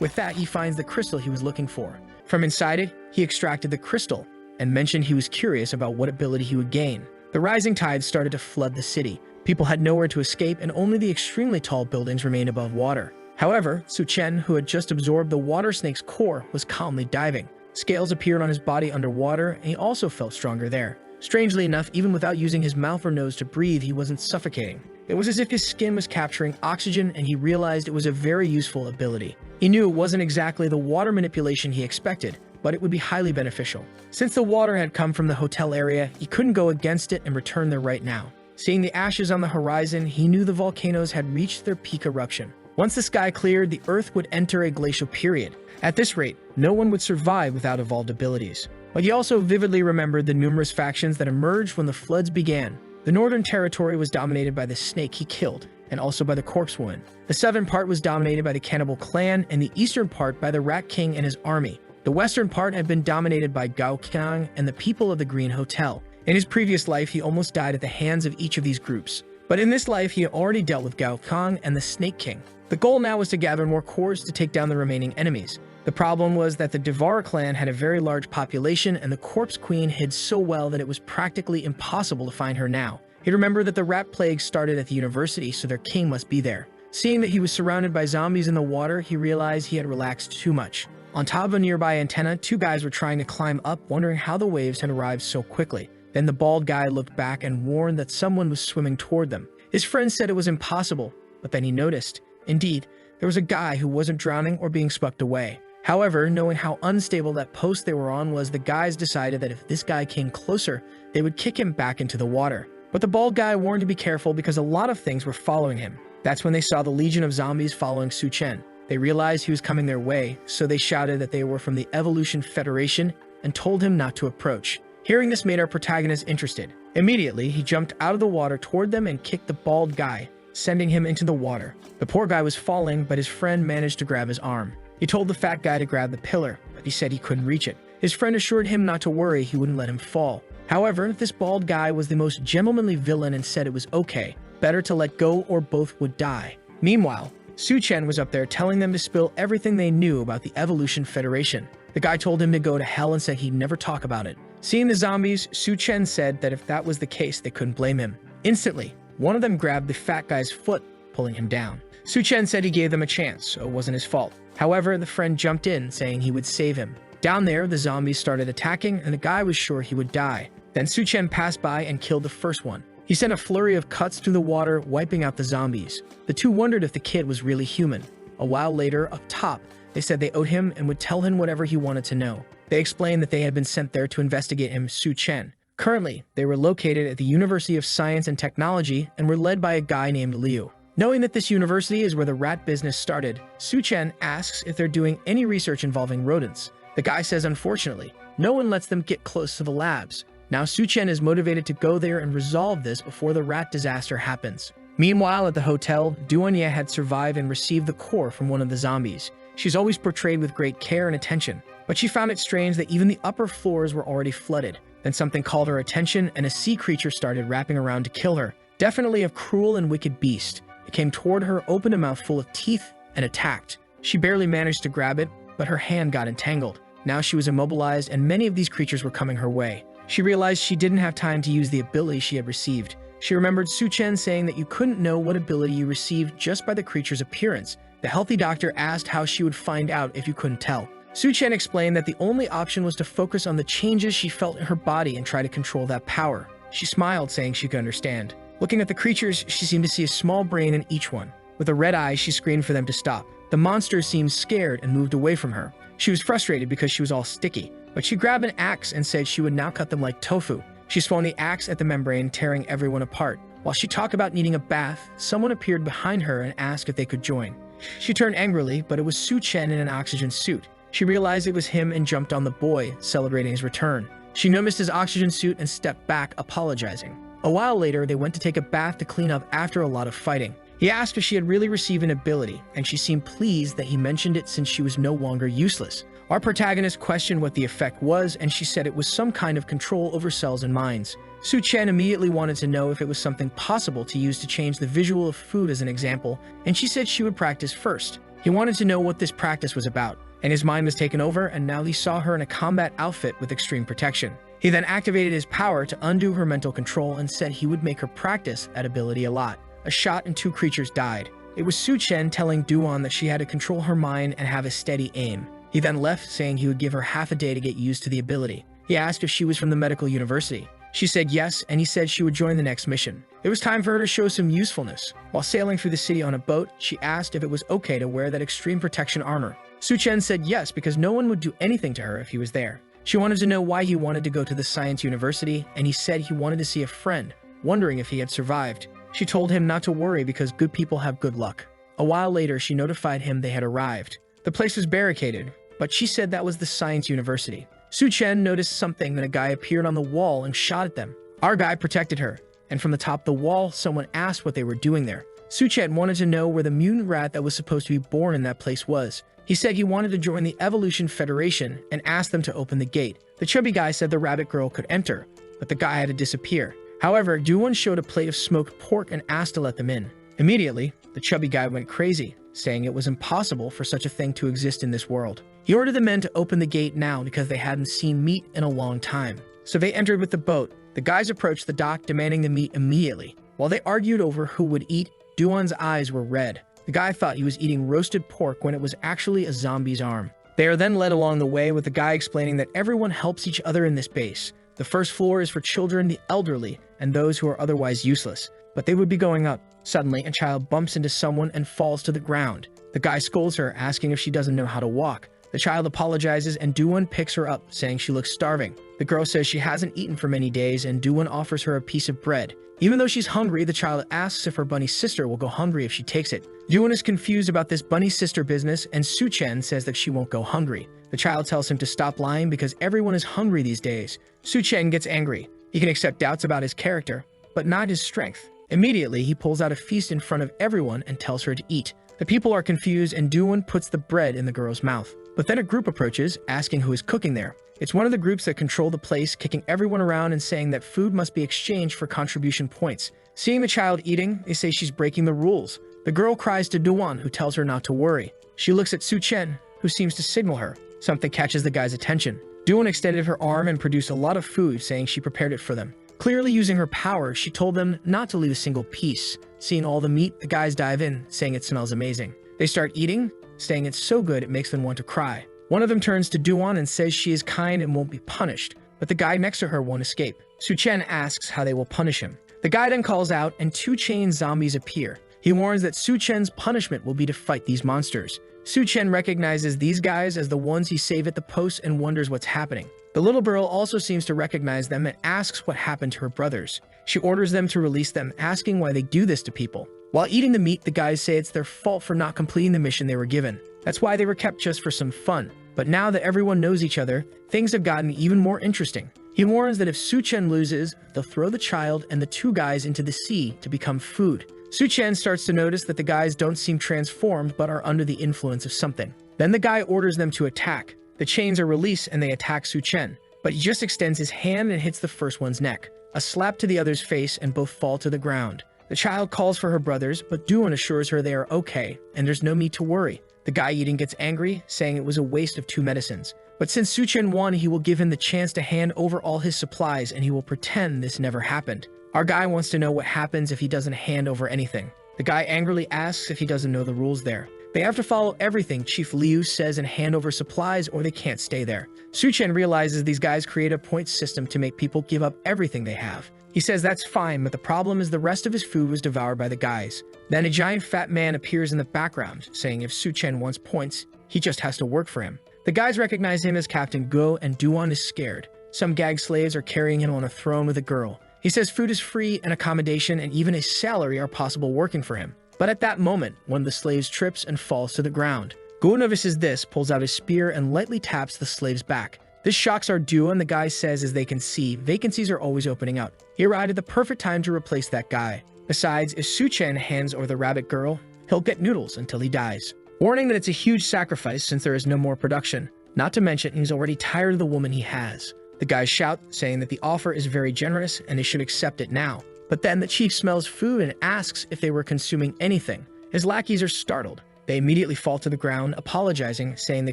With that, he finds the crystal he was looking for. From inside it, he extracted the crystal and mentioned he was curious about what ability he would gain. The rising tide started to flood the city. People had nowhere to escape, and only the extremely tall buildings remained above water. However, Su Shen, who had just absorbed the water snake's core, was calmly diving. Scales appeared on his body underwater, and he also felt stronger there. Strangely enough, even without using his mouth or nose to breathe, he wasn't suffocating. It was as if his skin was capturing oxygen, and he realized it was a very useful ability. He knew it wasn't exactly the water manipulation he expected, but it would be highly beneficial. Since the water had come from the hotel area, he couldn't go against it and return there right now. Seeing the ashes on the horizon, he knew the volcanoes had reached their peak eruption. Once the sky cleared, the Earth would enter a glacial period. At this rate, no one would survive without evolved abilities. But he also vividly remembered the numerous factions that emerged when the floods began. The northern territory was dominated by the snake he killed, and also by the corpse woman. The southern part was dominated by the cannibal clan, and the eastern part by the Rat King and his army. The western part had been dominated by Gao Kang and the people of the Green Hotel. In his previous life, he almost died at the hands of each of these groups. But in this life, he had already dealt with Gao Kang and the Snake King. The goal now was to gather more cores to take down the remaining enemies. The problem was that the Devourer clan had a very large population, and the Corpse Queen hid so well that it was practically impossible to find her now. He remembered that the rat plague started at the university, so their king must be there. Seeing that he was surrounded by zombies in the water, he realized he had relaxed too much. On top of a nearby antenna, two guys were trying to climb up, wondering how the waves had arrived so quickly. Then the bald guy looked back and warned that someone was swimming toward them. His friend said it was impossible, but then he noticed. Indeed, there was a guy who wasn't drowning or being swept away. However, knowing how unstable that post they were on was, the guys decided that if this guy came closer, they would kick him back into the water. But the bald guy warned to be careful because a lot of things were following him. That's when they saw the legion of zombies following Su Shen. They realized he was coming their way, so they shouted that they were from the Evolution Federation and told him not to approach. Hearing this made our protagonist interested. Immediately, he jumped out of the water toward them and kicked the bald guy, sending him into the water. The poor guy was falling, but his friend managed to grab his arm. He told the fat guy to grab the pillar, but he said he couldn't reach it. His friend assured him not to worry, he wouldn't let him fall. However, this bald guy was the most gentlemanly villain and said it was okay, better to let go or both would die. Meanwhile, Su Shen was up there telling them to spill everything they knew about the Evolution Federation. The guy told him to go to hell and said he'd never talk about it. Seeing the zombies, Su Shen said that if that was the case, they couldn't blame him. Instantly, one of them grabbed the fat guy's foot, pulling him down. Su-chen said he gave them a chance, so it wasn't his fault. However, the friend jumped in, saying he would save him. Down there, the zombies started attacking, and the guy was sure he would die. Then Su-chen passed by and killed the first one. He sent a flurry of cuts through the water, wiping out the zombies. The two wondered if the kid was really human. A while later, up top, they said they owed him and would tell him whatever he wanted to know. They explained that they had been sent there to investigate him, Su-chen. Currently, they were located at the University of Science and Technology and were led by a guy named Liu. Knowing that this university is where the rat business started, Su-chen asks if they're doing any research involving rodents. The guy says unfortunately, no one lets them get close to the labs. Now Su-chen is motivated to go there and resolve this before the rat disaster happens. Meanwhile, at the hotel, Duanya had survived and received the core from one of the zombies. She's always portrayed with great care and attention, but she found it strange that even the upper floors were already flooded. Then something called her attention and a sea creature started wrapping around to kill her. Definitely a cruel and wicked beast. It came toward her, opened a mouth full of teeth, and attacked. She barely managed to grab it, but her hand got entangled. Now she was immobilized and many of these creatures were coming her way. She realized she didn't have time to use the ability she had received. She remembered Su-chen saying that you couldn't know what ability you received just by the creature's appearance. The healthy doctor asked how she would find out if you couldn't tell. Su-chen explained that the only option was to focus on the changes she felt in her body and try to control that power. She smiled, saying she could understand. Looking at the creatures, she seemed to see a small brain in each one. With a red eye, she screamed for them to stop. The monster seemed scared and moved away from her. She was frustrated because she was all sticky, but she grabbed an axe and said she would now cut them like tofu. She swung the axe at the membrane, tearing everyone apart. While she talked about needing a bath, someone appeared behind her and asked if they could join. She turned angrily, but it was Su-chen in an oxygen suit. She realized it was him and jumped on the boy, celebrating his return. She noticed his oxygen suit and stepped back, apologizing. A while later, they went to take a bath to clean up after a lot of fighting. He asked if she had really received an ability, and she seemed pleased that he mentioned it since she was no longer useless. Our protagonist questioned what the effect was, and she said it was some kind of control over cells and minds. Su-chen immediately wanted to know if it was something possible to use to change the visual of food as an example, and she said she would practice first. He wanted to know what this practice was about, and his mind was taken over, and now he saw her in a combat outfit with extreme protection. He then activated his power to undo her mental control and said he would make her practice that ability a lot. A shot and two creatures died. It was Su-chen telling Duan that she had to control her mind and have a steady aim. He then left, saying he would give her half a day to get used to the ability. He asked if she was from the medical university. She said yes, and he said she would join the next mission. It was time for her to show some usefulness. While sailing through the city on a boat, she asked if it was okay to wear that extreme protection armor. Su-chen said yes, because no one would do anything to her if he was there. She wanted to know why he wanted to go to the science university, and he said he wanted to see a friend, wondering if he had survived. She told him not to worry because good people have good luck. A while later, she notified him they had arrived. The place was barricaded, but she said that was the science university. Su-chen noticed something when a guy appeared on the wall and shot at them. Our guy protected her, and from the top of the wall, someone asked what they were doing there. Su-chen wanted to know where the mutant rat that was supposed to be born in that place was. He said he wanted to join the Evolution Federation and asked them to open the gate. The chubby guy said the rabbit girl could enter, but the guy had to disappear. However, Duan showed a plate of smoked pork and asked to let them in. Immediately, the chubby guy went crazy, saying it was impossible for such a thing to exist in this world. He ordered the men to open the gate now because they hadn't seen meat in a long time. So they entered with the boat. The guys approached the dock, demanding the meat immediately. While they argued over who would eat, Duan's eyes were red. The guy thought he was eating roasted pork when it was actually a zombie's arm. They are then led along the way with the guy explaining that everyone helps each other in this base. The first floor is for children, the elderly, and those who are otherwise useless. But they would be going up. Suddenly, a child bumps into someone and falls to the ground. The guy scolds her, asking if she doesn't know how to walk. The child apologizes and Duan picks her up, saying she looks starving. The girl says she hasn't eaten for many days and Duan offers her a piece of bread. Even though she's hungry, the child asks if her bunny sister will go hungry if she takes it. Duan is confused about this bunny sister business and Su-chen says that she won't go hungry. The child tells him to stop lying because everyone is hungry these days. Su-chen gets angry. He can accept doubts about his character, but not his strength. Immediately, he pulls out a feast in front of everyone and tells her to eat. The people are confused and Duan puts the bread in the girl's mouth. But then a group approaches, asking who is cooking there. It's one of the groups that control the place, kicking everyone around and saying that food must be exchanged for contribution points. Seeing the child eating, they say she's breaking the rules. The girl cries to Duan, who tells her not to worry. She looks at Su-chen, who seems to signal her. Something catches the guy's attention. Duan extended her arm and produced a lot of food, saying she prepared it for them. Clearly using her power, she told them not to leave a single piece. Seeing all the meat, the guys dive in, saying it smells amazing. They start eating, saying it's so good it makes them want to cry. One of them turns to Duan and says she is kind and won't be punished, but the guy next to her won't escape. Su-chen asks how they will punish him. The guy then calls out and 2 chained zombies appear. He warns that Su-chen's punishment will be to fight these monsters. Su-chen recognizes these guys as the ones he saved at the post and wonders what's happening. The little girl also seems to recognize them and asks what happened to her brothers. She orders them to release them, asking why they do this to people. While eating the meat, the guys say it's their fault for not completing the mission they were given. That's why they were kept just for some fun. But now that everyone knows each other, things have gotten even more interesting. He warns that if Su-chen loses, they'll throw the child and the 2 guys into the sea to become food. Su-chen starts to notice that the guys don't seem transformed but are under the influence of something. Then the guy orders them to attack. The chains are released and they attack Su-chen, but he just extends his hand and hits the first one's neck. A slap to the other's face and both fall to the ground. The child calls for her brothers, but Duan assures her they are okay and there's no need to worry. The guy eating gets angry, saying it was a waste of 2 medicines. But since Su-chen won, he will give him the chance to hand over all his supplies and he will pretend this never happened. Our guy wants to know what happens if he doesn't hand over anything. The guy angrily asks if he doesn't know the rules there. They have to follow everything Chief Liu says and hand over supplies or they can't stay there. Su-chen realizes these guys create a point system to make people give up everything they have. He says that's fine, but the problem is the rest of his food was devoured by the guys. Then a giant fat man appears in the background, saying if Su-chen wants points, he just has to work for him. The guys recognize him as Captain Go and Duan is scared. Some gag slaves are carrying him on a throne with a girl. He says food is free and accommodation and even a salary are possible working for him. But at that moment, one of the slaves trips and falls to the ground. Go notices this, pulls out his spear and lightly taps the slave's back. This shocks our duo and the guy says as they can see, vacancies are always opening up. He arrived at the perfect time to replace that guy. Besides, if Su-chen hands over the rabbit girl, he'll get noodles until he dies. Warning that it's a huge sacrifice since there is no more production. Not to mention, he's already tired of the woman he has. The guys shout, saying that the offer is very generous and they should accept it now. But then the chief smells food and asks if they were consuming anything. His lackeys are startled. They immediately fall to the ground, apologizing, saying they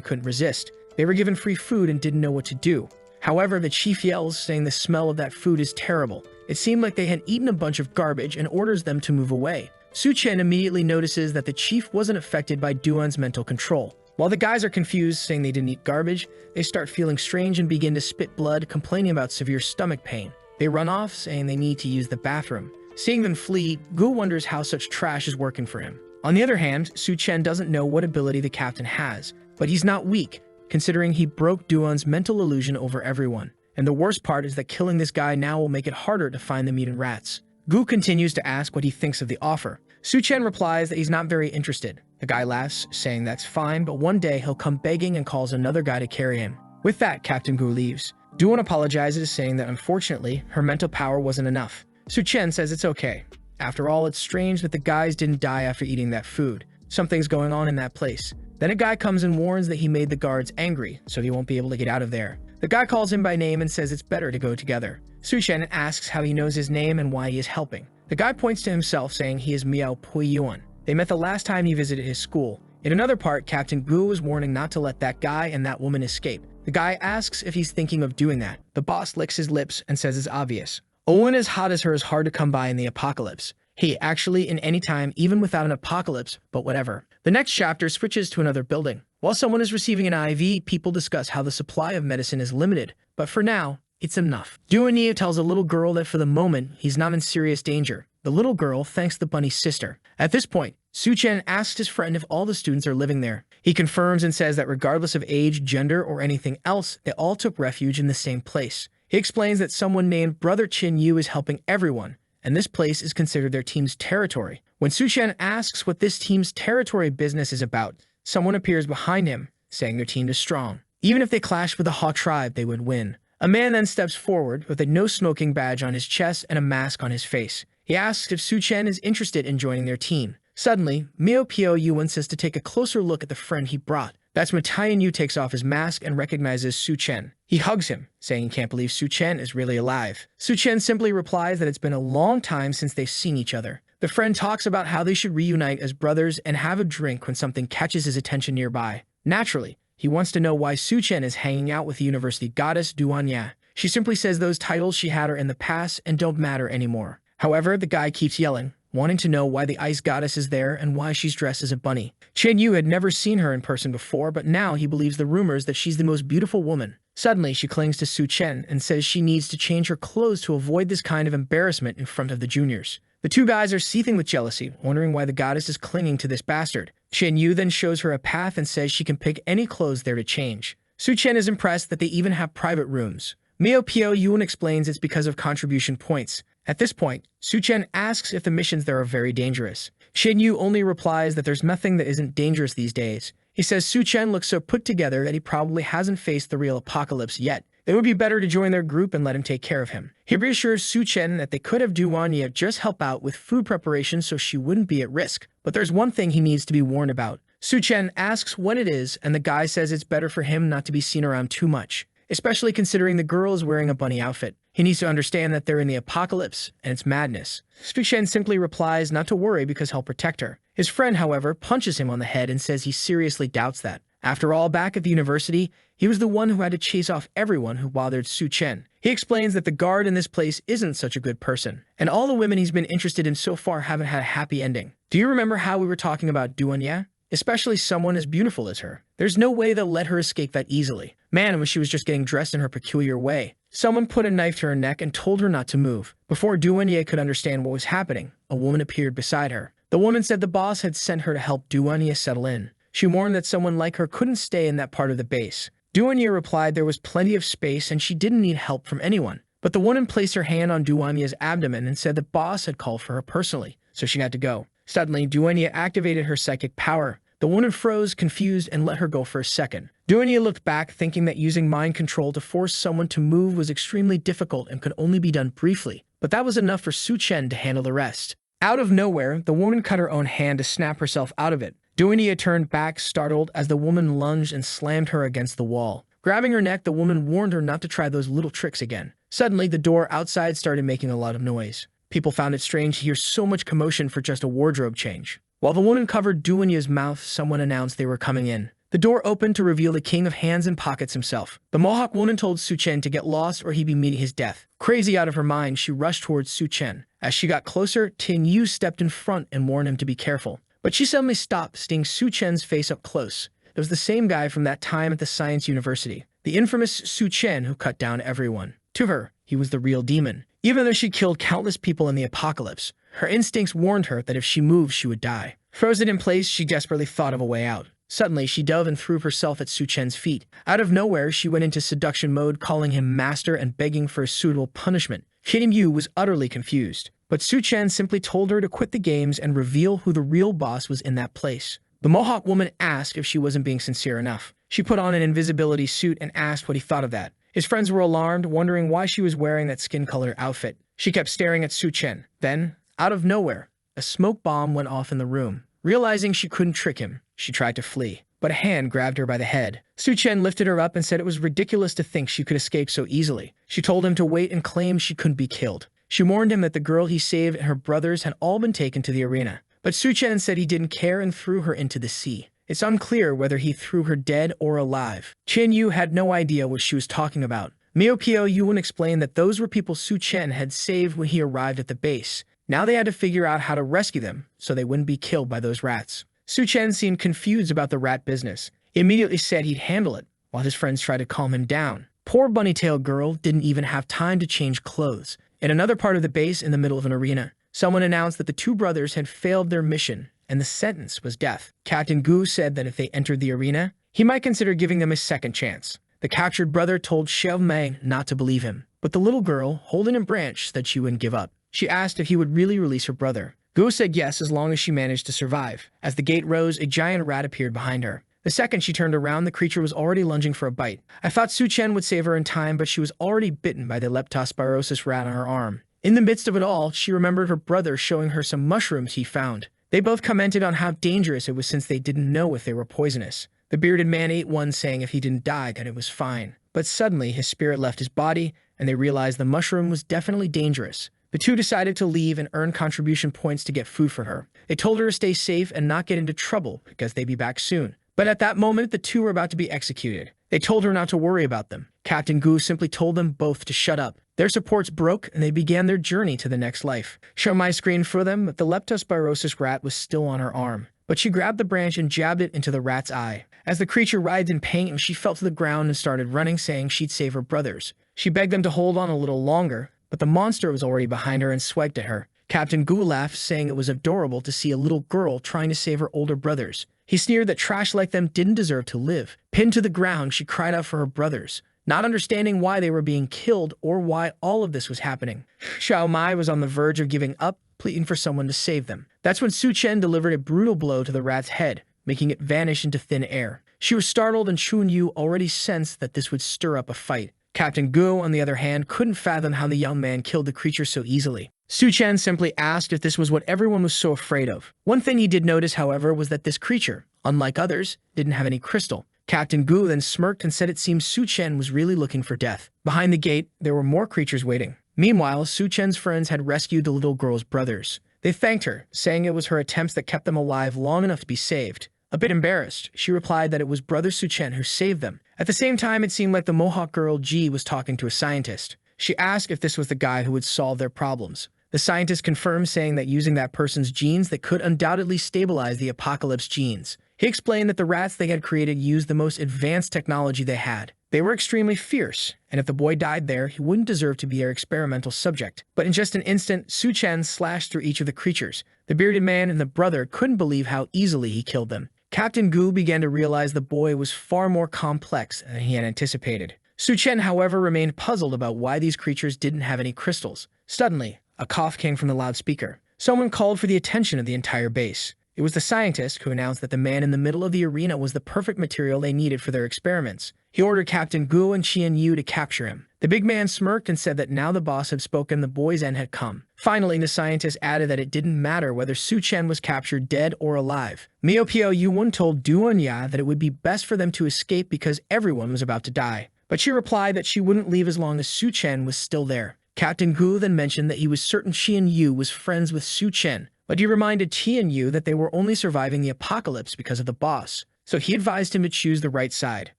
couldn't resist. They were given free food and didn't know what to do. However, the chief yells, saying the smell of that food is terrible. It seemed like they had eaten a bunch of garbage and orders them to move away. Su-chen immediately notices that the chief wasn't affected by Duan's mental control. While the guys are confused, saying they didn't eat garbage, they start feeling strange and begin to spit blood, complaining about severe stomach pain. They run off, saying they need to use the bathroom. Seeing them flee, Gu wonders how such trash is working for him. On the other hand, Su-chen doesn't know what ability the captain has, but he's not weak, considering he broke Duan's mental illusion over everyone. And the worst part is that killing this guy now will make it harder to find the mutant rats. Gu continues to ask what he thinks of the offer. Su-chen replies that he's not very interested. The guy laughs, saying that's fine, but one day he'll come begging and calls another guy to carry him. With that, Captain Gu leaves. Duan apologizes, saying that unfortunately, her mental power wasn't enough. Su-chen says it's okay. After all, it's strange that the guys didn't die after eating that food. Something's going on in that place. Then a guy comes and warns that he made the guards angry, so he won't be able to get out of there. The guy calls him by name and says it's better to go together. Su-chen asks how he knows his name and why he is helping. The guy points to himself, saying he is Miao Puiyuan. They met the last time he visited his school. In another part, Captain Gu was warning not to let that guy and that woman escape. The guy asks if he's thinking of doing that. The boss licks his lips and says it's obvious. A woman as hot as her is hard to come by in the apocalypse. Hey, actually, in any time, even without an apocalypse, but whatever. The next chapter switches to another building. While someone is receiving an IV, people discuss how the supply of medicine is limited, but for now, it's enough. Duan tells a little girl that for the moment, he's not in serious danger. The little girl thanks the bunny's sister. At this point, Su-chen asks his friend if all the students are living there. He confirms and says that regardless of age, gender, or anything else, they all took refuge in the same place. He explains that someone named Brother Chin Yu is helping everyone, and this place is considered their team's territory. When Su-chen asks what this team's territory business is about, someone appears behind him, saying their team is strong. Even if they clash with the Hawk tribe, they would win. A man then steps forward with a no-smoking badge on his chest and a mask on his face. He asks if Su-chen is interested in joining their team. Suddenly, Miao Puiyuan says to take a closer look at the friend he brought. That's when Taiyan Yu takes off his mask and recognizes Su-chen. He hugs him, saying he can't believe Su-chen is really alive. Su-chen simply replies that it's been a long time since they've seen each other. The friend talks about how they should reunite as brothers and have a drink when something catches his attention nearby. Naturally, he wants to know why Su-chen is hanging out with the university goddess Duanya. She simply says those titles she had are in the past and don't matter anymore. However, the guy keeps yelling, wanting to know why the ice goddess is there and why she's dressed as a bunny. Chen Yu had never seen her in person before, but now he believes the rumors that she's the most beautiful woman. Suddenly, she clings to Su Chen and says she needs to change her clothes to avoid this kind of embarrassment in front of the juniors. The two guys are seething with jealousy, wondering why the goddess is clinging to this bastard. Chen Yu then shows her a path and says she can pick any clothes there to change. Su Chen is impressed that they even have private rooms. Mio Pio Yuan explains it's because of contribution points. At this point, Su Chen asks if the missions there are very dangerous. Chen Yu only replies that there's nothing that isn't dangerous these days. He says Su Chen looks so put together that he probably hasn't faced the real apocalypse yet. It would be better to join their group and let him take care of him. He reassures Su Chen that they could have Duanya just help out with food preparation so she wouldn't be at risk. But there's one thing he needs to be warned about. Su Chen asks when it is, and the guy says it's better for him not to be seen around too much, especially considering the girl is wearing a bunny outfit. He needs to understand that they're in the apocalypse, and it's madness. Su Chen simply replies not to worry because he'll protect her. His friend, however, punches him on the head and says he seriously doubts that. After all, back at the university, he was the one who had to chase off everyone who bothered Su Chen. He explains that the guard in this place isn't such a good person, and all the women he's been interested in so far haven't had a happy ending. Do you remember how we were talking about Duanya? Especially someone as beautiful as her. There's no way they'll let her escape that easily. Man, when she was just getting dressed in her peculiar way. Someone put a knife to her neck and told her not to move. Before Duanya could understand what was happening, a woman appeared beside her. The woman said the boss had sent her to help Duanya settle in. She warned that someone like her couldn't stay in that part of the base. Duanya replied there was plenty of space and she didn't need help from anyone. But the woman placed her hand on Duanya's abdomen and said the boss had called for her personally, so she had to go. Suddenly, Duanya activated her psychic power. The woman froze, confused, and let her go for a second. Duanya looked back, thinking that using mind control to force someone to move was extremely difficult and could only be done briefly. But that was enough for Su Chen to handle the rest. Out of nowhere, the woman cut her own hand to snap herself out of it. Duanya turned back, startled, as the woman lunged and slammed her against the wall. Grabbing her neck, the woman warned her not to try those little tricks again. Suddenly, the door outside started making a lot of noise. People found it strange to hear so much commotion for just a wardrobe change. While the woman covered Duanya's mouth, someone announced they were coming in. The door opened to reveal the king of hands and pockets himself. The Mohawk woman told Su Chen to get lost or he'd be meeting his death. Crazy out of her mind, she rushed towards Su Chen. As she got closer, Tin Yu stepped in front and warned him to be careful. But she suddenly stopped, seeing Su Chen's face up close. It was the same guy from that time at the Science University, the infamous Su Chen who cut down everyone. To her, he was the real demon. Even though she killed countless people in the apocalypse, her instincts warned her that if she moved, she would die. Frozen in place, she desperately thought of a way out. Suddenly, she dove and threw herself at Su Chen's feet. Out of nowhere, she went into seduction mode, calling him master and begging for a suitable punishment. Tin Yu was utterly confused, but Su Chen simply told her to quit the games and reveal who the real boss was in that place. The Mohawk woman asked if she wasn't being sincere enough. She put on an invisibility suit and asked what he thought of that. His friends were alarmed, wondering why she was wearing that skin-color outfit. She kept staring at Su Chen. Then, out of nowhere, a smoke bomb went off in the room. Realizing she couldn't trick him, she tried to flee, but a hand grabbed her by the head. Su Chen lifted her up and said it was ridiculous to think she could escape so easily. She told him to wait and claimed she couldn't be killed. She warned him that the girl he saved and her brothers had all been taken to the arena. But Su Chen said he didn't care and threw her into the sea. It's unclear whether he threw her dead or alive. Chen Yu had no idea what she was talking about. Mio Pio Yuan explained that those were people Su Chen had saved when he arrived at the base. Now they had to figure out how to rescue them so they wouldn't be killed by those rats. Su Chen seemed confused about the rat business. He immediately said he'd handle it, while his friends tried to calm him down. Poor bunny-tailed girl didn't even have time to change clothes. In another part of the base, in the middle of an arena, someone announced that the two brothers had failed their mission, and the sentence was death. Captain Gu said that if they entered the arena, he might consider giving them a second chance. The captured brother told Xiao Mei not to believe him, but the little girl, holding a branch, said she wouldn't give up. She asked if he would really release her brother. Gu said yes as long as she managed to survive. As the gate rose, a giant rat appeared behind her. The second she turned around, the creature was already lunging for a bite. I thought Su Chen would save her in time, but she was already bitten by the leptospirosis rat on her arm. In the midst of it all, she remembered her brother showing her some mushrooms he found. They both commented on how dangerous it was since they didn't know if they were poisonous. The bearded man ate one, saying if he didn't die, then it was fine. But suddenly, his spirit left his body, and they realized the mushroom was definitely dangerous. The two decided to leave and earn contribution points to get food for her. They told her to stay safe and not get into trouble because they'd be back soon. But at that moment, the two were about to be executed. They told her not to worry about them. Captain Gu simply told them both to shut up. Their supports broke, and they began their journey to the next life. Show my screen for them, but the leptospirosis rat was still on her arm. But she grabbed the branch and jabbed it into the rat's eye. As the creature writhed in pain, she fell to the ground and started running, saying she'd save her brothers. She begged them to hold on a little longer, but the monster was already behind her and swiped at her. Captain Gu laughed, saying it was adorable to see a little girl trying to save her older brothers. He sneered that trash like them didn't deserve to live. Pinned to the ground, she cried out for her brothers, not understanding why they were being killed or why all of this was happening. Xiao Mai was on the verge of giving up, pleading for someone to save them. That's when Su Chen delivered a brutal blow to the rat's head, making it vanish into thin air. She was startled, and Chun Yu already sensed that this would stir up a fight. Captain Gu, on the other hand, couldn't fathom how the young man killed the creature so easily. Su Chen simply asked if this was what everyone was so afraid of. One thing he did notice, however, was that this creature, unlike others, didn't have any crystal. Captain Gu then smirked and said it seemed Su Chen was really looking for death. Behind the gate, there were more creatures waiting. Meanwhile, Su Chen's friends had rescued the little girl's brothers. They thanked her, saying it was her attempts that kept them alive long enough to be saved. A bit embarrassed, she replied that it was Brother Su Chen who saved them. At the same time, it seemed like the Mohawk girl Ji was talking to a scientist. She asked if this was the guy who would solve their problems. The scientist confirmed, saying that using that person's genes that could undoubtedly stabilize the apocalypse genes. He explained that the rats they had created used the most advanced technology they had. They were extremely fierce, and if the boy died there, he wouldn't deserve to be their experimental subject. But in just an instant, Su Chen slashed through each of the creatures. The bearded man and the brother couldn't believe how easily he killed them. Captain Gu began to realize the boy was far more complex than he had anticipated. Su Chen, however, remained puzzled about why these creatures didn't have any crystals. Suddenly, a cough came from the loudspeaker. Someone called for the attention of the entire base. It was the scientist who announced that the man in the middle of the arena was the perfect material they needed for their experiments. He ordered Captain Gu and Qian Yu to capture him. The big man smirked and said that now the boss had spoken, the boy's end had come. Finally, the scientist added that it didn't matter whether Su Chen was captured dead or alive. Miao Piao Yuan told Duan Ya that it would be best for them to escape because everyone was about to die. But she replied that she wouldn't leave as long as Su Chen was still there. Captain Gu then mentioned that he was certain Qian Yu was friends with Su Chen, but he reminded Qian Yu that they were only surviving the apocalypse because of the boss, so he advised him to choose the right side.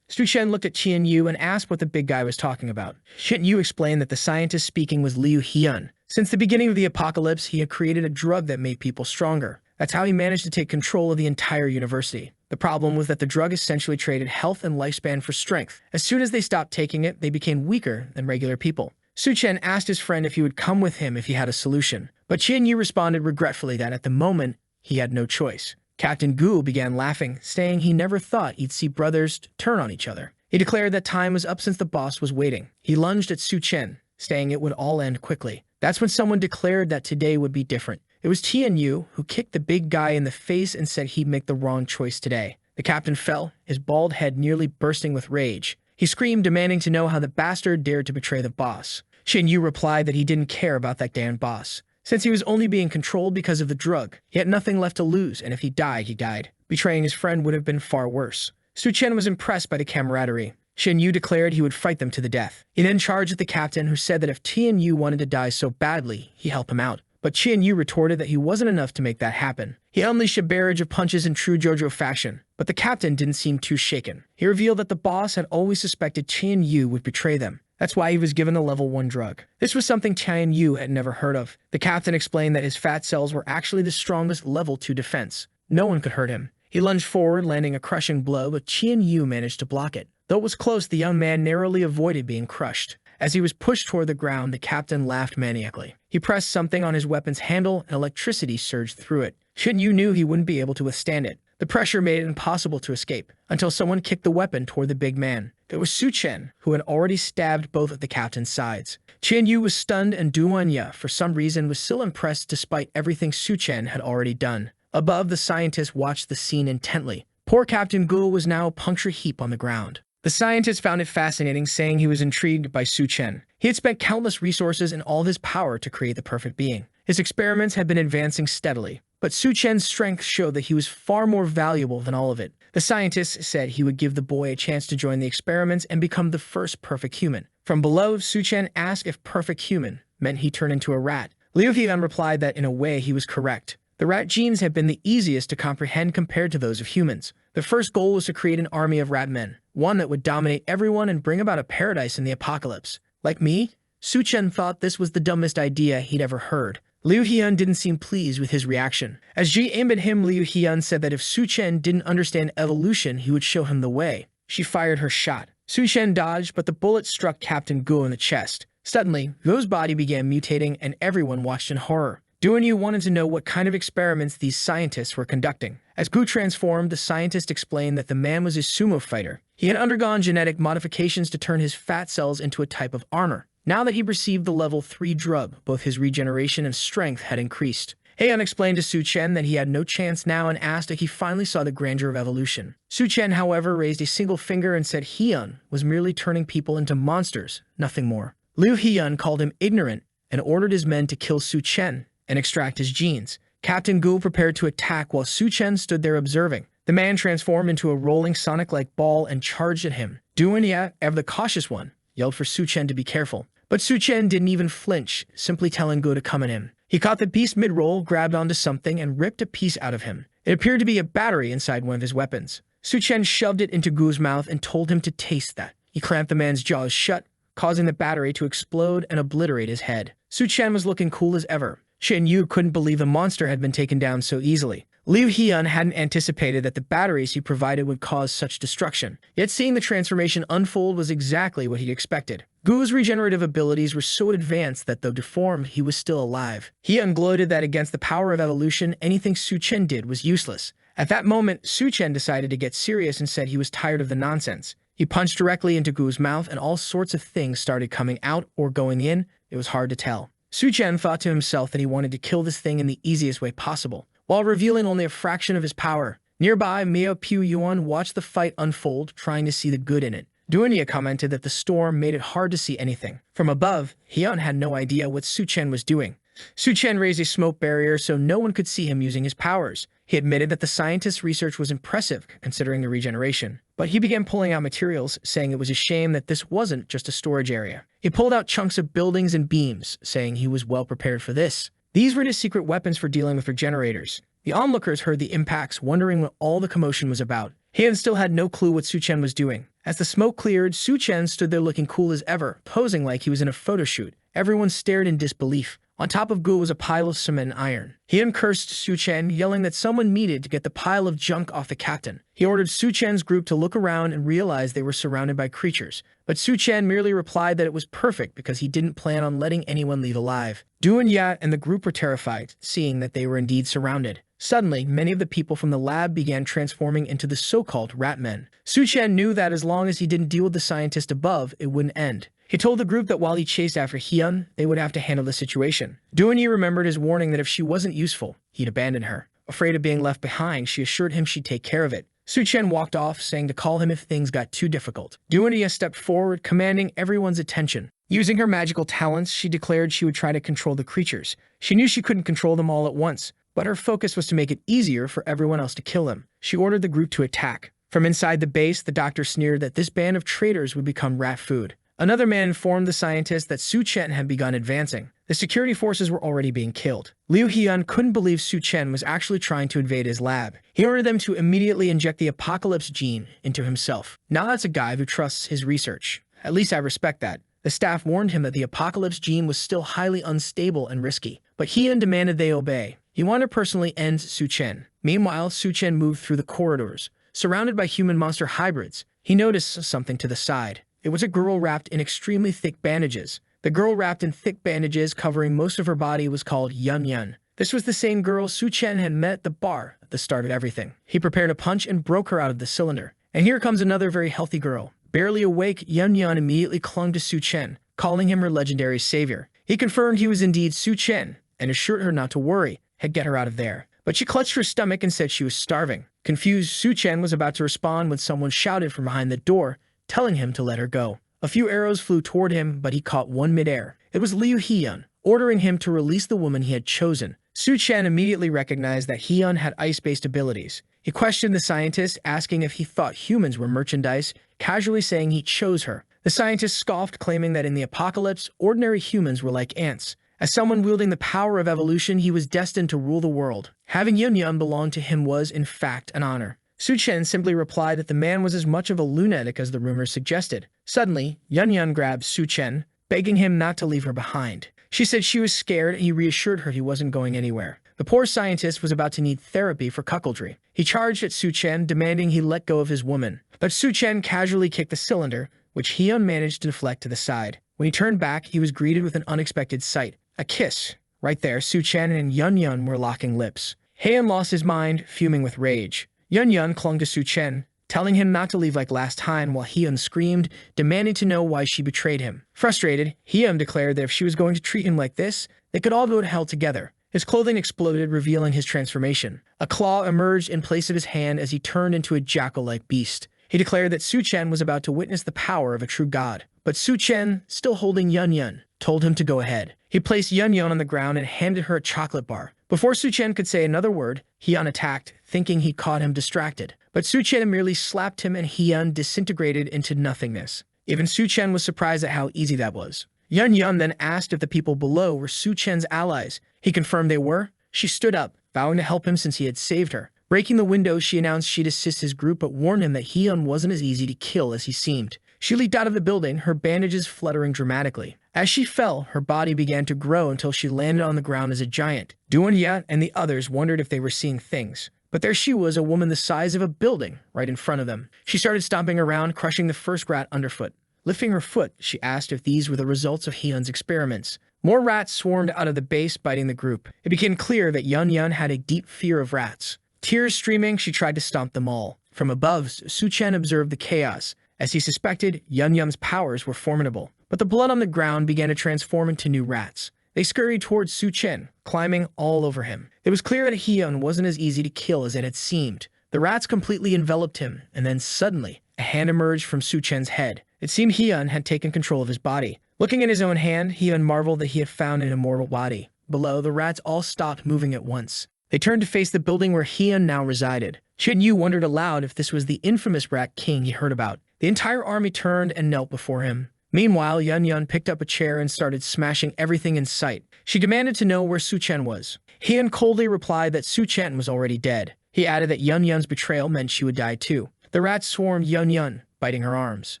Su Chen looked at Qian Yu and asked what the big guy was talking about. Qian Yu explained that the scientist speaking was Liu Hyun. Since the beginning of the apocalypse, he had created a drug that made people stronger. That's how he managed to take control of the entire university. The problem was that the drug essentially traded health and lifespan for strength. As soon as they stopped taking it, they became weaker than regular people. Su Chen asked his friend if he would come with him if he had a solution, but Qian Yu responded regretfully that at the moment, he had no choice. Captain Gu began laughing, saying he never thought he'd see brothers turn on each other. He declared that time was up since the boss was waiting. He lunged at Su Chen, saying it would all end quickly. That's when someone declared that today would be different. It was Tian Yu who kicked the big guy in the face and said he'd make the wrong choice today. The captain fell, his bald head nearly bursting with rage. He screamed, demanding to know how the bastard dared to betray the boss. Qian Yu replied that he didn't care about that damn boss. Since he was only being controlled because of the drug, he had nothing left to lose, and if he died, he died. Betraying his friend would have been far worse. Su Chen was impressed by the camaraderie. Qian Yu declared he would fight them to the death. He then charged at the captain, who said that if Tian Yu wanted to die so badly, he'd help him out. But Qian Yu retorted that he wasn't enough to make that happen. He unleashed a barrage of punches in true JoJo fashion, but the captain didn't seem too shaken. He revealed that the boss had always suspected Qian Yu would betray them. That's why he was given a level 1 drug. This was something Tian Yu had never heard of. The captain explained that his fat cells were actually the strongest level 2 defense. No one could hurt him. He lunged forward, landing a crushing blow, but Qian Yu managed to block it. Though it was close, the young man narrowly avoided being crushed. As he was pushed toward the ground, the captain laughed maniacally. He pressed something on his weapon's handle, and electricity surged through it. Qian Yu knew he wouldn't be able to withstand it. The pressure made it impossible to escape, until someone kicked the weapon toward the big man. It was Su Chen, who had already stabbed both of the captain's sides. Qian Yu was stunned, and Duan Ya, for some reason, was still impressed despite everything Su Chen had already done. Above, the scientist watched the scene intently. Poor Captain Gu was now a puncture heap on the ground. The scientist found it fascinating, saying he was intrigued by Su Chen. He had spent countless resources and all of his power to create the perfect being. His experiments had been advancing steadily, but Su Chen's strength showed that he was far more valuable than all of it. The scientist said he would give the boy a chance to join the experiments and become the first perfect human. From below, Su Chen asked if perfect human meant he turned into a rat. Liu Hyun replied that in a way he was correct. The rat genes had been the easiest to comprehend compared to those of humans. The first goal was to create an army of rat men, one that would dominate everyone and bring about a paradise in the apocalypse. Like me, Su Chen thought this was the dumbest idea he'd ever heard. Liu Hyun didn't seem pleased with his reaction. As Ji aimed at him, Liu Hyun said that if Su Chen didn't understand evolution, he would show him the way. She fired her shot. Su Chen dodged, but the bullet struck Captain Gu in the chest. Suddenly, Gu's body began mutating, and everyone watched in horror. Duan wanted to know what kind of experiments these scientists were conducting. As Gu transformed, the scientist explained that the man was a sumo fighter. He had undergone genetic modifications to turn his fat cells into a type of armor. Now that he received the level 3 drug, both his regeneration and strength had increased. Heian explained to Su Chen that he had no chance now and asked if he finally saw the grandeur of evolution. Su Chen, however, raised a single finger and said Heian was merely turning people into monsters, nothing more. Liu Hyun called him ignorant and ordered his men to kill Su Chen and extract his genes. Captain Gu prepared to attack while Su Chen stood there observing. The man transformed into a rolling Sonic-like ball and charged at him. Duan, ever the cautious one, yelled for Su Chen to be careful. But Su Chen didn't even flinch, simply telling Gu to come at him. He caught the beast mid-roll, grabbed onto something, and ripped a piece out of him. It appeared to be a battery inside one of his weapons. Su Chen shoved it into Gu's mouth and told him to taste that. He clamped the man's jaws shut, causing the battery to explode and obliterate his head. Su Chen was looking cool as ever. Shen Yu couldn't believe the monster had been taken down so easily. Liu Hyun hadn't anticipated that the batteries he provided would cause such destruction. Yet seeing the transformation unfold was exactly what he expected. Gu's regenerative abilities were so advanced that though deformed, he was still alive. Hyun gloated that against the power of evolution, anything Su Chen did was useless. At that moment, Su Chen decided to get serious and said he was tired of the nonsense. He punched directly into Gu's mouth and all sorts of things started coming out or going in. It was hard to tell. Su Chen thought to himself that he wanted to kill this thing in the easiest way possible, while revealing only a fraction of his power. Nearby, Mia Pu Yuan watched the fight unfold, trying to see the good in it. Duan commented that the storm made it hard to see anything. From above, Hyun had no idea what Su Chen was doing. Su Chen raised a smoke barrier so no one could see him using his powers. He admitted that the scientist's research was impressive, considering the regeneration. But he began pulling out materials, saying it was a shame that this wasn't just a storage area. He pulled out chunks of buildings and beams, saying he was well prepared for this. These were his secret weapons for dealing with regenerators. The onlookers heard the impacts, wondering what all the commotion was about. Heian still had no clue what Su Chen was doing. As the smoke cleared, Su Chen stood there looking cool as ever, posing like he was in a photo shoot. Everyone stared in disbelief. On top of Gu was a pile of cement and iron. Heian cursed Su Chen, yelling that someone needed to get the pile of junk off the captain. He ordered Su Chen's group to look around and realize they were surrounded by creatures. But Su Chen merely replied that it was perfect because he didn't plan on letting anyone leave alive. Duan and the group were terrified, seeing that they were indeed surrounded. Suddenly, many of the people from the lab began transforming into the so-called rat men. Su Chen knew that as long as he didn't deal with the scientist above, it wouldn't end. He told the group that while he chased after Hyun, they would have to handle the situation. Duan remembered his warning that if she wasn't useful, he'd abandon her. Afraid of being left behind, she assured him she'd take care of it. Su Chen walked off, saying to call him if things got too difficult. Duan stepped forward, commanding everyone's attention. Using her magical talents, she declared she would try to control the creatures. She knew she couldn't control them all at once, but her focus was to make it easier for everyone else to kill them. She ordered the group to attack. From inside the base, the doctor sneered that this band of traitors would become rat food. Another man informed the scientist that Su Chen had begun advancing. The security forces were already being killed. Liu Hyun couldn't believe Su Chen was actually trying to invade his lab. He ordered them to immediately inject the apocalypse gene into himself. Now that's a guy who trusts his research. At least I respect that. The staff warned him that the apocalypse gene was still highly unstable and risky, but Hyun demanded they obey. He wanted to personally end Su Chen. Meanwhile, Su Chen moved through the corridors. Surrounded by human-monster hybrids, he noticed something to the side. It was a girl wrapped in extremely thick bandages. The girl wrapped in thick bandages covering most of her body was called Yun Yun. This was the same girl Su Chen had met at the bar at the start of everything. He prepared a punch and broke her out of the cylinder. And here comes another very healthy girl. Barely awake, Yun Yun immediately clung to Su Chen, calling him her legendary savior. He confirmed he was indeed Su Chen and assured her not to worry, he'd get her out of there. But she clutched her stomach and said she was starving. Confused, Su Chen was about to respond when someone shouted from behind the door, telling him to let her go. A few arrows flew toward him, but he caught one midair. It was Liu Hyun, ordering him to release the woman he had chosen. Su Chen immediately recognized that Hyun had ice-based abilities. He questioned the scientist, asking if he thought humans were merchandise, casually saying he chose her. The scientist scoffed, claiming that in the apocalypse, ordinary humans were like ants. As someone wielding the power of evolution, he was destined to rule the world. Having Yun Yun belong to him was, in fact, an honor. Su Chen simply replied that the man was as much of a lunatic as the rumors suggested. Suddenly, Yun grabbed Su Chen, begging him not to leave her behind. She said she was scared, and he reassured her he wasn't going anywhere. The poor scientist was about to need therapy for cuckoldry. He charged at Su Chen, demanding he let go of his woman. But Su Chen casually kicked the cylinder, which Hyun managed to deflect to the side. When he turned back, he was greeted with an unexpected sight. A kiss. Right there, Su Chen and Yun were locking lips. Hyun lost his mind, fuming with rage. Yun clung to Su Chen, telling him not to leave like last time, while Hyun screamed, demanding to know why she betrayed him. Frustrated, Hyun declared that if she was going to treat him like this, they could all go to hell together. His clothing exploded, revealing his transformation. A claw emerged in place of his hand as he turned into a jackal-like beast. He declared that Su Chen was about to witness the power of a true god. But Su Chen, still holding Yun, told him to go ahead. He placed Yun on the ground and handed her a chocolate bar. Before Su Chen could say another word, Hyun attacked, thinking he caught him distracted. But Su Chen merely slapped him and Hyun disintegrated into nothingness. Even Su Chen was surprised at how easy that was. Yun then asked if the people below were Su Chen's allies. He confirmed they were. She stood up, vowing to help him since he had saved her. Breaking the window, she announced she'd assist his group but warned him that Hyun wasn't as easy to kill as he seemed. She leaped out of the building, her bandages fluttering dramatically. As she fell, her body began to grow until she landed on the ground as a giant. Duanya and the others wondered if they were seeing things. But there she was, a woman the size of a building, right in front of them. She started stomping around, crushing the first rat underfoot. Lifting her foot, she asked if these were the results of Hyun's experiments. More rats swarmed out of the base, biting the group. It became clear that Yun had a deep fear of rats. Tears streaming, she tried to stomp them all. From above, Su Chen observed the chaos. As he suspected, Yun's powers were formidable. But the blood on the ground began to transform into new rats. They scurried towards Su Chen, climbing all over him. It was clear that Hyun wasn't as easy to kill as it had seemed. The rats completely enveloped him, and then suddenly, a hand emerged from Su Chen's head. It seemed Hyun had taken control of his body. Looking at his own hand, Hyun marveled that he had found an immortal body. Below, the rats all stopped moving at once. They turned to face the building where Hyun now resided. Yu wondered aloud if this was the infamous rat king he heard about. The entire army turned and knelt before him. Meanwhile, Yun picked up a chair and started smashing everything in sight. She demanded to know where Su Chen was. Hyun coldly replied that Su Chen was already dead. He added that Yun's betrayal meant she would die too. The rats swarmed Yun, biting her arms.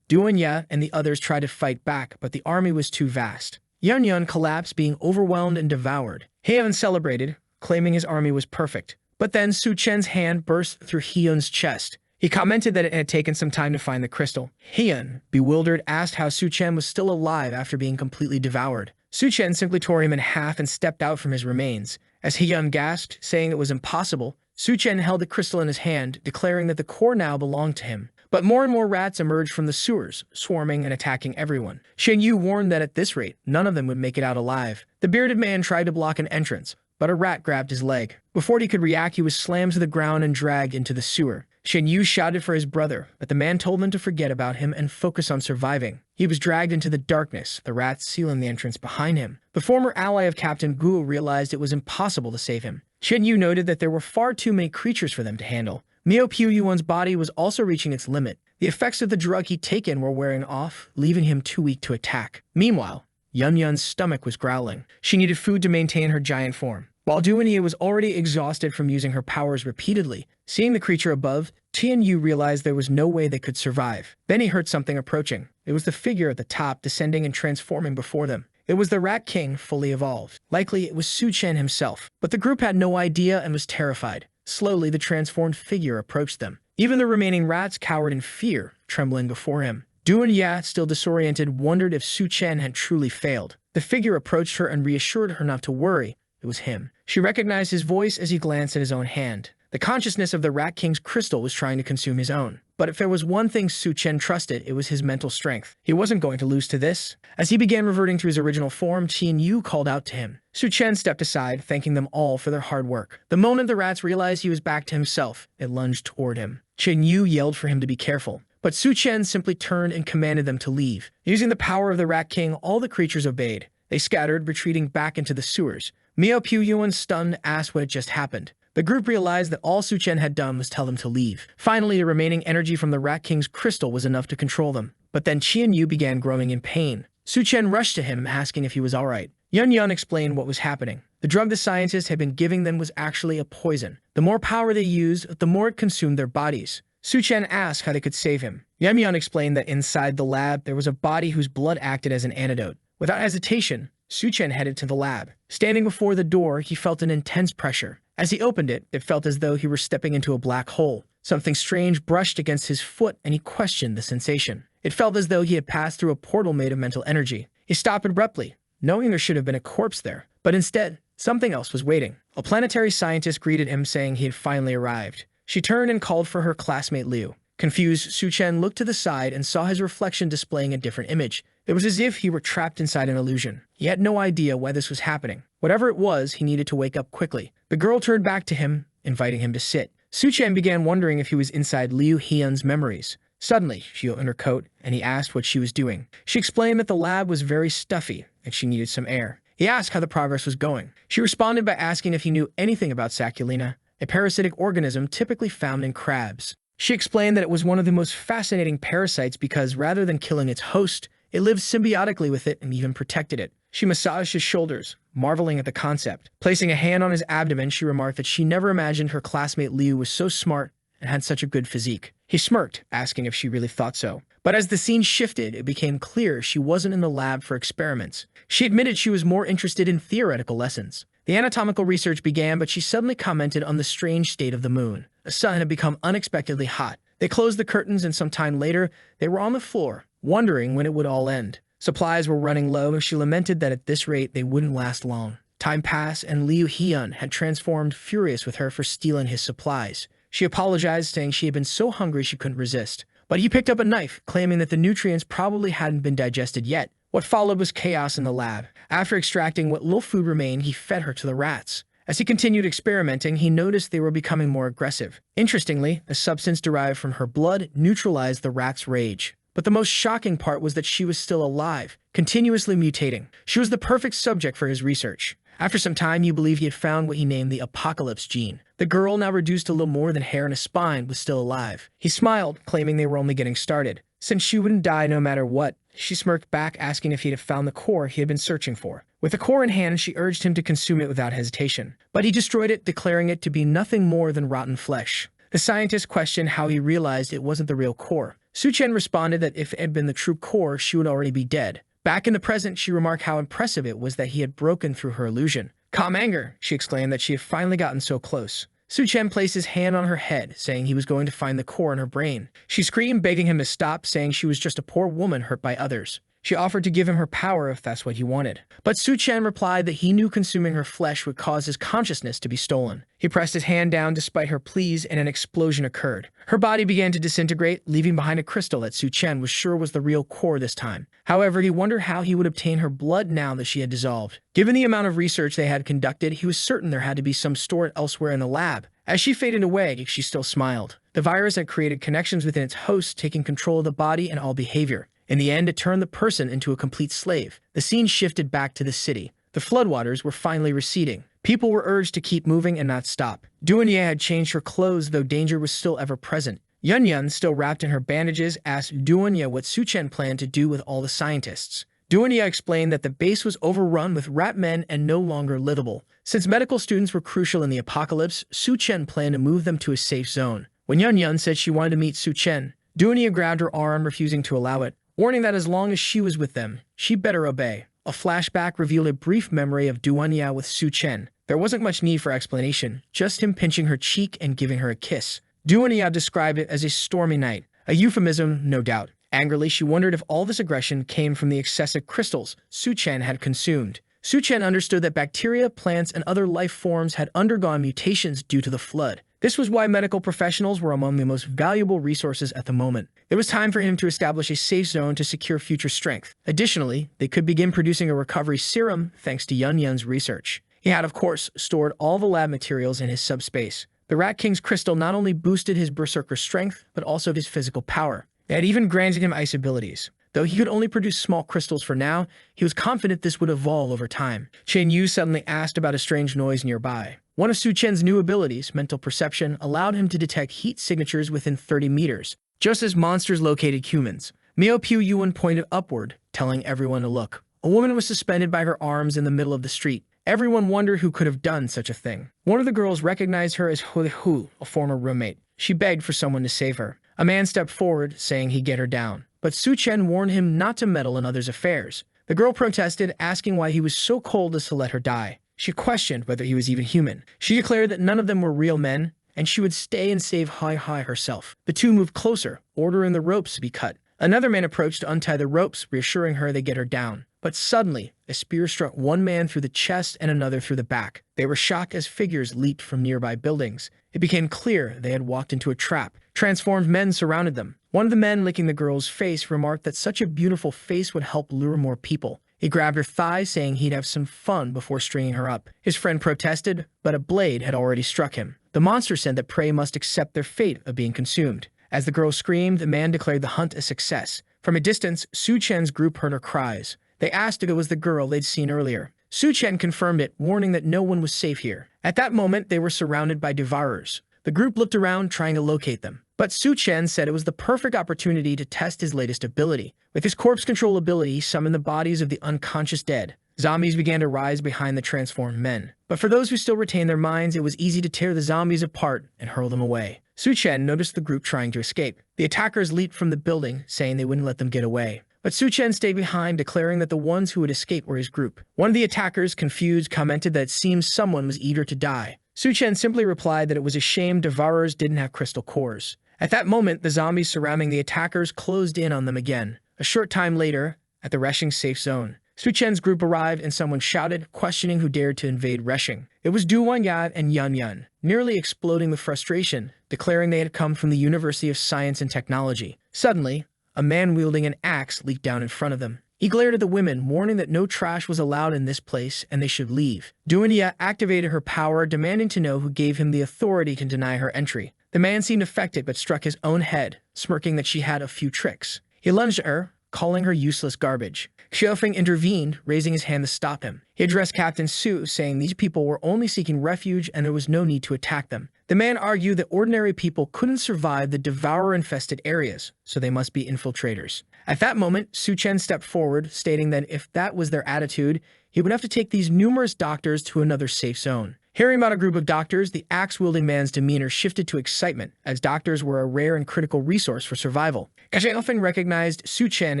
Duanya and the others tried to fight back, but the army was too vast. Yun collapsed, being overwhelmed and devoured. Hyun celebrated, claiming his army was perfect. But then Su Chen's hand burst through Hyun's chest. He commented that it had taken some time to find the crystal. Hyun, bewildered, asked how Su Chen was still alive after being completely devoured. Su Chen simply tore him in half and stepped out from his remains. As Hyun gasped, saying it was impossible, Su Chen held the crystal in his hand, declaring that the core now belonged to him. But more and more rats emerged from the sewers, swarming and attacking everyone. Yu warned that at this rate, none of them would make it out alive. The bearded man tried to block an entrance, but a rat grabbed his leg. Before he could react, he was slammed to the ground and dragged into the sewer. Yu shouted for his brother, but the man told them to forget about him and focus on surviving. He was dragged into the darkness, the rats sealing the entrance behind him. The former ally of Captain Guo realized it was impossible to save him. Yu noted that there were far too many creatures for them to handle. Mio Pyuhyun's body was also reaching its limit. The effects of the drug he'd taken were wearing off, leaving him too weak to attack. Meanwhile, Yun's stomach was growling. She needed food to maintain her giant form. While Duanya was already exhausted from using her powers repeatedly, seeing the creature above, Yu realized there was no way they could survive. Then he heard something approaching. It was the figure at the top descending and transforming before them. It was the Rat King fully evolved. Likely it was Su Chen himself. But the group had no idea and was terrified. Slowly, the transformed figure approached them. Even the remaining rats cowered in fear, trembling before him. Duanya, still disoriented, wondered if Su Chen had truly failed. The figure approached her and reassured her not to worry. It was him. She recognized his voice as he glanced at his own hand. The consciousness of the Rat King's crystal was trying to consume his own. But if there was one thing Su Chen trusted, it was his mental strength. He wasn't going to lose to this. As he began reverting to his original form, Yu called out to him. Su Chen stepped aside, thanking them all for their hard work. The moment the rats realized he was back to himself, it lunged toward him. Yu yelled for him to be careful. But Su Chen simply turned and commanded them to leave. Using the power of the Rat King, all the creatures obeyed. They scattered, retreating back into the sewers. Mio Pyuhyun, stunned, asked what had just happened. The group realized that all Su Chen had done was tell them to leave. Finally, the remaining energy from the Rat King's crystal was enough to control them. But then Yu began growing in pain. Su Chen rushed to him, asking if he was alright. Yun explained what was happening. The drug the scientists had been giving them was actually a poison. The more power they used, the more it consumed their bodies. Su-chen asked how they could save him. Yan explained that inside the lab, there was a body whose blood acted as an antidote. Without hesitation, Su-chen headed to the lab. Standing before the door, he felt an intense pressure. As he opened it, it felt as though he were stepping into a black hole. Something strange brushed against his foot, and he questioned the sensation. It felt as though he had passed through a portal made of mental energy. He stopped abruptly, knowing there should have been a corpse there. But instead, something else was waiting. A planetary scientist greeted him, saying he had finally arrived. She turned and called for her classmate Liu. Confused, Su-chen looked to the side and saw his reflection displaying a different image. It was as if he were trapped inside an illusion. He had no idea why this was happening. Whatever it was, he needed to wake up quickly. The girl turned back to him, inviting him to sit. Su-chen began wondering if he was inside Liu Hyun's memories. Suddenly, she opened her coat, and he asked what she was doing. She explained that the lab was very stuffy, and she needed some air. He asked how the progress was going. She responded by asking if he knew anything about Saculina, a parasitic organism typically found in crabs. She explained that it was one of the most fascinating parasites because rather than killing its host, it lived symbiotically with it and even protected it. She massaged his shoulders, marveling at the concept. Placing a hand on his abdomen, she remarked that she never imagined her classmate Liu was so smart and had such a good physique. He smirked, asking if she really thought so. But as the scene shifted, it became clear she wasn't in the lab for experiments. She admitted she was more interested in theoretical lessons. The anatomical research began, but she suddenly commented on the strange state of the moon. The sun had become unexpectedly hot. They closed the curtains, and some time later, they were on the floor, wondering when it would all end. Supplies were running low, and she lamented that at this rate they wouldn't last long. Time passed, and Liu Hyun had transformed, furious with her for stealing his supplies. She apologized, saying she had been so hungry she couldn't resist. But he picked up a knife, claiming that the nutrients probably hadn't been digested yet. What followed was chaos in the lab. After extracting what little food remained, he fed her to the rats. As he continued experimenting, he noticed they were becoming more aggressive. Interestingly, a substance derived from her blood neutralized the rats' rage. But the most shocking part was that she was still alive, continuously mutating. She was the perfect subject for his research. After some time, he believed he had found what he named the apocalypse gene. The girl, now reduced to little more than hair and a spine, was still alive. He smiled, claiming they were only getting started. Since she wouldn't die no matter what, she smirked back, asking if he had found the core he had been searching for. With the core in hand, she urged him to consume it without hesitation. But he destroyed it, declaring it to be nothing more than rotten flesh. The scientist questioned how he realized it wasn't the real core. Su-chen responded that if it had been the true core, she would already be dead. Back in the present, she remarked how impressive it was that he had broken through her illusion. Calm anger, she exclaimed that she had finally gotten so close. Su-chen placed his hand on her head, saying he was going to find the core in her brain. She screamed, begging him to stop, saying she was just a poor woman hurt by others. She offered to give him her power if that's what he wanted. But Su-chen replied that he knew consuming her flesh would cause his consciousness to be stolen. He pressed his hand down despite her pleas, and an explosion occurred. Her body began to disintegrate, leaving behind a crystal that Su-chen was sure was the real core this time. However, he wondered how he would obtain her blood now that she had dissolved. Given the amount of research they had conducted, he was certain there had to be some stored elsewhere in the lab. As she faded away, she still smiled. The virus had created connections within its host, taking control of the body and all behavior. In the end, it turned the person into a complete slave. The scene shifted back to the city. The floodwaters were finally receding. People were urged to keep moving and not stop. Duanya had changed her clothes, though danger was still ever present. Yun, still wrapped in her bandages, asked Duanya what Su-chen planned to do with all the scientists. Duanya explained that the base was overrun with rat men and no longer livable. Since medical students were crucial in the apocalypse, Su-chen planned to move them to a safe zone. When Yun said she wanted to meet Su-chen, Duanya grabbed her arm, refusing to allow it, warning that as long as she was with them, she better obey. A flashback revealed a brief memory of Duanya with Su-chen. There wasn't much need for explanation, just him pinching her cheek and giving her a kiss. Duanya described it as a stormy night, a euphemism, no doubt. Angrily, she wondered if all this aggression came from the excessive crystals Su-chen had consumed. Su-chen understood that bacteria, plants, and other life forms had undergone mutations due to the flood. This was why medical professionals were among the most valuable resources at the moment. It was time for him to establish a safe zone to secure future strength. Additionally, they could begin producing a recovery serum thanks to Yun's research. He had, of course, stored all the lab materials in his subspace. The Rat King's crystal not only boosted his berserker strength, but also his physical power. It had even granted him ice abilities. Though he could only produce small crystals for now, he was confident this would evolve over time. Chen Yu suddenly asked about a strange noise nearby. One of Su-chen's new abilities, mental perception, allowed him to detect heat signatures within 30 meters, just as monsters located humans. Miao Piu Yuan pointed upward, telling everyone to look. A woman was suspended by her arms in the middle of the street. Everyone wondered who could have done such a thing. One of the girls recognized her as Hu, a former roommate. She begged for someone to save her. A man stepped forward, saying he'd get her down. But Su Chen warned him not to meddle in others' affairs. The girl protested, asking why he was so cold as to let her die. She questioned whether he was even human. She declared that none of them were real men, and she would stay and save Hai herself. The two moved closer, ordering the ropes to be cut. Another man approached to untie the ropes, reassuring her they'd get her down. But suddenly, a spear struck one man through the chest and another through the back. They were shocked as figures leaped from nearby buildings. It became clear they had walked into a trap. Transformed men surrounded them. One of the men licking the girl's face remarked that such a beautiful face would help lure more people. He grabbed her thighs, saying he'd have some fun before stringing her up. His friend protested, but a blade had already struck him. The monster said that prey must accept their fate of being consumed. As the girl screamed, the man declared the hunt a success. From a distance, Su Chen's group heard her cries. They asked if it was the girl they'd seen earlier. Su Chen confirmed it, warning that no one was safe here. At that moment, they were surrounded by devourers. The group looked around, trying to locate them. But Su Chen said it was the perfect opportunity to test his latest ability. With his corpse control ability, he summoned the bodies of the unconscious dead. Zombies began to rise behind the transformed men. But for those who still retained their minds, it was easy to tear the zombies apart and hurl them away. Su Chen noticed the group trying to escape. The attackers leaped from the building, saying they wouldn't let them get away. But Su Chen stayed behind, declaring that the ones who would escape were his group. One of the attackers, confused, commented that it seemed someone was eager to die. Su Chen simply replied that it was a shame devourers didn't have crystal cores. At that moment, the zombies surrounding the attackers closed in on them again. A short time later, at the Reshing safe zone, Su Chen's group arrived and someone shouted, questioning who dared to invade Reshing. It was Du Wanyad and Yun Yun, nearly exploding with frustration, declaring they had come from the University of Science and Technology. Suddenly, a man wielding an axe leaped down in front of them. He glared at the women, warning that no trash was allowed in this place and they should leave. Duania activated her power, demanding to know who gave him the authority to deny her entry. The man seemed affected but struck his own head, smirking that she had a few tricks. He lunged at her, calling her useless garbage. Xiaofeng intervened, raising his hand to stop him. He addressed Captain Su, saying these people were only seeking refuge and there was no need to attack them. The man argued that ordinary people couldn't survive the devourer-infested areas, so they must be infiltrators. At that moment, Su Chen stepped forward, stating that if that was their attitude, he would have to take these numerous doctors to another safe zone. Hearing about a group of doctors, the axe-wielding man's demeanor shifted to excitement, as doctors were a rare and critical resource for survival. Xiaofeng recognized Su Chen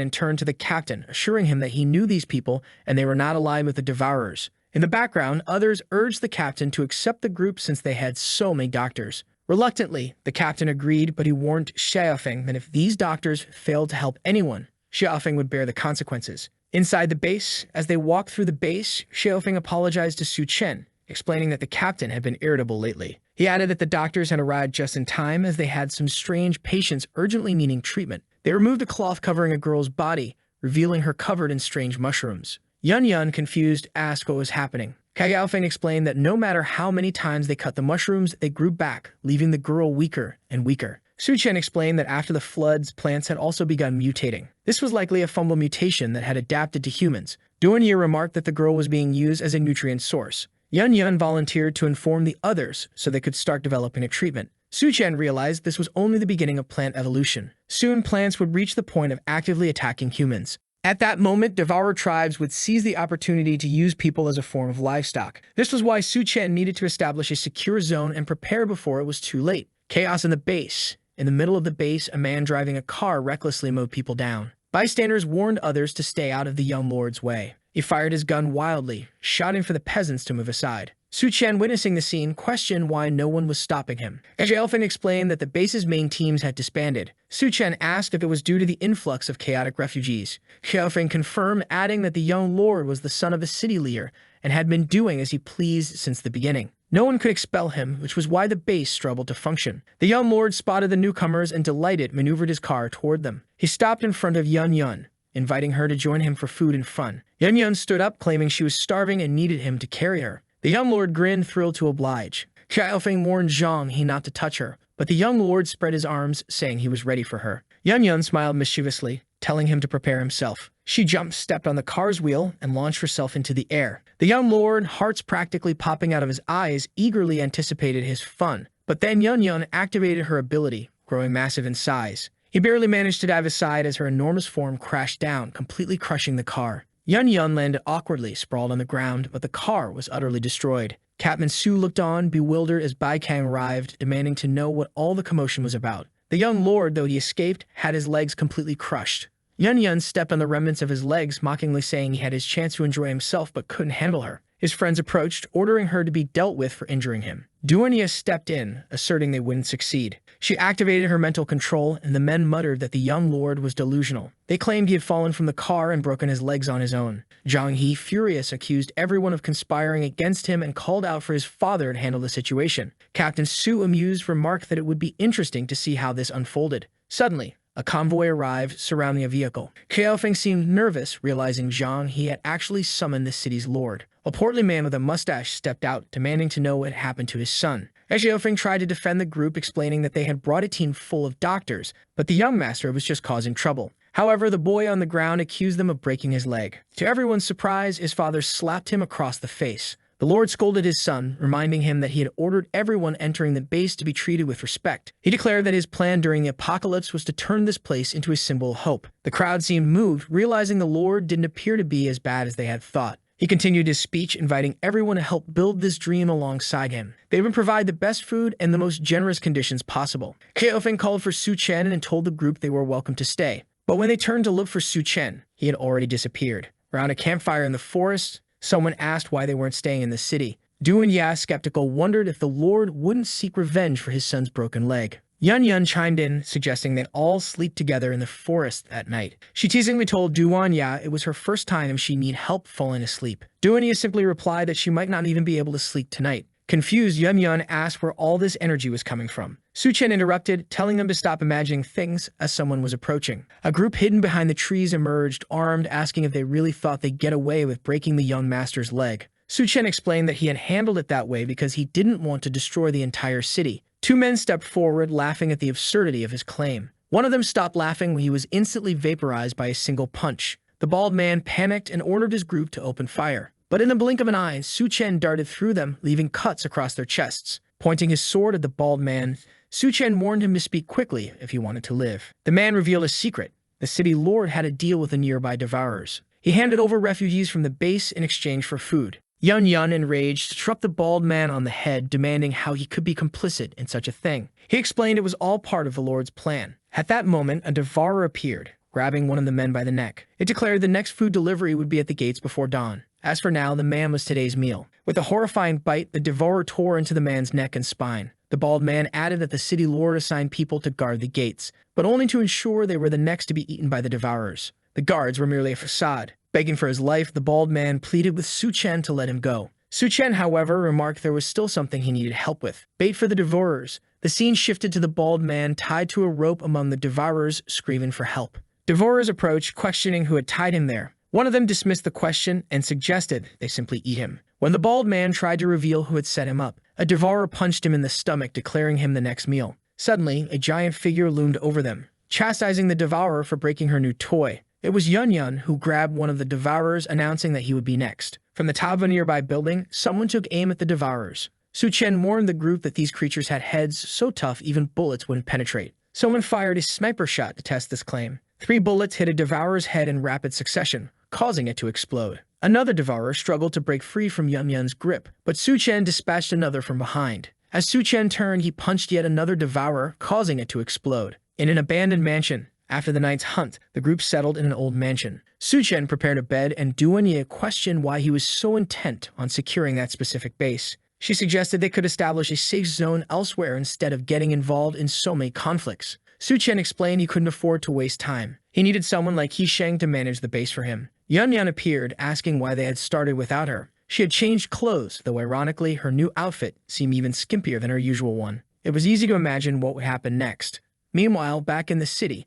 and turned to the captain, assuring him that he knew these people and they were not allied with the devourers. In the background, others urged the captain to accept the group since they had so many doctors. Reluctantly, the captain agreed, but he warned Xiaofeng that if these doctors failed to help anyone, Xiaofeng would bear the consequences. Inside the base, as they walked through the base, Xiaofeng apologized to Su Chen, explaining that the captain had been irritable lately. He added that the doctors had arrived just in time as they had some strange patients urgently needing treatment. They removed a cloth covering a girl's body, revealing her covered in strange mushrooms. Yun Yun, confused, asked what was happening. Xiaofeng explained that no matter how many times they cut the mushrooms, they grew back, leaving the girl weaker and weaker. Su Chen explained that after the floods, plants had also begun mutating. This was likely a fungal mutation that had adapted to humans. Duanyi remarked that the girl was being used as a nutrient source. Yun Yun volunteered to inform the others so they could start developing a treatment. Su Chen realized this was only the beginning of plant evolution. Soon, plants would reach the point of actively attacking humans. At that moment, devourer tribes would seize the opportunity to use people as a form of livestock. This was why Su Chen needed to establish a secure zone and prepare before it was too late. Chaos in the base. In the middle of the base, a man driving a car recklessly mowed people down. Bystanders warned others to stay out of the young lord's way. He fired his gun wildly, shouting for the peasants to move aside. Su Chen, witnessing the scene, questioned why no one was stopping him. Xiaofeng explained that the base's main teams had disbanded. Su Chen asked if it was due to the influx of chaotic refugees. Xiaofeng confirmed, adding that the young lord was the son of a city leader and had been doing as he pleased since the beginning. No one could expel him, which was why the base struggled to function. The young lord spotted the newcomers and, delighted, maneuvered his car toward them. He stopped in front of Yun Yun, inviting her to join him for food and fun. Yun Yun stood up, claiming she was starving and needed him to carry her. The young lord grinned, thrilled to oblige. Xiaofeng warned Zhang he not to touch her, but the young lord spread his arms, saying he was ready for her. Yun Yun smiled mischievously, telling him to prepare himself. She jumped, stepped on the car's wheel, and launched herself into the air. The young lord, hearts practically popping out of his eyes, eagerly anticipated his fun. But then Yun Yun activated her ability, growing massive in size. He barely managed to dive aside as her enormous form crashed down, completely crushing the car. Yun Yun landed awkwardly, sprawled on the ground, but the car was utterly destroyed. Captain Su looked on, bewildered, as Bai Kang arrived, demanding to know what all the commotion was about. The young lord, though he escaped, had his legs completely crushed. Yun Yun stepped on the remnants of his legs, mockingly saying he had his chance to enjoy himself but couldn't handle her. His friends approached, ordering her to be dealt with for injuring him. Duanya stepped in, asserting they wouldn't succeed. She activated her mental control, and the men muttered that the young lord was delusional. They claimed he had fallen from the car and broken his legs on his own. Zhang He, furious, accused everyone of conspiring against him and called out for his father to handle the situation. Captain Su, amused, remarked that it would be interesting to see how this unfolded. Suddenly, a convoy arrived, surrounding a vehicle. Xiaofeng seemed nervous, realizing Zhang He had actually summoned the city's lord. A portly man with a mustache stepped out, demanding to know what had happened to his son. Xiaofeng tried to defend the group, explaining that they had brought a team full of doctors, but the young master was just causing trouble. However, the boy on the ground accused them of breaking his leg. To everyone's surprise, his father slapped him across the face. The lord scolded his son, reminding him that he had ordered everyone entering the base to be treated with respect. He declared that his plan during the apocalypse was to turn this place into a symbol of hope. The crowd seemed moved, realizing the lord didn't appear to be as bad as they had thought. He continued his speech, inviting everyone to help build this dream alongside him. They would provide the best food and the most generous conditions possible. Xiaofeng called for Su Chen and told the group they were welcome to stay. But when they turned to look for Su Chen, he had already disappeared. Around a campfire in the forest, someone asked why they weren't staying in the city. Du and Ya, skeptical, wondered if the lord wouldn't seek revenge for his son's broken leg. Yun Yun chimed in, suggesting they all sleep together in the forest that night. She teasingly told Duanya it was her first time and she need help falling asleep. Duanya simply replied that she might not even be able to sleep tonight. Confused, Yun Yun asked where all this energy was coming from. Su Chen interrupted, telling them to stop imagining things as someone was approaching. A group hidden behind the trees emerged, armed, asking if they really thought they'd get away with breaking the young master's leg. Su Chen explained that he had handled it that way because he didn't want to destroy the entire city. Two men stepped forward, laughing at the absurdity of his claim. One of them stopped laughing when he was instantly vaporized by a single punch. The bald man panicked and ordered his group to open fire. But in the blink of an eye, Su Chen darted through them, leaving cuts across their chests. Pointing his sword at the bald man, Su Chen warned him to speak quickly if he wanted to live. The man revealed a secret. The city lord had a deal with the nearby devourers. He handed over refugees from the base in exchange for food. Yun Yun, enraged, struck the bald man on the head, demanding how he could be complicit in such a thing. He explained it was all part of the lord's plan. At that moment, a devourer appeared, grabbing one of the men by the neck. It declared the next food delivery would be at the gates before dawn. As for now, the man was today's meal. With a horrifying bite, the devourer tore into the man's neck and spine. The bald man added that the city lord assigned people to guard the gates, but only to ensure they were the next to be eaten by the devourers. The guards were merely a facade. Begging for his life, the bald man pleaded with Su Chen to let him go. Su Chen, however, remarked there was still something he needed help with. Bait for the devourers. The scene shifted to the bald man tied to a rope among the devourers, screaming for help. Devourers approached, questioning who had tied him there. One of them dismissed the question and suggested they simply eat him. When the bald man tried to reveal who had set him up, a devourer punched him in the stomach, declaring him the next meal. Suddenly, a giant figure loomed over them, chastising the devourer for breaking her new toy. It was Yun Yun who grabbed one of the devourers, announcing that he would be next. From the top of a nearby building, someone took aim at the devourers. Su Chen warned the group that these creatures had heads so tough even bullets wouldn't penetrate. Someone fired a sniper shot to test this claim. 3 bullets hit a devourer's head in rapid succession, causing it to explode. Another devourer struggled to break free from Yun Yun's grip, but Su Chen dispatched another from behind. As Su Chen turned, he punched yet another devourer, causing it to explode. In an abandoned mansion, after the night's hunt, the group settled in an old mansion. Su Chen prepared a bed, and Duanya questioned why he was so intent on securing that specific base. She suggested they could establish a safe zone elsewhere instead of getting involved in so many conflicts. Su Chen explained he couldn't afford to waste time. He needed someone like He Sheng to manage the base for him. Yun Yun appeared, asking why they had started without her. She had changed clothes, though ironically, her new outfit seemed even skimpier than her usual one. It was easy to imagine what would happen next. Meanwhile, back in the city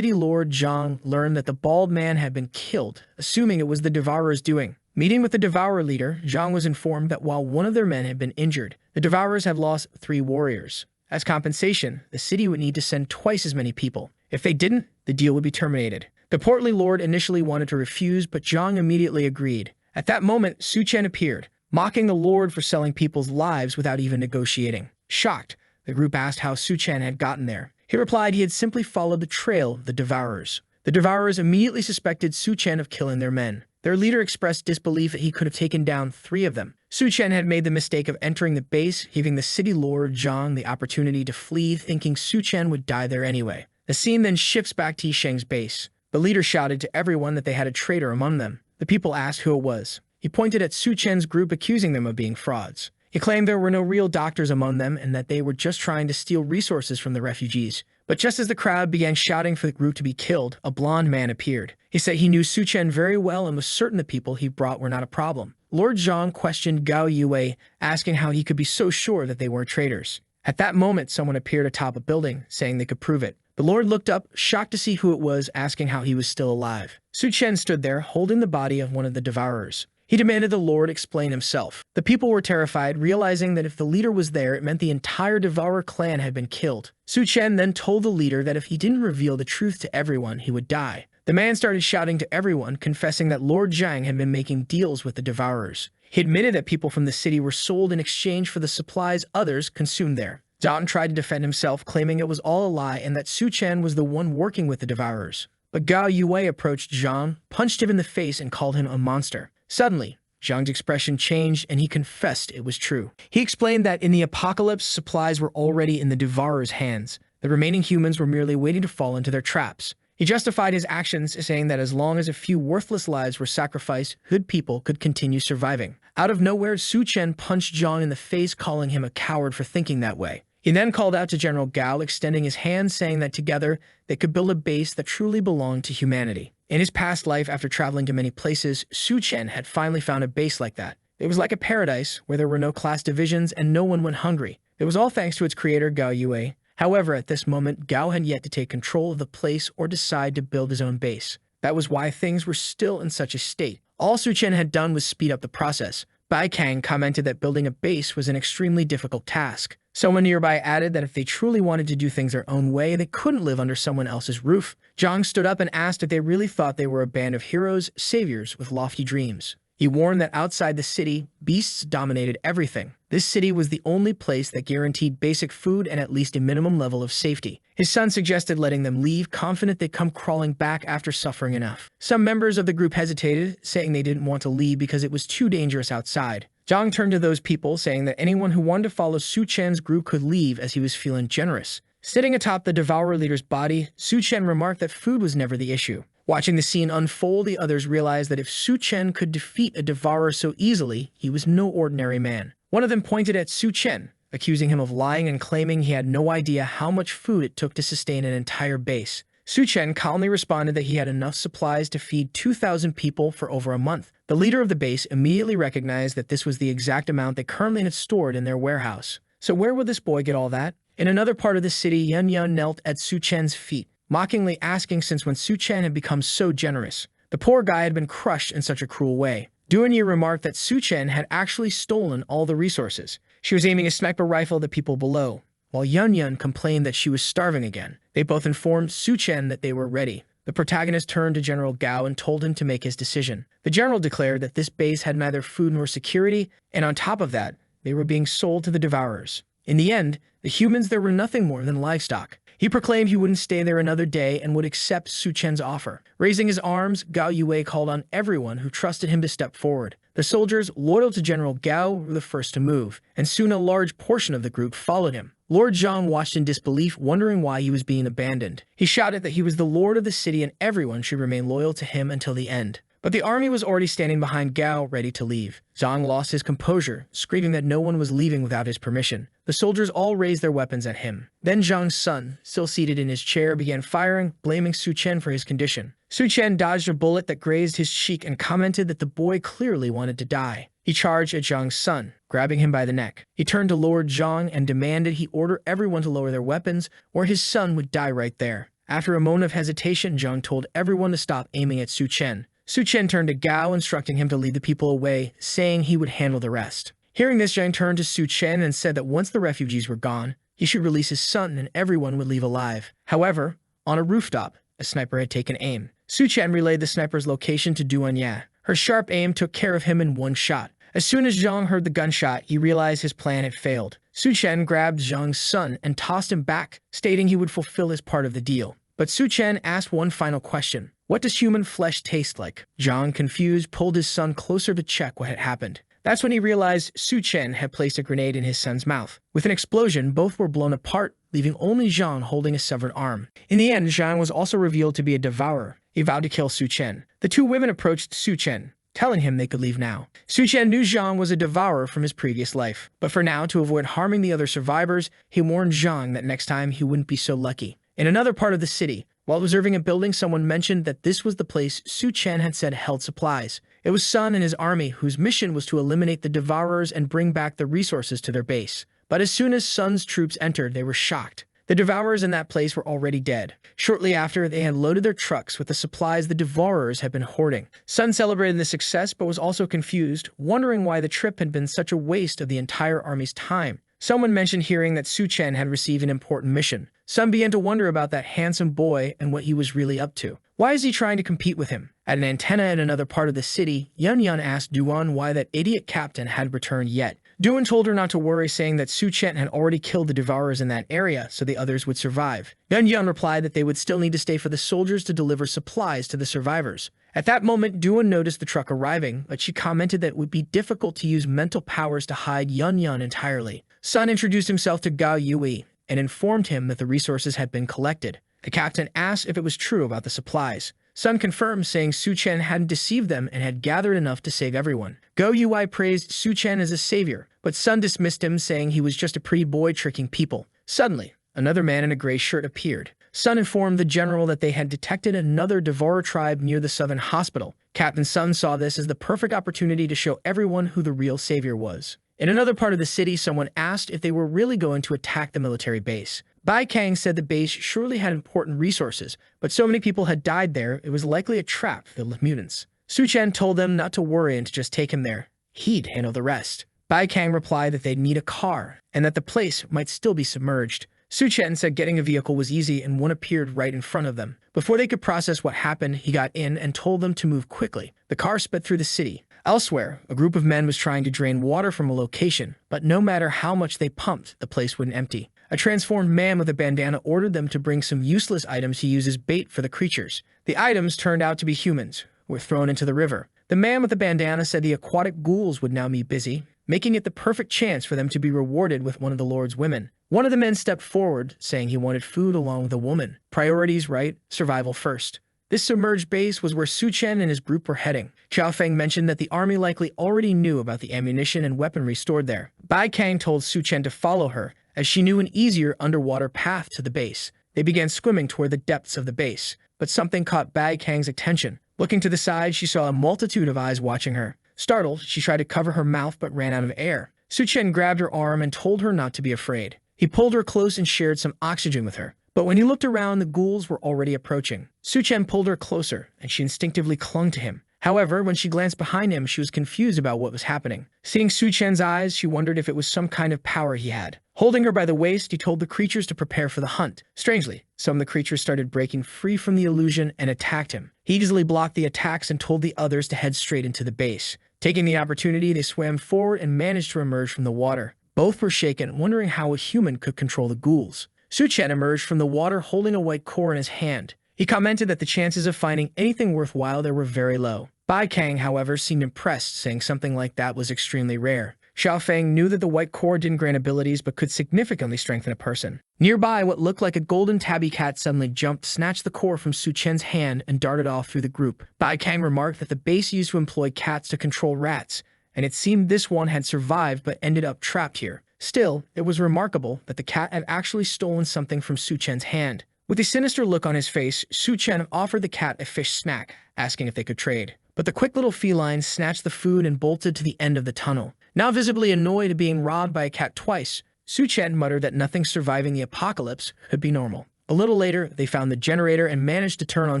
lord Zhang learned that the bald man had been killed, assuming it was the devourer's doing. Meeting with the devourer leader, Zhang was informed that while one of their men had been injured, the devourers had lost 3 warriors. As compensation, the city would need to send twice as many people. If they didn't, the deal would be terminated. The portly lord initially wanted to refuse, but Zhang immediately agreed. At that moment, Su Chen appeared, mocking the lord for selling people's lives without even negotiating. Shocked, the group asked how Su Chen had gotten there. He replied he had simply followed the trail of the devourers. The devourers immediately suspected Su Chen of killing their men. Their leader expressed disbelief that he could have taken down 3 of them. Su Chen had made the mistake of entering the base, giving the city lord Zhang the opportunity to flee, thinking Su Chen would die there anyway. The scene then shifts back to Yisheng's base. The leader shouted to everyone that they had a traitor among them. The people asked who it was. He pointed at Su Chen's group, accusing them of being frauds. He claimed there were no real doctors among them and that they were just trying to steal resources from the refugees. But just as the crowd began shouting for the group to be killed, a blonde man appeared. He said he knew Su Chen very well and was certain the people he brought were not a problem. Lord Zhang questioned Gao Yue, asking how he could be so sure that they weren't traitors. At that moment, someone appeared atop a building, saying they could prove it. The Lord looked up, shocked to see who it was, asking how he was still alive. Su Chen stood there, holding the body of one of the devourers. He demanded the Lord explain himself. The people were terrified, realizing that if the leader was there, it meant the entire devourer clan had been killed. Su Chen then told the leader that if he didn't reveal the truth to everyone, he would die. The man started shouting to everyone, confessing that Lord Zhang had been making deals with the devourers. He admitted that people from the city were sold in exchange for the supplies others consumed there. Zhang tried to defend himself, claiming it was all a lie and that Su Chen was the one working with the devourers. But Gao Yue approached Zhang, punched him in the face, and called him a monster. Suddenly, Zhang's expression changed and he confessed it was true. He explained that in the apocalypse, supplies were already in the devourers' hands. The remaining humans were merely waiting to fall into their traps. He justified his actions, saying that as long as a few worthless lives were sacrificed, good people could continue surviving. Out of nowhere, Su Chen punched Zhang in the face, calling him a coward for thinking that way. He then called out to General Gao, extending his hand, saying that together they could build a base that truly belonged to humanity. In his past life, after traveling to many places, Su Chen had finally found a base like that. It was like a paradise where there were no class divisions and no one went hungry. It was all thanks to its creator, Gao Yue. However, at this moment, Gao had yet to take control of the place or decide to build his own base. That was why things were still in such a state. All Su Chen had done was speed up the process. Bai Kang commented that building a base was an extremely difficult task. Someone nearby added that if they truly wanted to do things their own way, they couldn't live under someone else's roof. Zhang stood up and asked if they really thought they were a band of heroes, saviors with lofty dreams. He warned that outside the city, beasts dominated everything. This city was the only place that guaranteed basic food and at least a minimum level of safety. His son suggested letting them leave, confident they'd come crawling back after suffering enough. Some members of the group hesitated, saying they didn't want to leave because it was too dangerous outside. Zhang turned to those people, saying that anyone who wanted to follow Su Chen's group could leave as he was feeling generous. Sitting atop the devourer leader's body, Su Chen remarked that food was never the issue. Watching the scene unfold, the others realized that if Su Chen could defeat a devourer so easily, he was no ordinary man. One of them pointed at Su Chen, accusing him of lying and claiming he had no idea how much food it took to sustain an entire base. Su Chen calmly responded that he had enough supplies to feed 2,000 people for over a month. The leader of the base immediately recognized that this was the exact amount they currently had stored in their warehouse. So where would this boy get all that? In another part of the city, Yun Yun knelt at Su Chen's feet, mockingly asking since when Su Chen had become so generous. The poor guy had been crushed in such a cruel way. Duanyi remarked that Su Chen had actually stolen all the resources. She was aiming a sniper rifle at the people below, while Yun Yun complained that she was starving again. They both informed Su Chen that they were ready. The protagonist turned to General Gao and told him to make his decision. The general declared that this base had neither food nor security, and on top of that, they were being sold to the devourers. In the end, the humans there were nothing more than livestock. He proclaimed he wouldn't stay there another day and would accept Su Chen's offer. Raising his arms, Gao Yue called on everyone who trusted him to step forward. The soldiers, loyal to General Gao, were the first to move, and soon a large portion of the group followed him. Lord Zhang watched in disbelief, wondering why he was being abandoned. He shouted that he was the lord of the city and everyone should remain loyal to him until the end. But the army was already standing behind Gao, ready to leave. Zhang lost his composure, screaming that no one was leaving without his permission. The soldiers all raised their weapons at him. Then Zhang's son, still seated in his chair, began firing, blaming Su Chen for his condition. Su Chen dodged a bullet that grazed his cheek and commented that the boy clearly wanted to die. He charged at Zhang's son, grabbing him by the neck. He turned to Lord Zhang and demanded he order everyone to lower their weapons, or his son would die right there. After a moment of hesitation, Zhang told everyone to stop aiming at Su Chen. Su Chen turned to Gao, instructing him to lead the people away, saying he would handle the rest. Hearing this, Zhang turned to Su Chen and said that once the refugees were gone, he should release his son and everyone would leave alive. However, on a rooftop, a sniper had taken aim. Su Chen relayed the sniper's location to Duanya. Her sharp aim took care of him in one shot. As soon as Zhang heard the gunshot, he realized his plan had failed. Su Chen grabbed Zhang's son and tossed him back, stating he would fulfill his part of the deal. But Su Chen asked one final question. What does human flesh taste like? Zhang, confused, pulled his son closer to check what had happened. That's when he realized Su Chen had placed a grenade in his son's mouth. With an explosion, both were blown apart, leaving only Zhang holding a severed arm. In the end, Zhang was also revealed to be a devourer. He vowed to kill Su Chen. The two women approached Su Chen, telling him they could leave now. Su Chen knew Zhang was a devourer from his previous life, but for now, to avoid harming the other survivors, he warned Zhang that next time he wouldn't be so lucky. In another part of the city, while observing a building, someone mentioned that this was the place Su Chen had said held supplies. It was Sun and his army, whose mission was to eliminate the devourers and bring back the resources to their base. But as soon as Sun's troops entered, they were shocked. The devourers in that place were already dead. Shortly after, they had loaded their trucks with the supplies the devourers had been hoarding. Sun celebrated the success, but was also confused, wondering why the trip had been such a waste of the entire army's time. Someone mentioned hearing that Su Chen had received an important mission. Sun began to wonder about that handsome boy and what he was really up to. Why is he trying to compete with him? At an antenna in another part of the city, Yun Yun asked Duan why that idiot captain had returned yet. Duan told her not to worry, saying that Su Chen had already killed the devourers in that area, so the others would survive. Yun Yun replied that they would still need to stay for the soldiers to deliver supplies to the survivors. At that moment, Duan noticed the truck arriving, but she commented that it would be difficult to use mental powers to hide Yun Yun entirely. Sun introduced himself to Gao Yui and informed him that the resources had been collected. The captain asked if it was true about the supplies. Sun confirmed, saying Su Chen hadn't deceived them and had gathered enough to save everyone. Gao Yui praised Su Chen as a savior, but Sun dismissed him, saying he was just a pretty boy tricking people. Suddenly, another man in a gray shirt appeared. Sun informed the general that they had detected another devourer tribe near the southern hospital. Captain Sun saw this as the perfect opportunity to show everyone who the real savior was. In another part of the city, someone asked if they were really going to attack the military base. Bai Kang said the base surely had important resources, but so many people had died there, it was likely a trap for the mutants. Su Chen told them not to worry and to just take him there. He'd handle the rest. Bai Kang replied that they'd need a car, and that the place might still be submerged. Su Chen said getting a vehicle was easy, and one appeared right in front of them. Before they could process what happened, he got in and told them to move quickly. The car sped through the city. Elsewhere, a group of men was trying to drain water from a location, but no matter how much they pumped, the place wouldn't empty. A transformed man with a bandana ordered them to bring some useless items to use as bait for the creatures. The items turned out to be humans, who were thrown into the river. The man with the bandana said the aquatic ghouls would now be busy, making it the perfect chance for them to be rewarded with one of the Lord's women. One of the men stepped forward, saying he wanted food along with a woman. Priorities right, survival first. This submerged base was where Su Chen and his group were heading. Xiao Feng mentioned that the army likely already knew about the ammunition and weaponry stored there. Bai Kang told Su Chen to follow her, as she knew an easier underwater path to the base. They began swimming toward the depths of the base, but something caught Bai Kang's attention. Looking to the side, she saw a multitude of eyes watching her. Startled, she tried to cover her mouth but ran out of air. Su Chen grabbed her arm and told her not to be afraid. He pulled her close and shared some oxygen with her. But when he looked around, the ghouls were already approaching. Su Chen pulled her closer, and she instinctively clung to him. However, when she glanced behind him, she was confused about what was happening. Seeing Su Chen's eyes, she wondered if it was some kind of power he had. Holding her by the waist, he told the creatures to prepare for the hunt. Strangely, some of the creatures started breaking free from the illusion and attacked him. He easily blocked the attacks and told the others to head straight into the base. Taking the opportunity, they swam forward and managed to emerge from the water. Both were shaken, wondering how a human could control the ghouls. Su Chen emerged from the water holding a white core in his hand. He commented that the chances of finding anything worthwhile there were very low. Bai Kang, however, seemed impressed, saying something like that was extremely rare. Xiao Feng knew that the white core didn't grant abilities but could significantly strengthen a person. Nearby, what looked like a golden tabby cat suddenly jumped, snatched the core from Su Chen's hand, and darted off through the group. Bai Kang remarked that the base used to employ cats to control rats, and it seemed this one had survived but ended up trapped here. Still, it was remarkable that the cat had actually stolen something from Su Chen's hand. With a sinister look on his face, Su Chen offered the cat a fish snack, asking if they could trade. But the quick little feline snatched the food and bolted to the end of the tunnel. Now visibly annoyed at being robbed by a cat twice, Su Chen muttered that nothing surviving the apocalypse could be normal. A little later, they found the generator and managed to turn on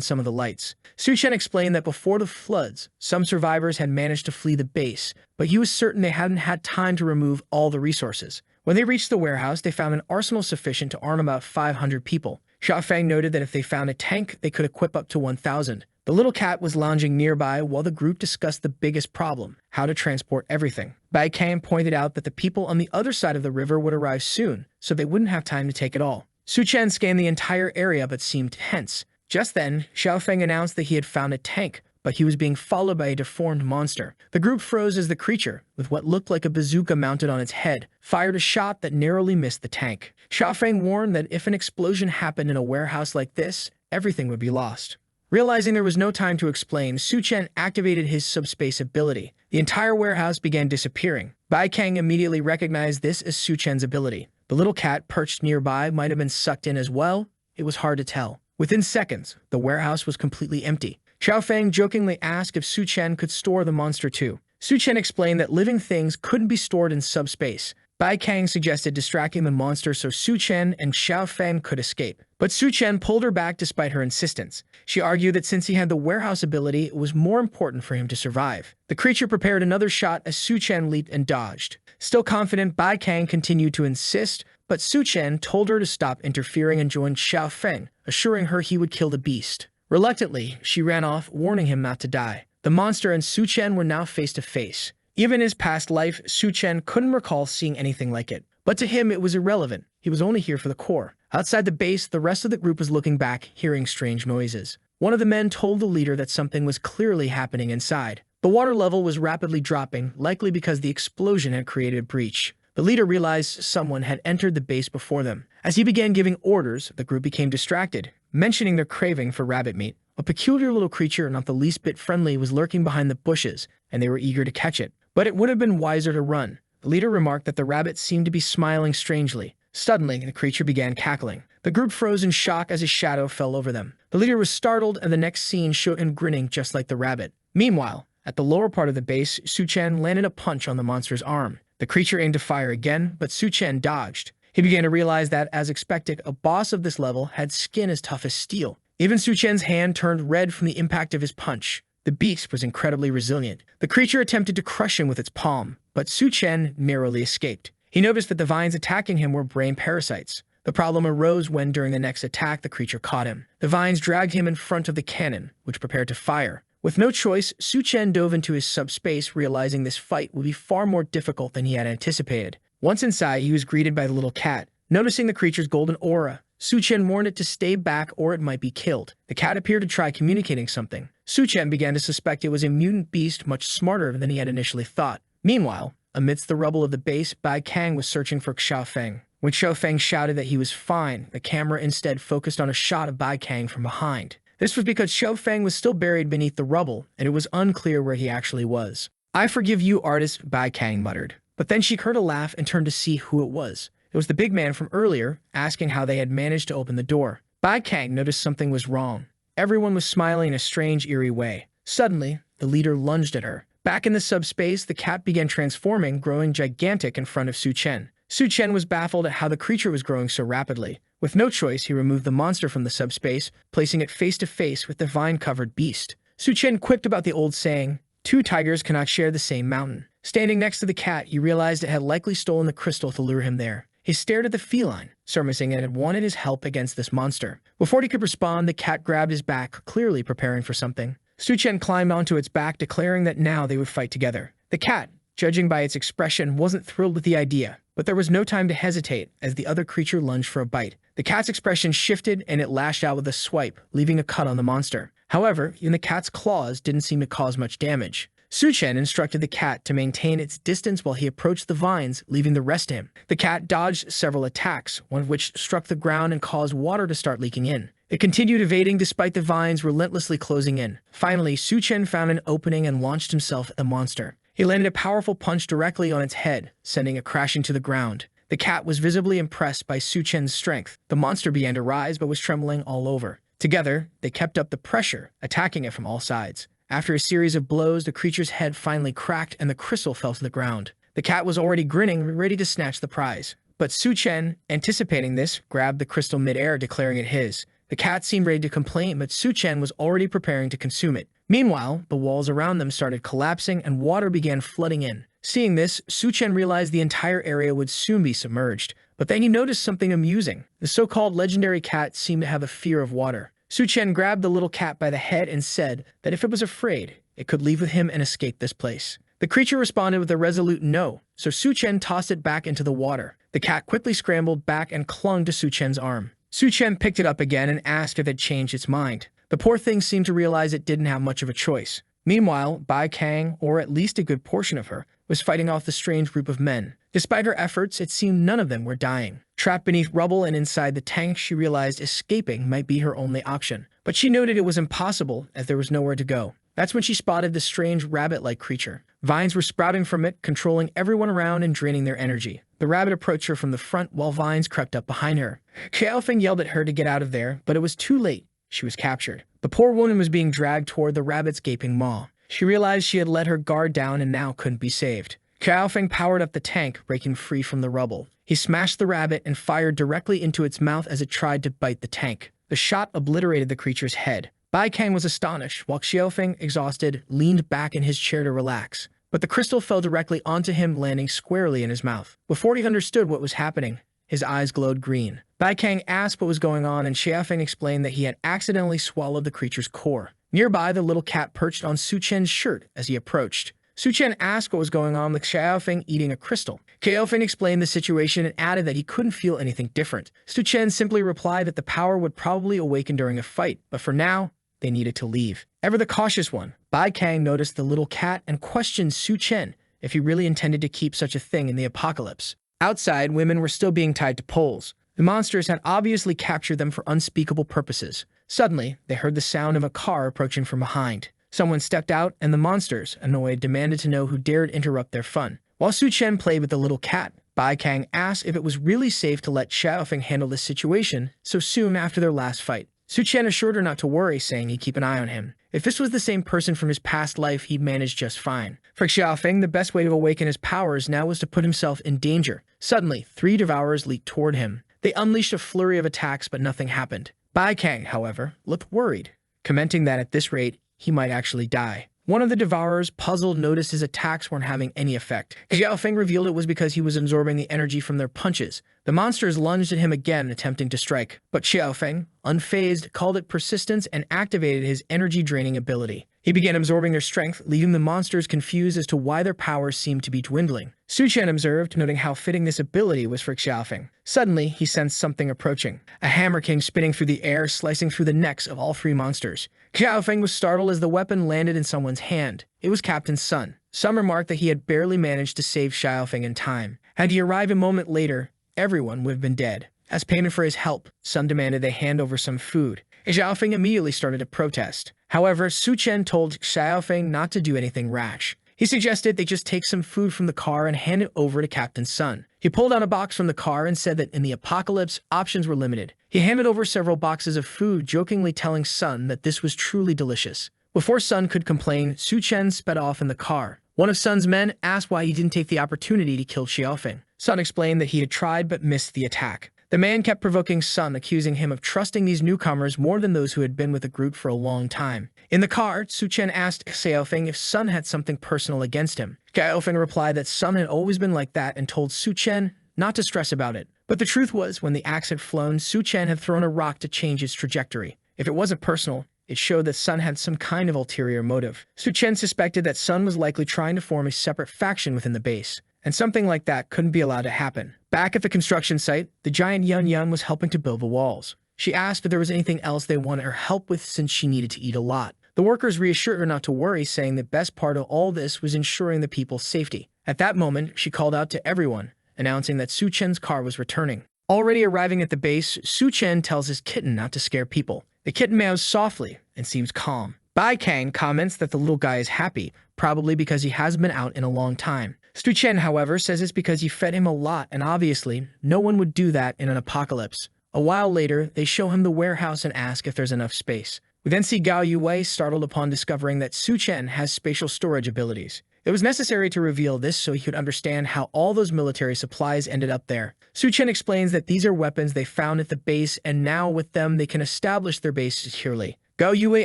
some of the lights. Su Chen explained that before the floods, some survivors had managed to flee the base, but he was certain they hadn't had time to remove all the resources. When they reached the warehouse, they found an arsenal sufficient to arm about 500 people. Xiao Feng noted that if they found a tank, they could equip up to 1,000. The little cat was lounging nearby while the group discussed the biggest problem, how to transport everything. Bai Kang pointed out that the people on the other side of the river would arrive soon, so they wouldn't have time to take it all. Su Chen scanned the entire area but seemed tense. Just then, Xiaofeng announced that he had found a tank, but he was being followed by a deformed monster. The group froze as the creature, with what looked like a bazooka mounted on its head, fired a shot that narrowly missed the tank. Xiaofeng warned that if an explosion happened in a warehouse like this, everything would be lost. Realizing there was no time to explain, Su Chen activated his subspace ability. The entire warehouse began disappearing. Bai Kang immediately recognized this as Su Chen's ability. The little cat perched nearby might have been sucked in as well. It was hard to tell. Within seconds, the warehouse was completely empty. Xiaofeng jokingly asked if Su Chen could store the monster too. Su Chen explained that living things couldn't be stored in subspace. Bai Kang suggested distracting the monster so Su Chen and Xiaofeng could escape. But Su Chen pulled her back despite her insistence. She argued that since he had the warehouse ability, it was more important for him to survive. The creature prepared another shot as Su Chen leaped and dodged. Still confident, Bai Kang continued to insist, but Su Chen told her to stop interfering and joined Xiaofeng, assuring her he would kill the beast. Reluctantly, she ran off, warning him not to die. The monster and Su Chen were now face to face. Even in his past life, Su Chen couldn't recall seeing anything like it. But to him, it was irrelevant. He was only here for the core. Outside the base, the rest of the group was looking back, hearing strange noises. One of the men told the leader that something was clearly happening inside. The water level was rapidly dropping, likely because the explosion had created a breach. The leader realized someone had entered the base before them. As he began giving orders, the group became distracted, mentioning their craving for rabbit meat. A peculiar little creature, not the least bit friendly, was lurking behind the bushes, and they were eager to catch it. But it would have been wiser to run. The leader remarked that the rabbit seemed to be smiling strangely. Suddenly, the creature began cackling. The group froze in shock as a shadow fell over them. The leader was startled, and the next scene showed him grinning just like the rabbit. Meanwhile, at the lower part of the base, Su Chen landed a punch on the monster's arm. The creature aimed to fire again, but Su Chen dodged. He began to realize that, as expected, a boss of this level had skin as tough as steel. Even Su Chen's hand turned red from the impact of his punch. The beast was incredibly resilient. The creature attempted to crush him with its palm, but Su Chen narrowly escaped. He noticed that the vines attacking him were brain parasites. The problem arose when, during the next attack, the creature caught him. The vines dragged him in front of the cannon, which prepared to fire. With no choice, Su Chen dove into his subspace, realizing this fight would be far more difficult than he had anticipated. Once inside, he was greeted by the little cat. Noticing the creature's golden aura, Su Chen warned it to stay back or it might be killed. The cat appeared to try communicating something. Su Chen began to suspect it was a mutant beast much smarter than he had initially thought. Meanwhile, amidst the rubble of the base, Bai Kang was searching for Xiaofeng. When Xiaofeng shouted that he was fine, the camera instead focused on a shot of Bai Kang from behind. This was because Xiaofeng was still buried beneath the rubble, and it was unclear where he actually was. "I forgive you, artist," Bai Kang muttered. But then she heard a laugh and turned to see who it was. It was the big man from earlier, asking how they had managed to open the door. Bai Kang noticed something was wrong. Everyone was smiling in a strange, eerie way. Suddenly, the leader lunged at her. Back in the subspace, the cat began transforming, growing gigantic in front of Su Chen. Su Chen was baffled at how the creature was growing so rapidly. With no choice, he removed the monster from the subspace, placing it face to face with the vine-covered beast. Su Chen quipped about the old saying, "Two tigers cannot share the same mountain." Standing next to the cat, he realized it had likely stolen the crystal to lure him there. He stared at the feline, surmising it had wanted his help against this monster. Before he could respond, the cat grabbed his back, clearly preparing for something. Su Chen climbed onto its back, declaring that now they would fight together. The cat, judging by its expression, wasn't thrilled with the idea, but there was no time to hesitate as the other creature lunged for a bite. The cat's expression shifted and it lashed out with a swipe, leaving a cut on the monster. However, even the cat's claws didn't seem to cause much damage. Su Chen instructed the cat to maintain its distance while he approached the vines, leaving the rest to him. The cat dodged several attacks, one of which struck the ground and caused water to start leaking in. It continued evading despite the vines relentlessly closing in. Finally, Su Chen found an opening and launched himself at the monster. He landed a powerful punch directly on its head, sending it crashing to the ground. The cat was visibly impressed by Su Chen's strength. The monster began to rise but was trembling all over. Together, they kept up the pressure, attacking it from all sides. After a series of blows, the creature's head finally cracked and the crystal fell to the ground. The cat was already grinning, ready to snatch the prize. But Su Chen, anticipating this, grabbed the crystal mid-air, declaring it his. The cat seemed ready to complain, but Su Chen was already preparing to consume it. Meanwhile, the walls around them started collapsing and water began flooding in. Seeing this, Su Chen realized the entire area would soon be submerged. But then he noticed something amusing. The so-called legendary cat seemed to have a fear of water. Su Chen grabbed the little cat by the head and said that if it was afraid, it could leave with him and escape this place. The creature responded with a resolute no, so Su Chen tossed it back into the water. The cat quickly scrambled back and clung to Su Chen's arm. Su Chen picked it up again and asked if it changed its mind. The poor thing seemed to realize it didn't have much of a choice. Meanwhile, Bai Kang, or at least a good portion of her, was fighting off the strange group of men. Despite her efforts, it seemed none of them were dying. Trapped beneath rubble and inside the tank, she realized escaping might be her only option. But she noted it was impossible, as there was nowhere to go. That's when she spotted the strange rabbit-like creature. Vines were sprouting from it, controlling everyone around and draining their energy. The rabbit approached her from the front while vines crept up behind her. Xiaofeng yelled at her to get out of there, but it was too late. She was captured. The poor woman was being dragged toward the rabbit's gaping maw. She realized she had let her guard down and now couldn't be saved. Xiaofeng powered up the tank, breaking free from the rubble. He smashed the rabbit and fired directly into its mouth as it tried to bite the tank. The shot obliterated the creature's head. Bai Kang was astonished, while Xiaofeng, exhausted, leaned back in his chair to relax. But the crystal fell directly onto him, landing squarely in his mouth. Before he understood what was happening, his eyes glowed green. Bai Kang asked what was going on, and Xiaofeng explained that he had accidentally swallowed the creature's core. Nearby, the little cat perched on Su Chen's shirt as he approached. Su Chen asked what was going on with Xiaofeng eating a crystal. Xiaofeng explained the situation and added that he couldn't feel anything different. Su Chen simply replied that the power would probably awaken during a fight, but for now, they needed to leave. Ever the cautious one, Bai Kang noticed the little cat and questioned Su Chen if he really intended to keep such a thing in the apocalypse. Outside, women were still being tied to poles. The monsters had obviously captured them for unspeakable purposes. Suddenly, they heard the sound of a car approaching from behind. Someone stepped out, and the monsters, annoyed, demanded to know who dared interrupt their fun. While Su Chen played with the little cat, Bai Kang asked if it was really safe to let Xiaofeng handle this situation so soon after their last fight. Su Chen assured her not to worry, saying he'd keep an eye on him. If this was the same person from his past life, he'd manage just fine. For Xiaofeng, the best way to awaken his powers now was to put himself in danger. Suddenly, 3 devourers leaped toward him. They unleashed a flurry of attacks, but nothing happened. Bai Kang, however, looked worried, commenting that at this rate, he might actually die. One of the devourers, puzzled, noticed his attacks weren't having any effect. Xiaofeng revealed it was because he was absorbing the energy from their punches. The monsters lunged at him again, attempting to strike. But Xiaofeng, unfazed, called it persistence and activated his energy-draining ability. He began absorbing their strength, leaving the monsters confused as to why their powers seemed to be dwindling. Su Chen observed, noting how fitting this ability was for Xiaofeng. Suddenly, he sensed something approaching. A hammer came spinning through the air, slicing through the necks of all 3 monsters. Xiaofeng was startled as the weapon landed in someone's hand. It was Captain Sun. Some remarked that he had barely managed to save Xiaofeng in time. Had he arrived a moment later, everyone would have been dead. As payment for his help, Sun demanded they hand over some food. Xiaofeng immediately started to protest. However, Su Chen told Xiaofeng not to do anything rash. He suggested they just take some food from the car and hand it over to Captain Sun. He pulled out a box from the car and said that in the apocalypse, options were limited. He handed over several boxes of food, jokingly telling Sun that this was truly delicious. Before Sun could complain, Su Chen sped off in the car. One of Sun's men asked why he didn't take the opportunity to kill Xiaofeng. Sun explained that he had tried but missed the attack. The man kept provoking Sun, accusing him of trusting these newcomers more than those who had been with the group for a long time. In the car, Su Chen asked Xiaofeng if Sun had something personal against him. Xiaofeng replied that Sun had always been like that and told Su Chen not to stress about it. But the truth was, when the axe had flown, Su Chen had thrown a rock to change its trajectory. If it wasn't personal, it showed that Sun had some kind of ulterior motive. Su Chen suspected that Sun was likely trying to form a separate faction within the base, and something like that couldn't be allowed to happen. Back at the construction site, the giant Yun Yun was helping to build the walls. She asked if there was anything else they wanted her help with since she needed to eat a lot. The workers reassured her not to worry, saying the best part of all this was ensuring the people's safety. At that moment, she called out to everyone, announcing that Su Chen's car was returning. Already arriving at the base, Su Chen tells his kitten not to scare people. The kitten meows softly and seems calm. Bai Kang comments that the little guy is happy, probably because he hasn't been out in a long time. Su Chen, however, says it's because he fed him a lot, and obviously, no one would do that in an apocalypse. A while later, they show him the warehouse and ask if there's enough space. We then see Gao Yue startled upon discovering that Su Chen has spatial storage abilities. It was necessary to reveal this so he could understand how all those military supplies ended up there. Su Chen explains that these are weapons they found at the base, and now with them they can establish their base securely. Gao Yue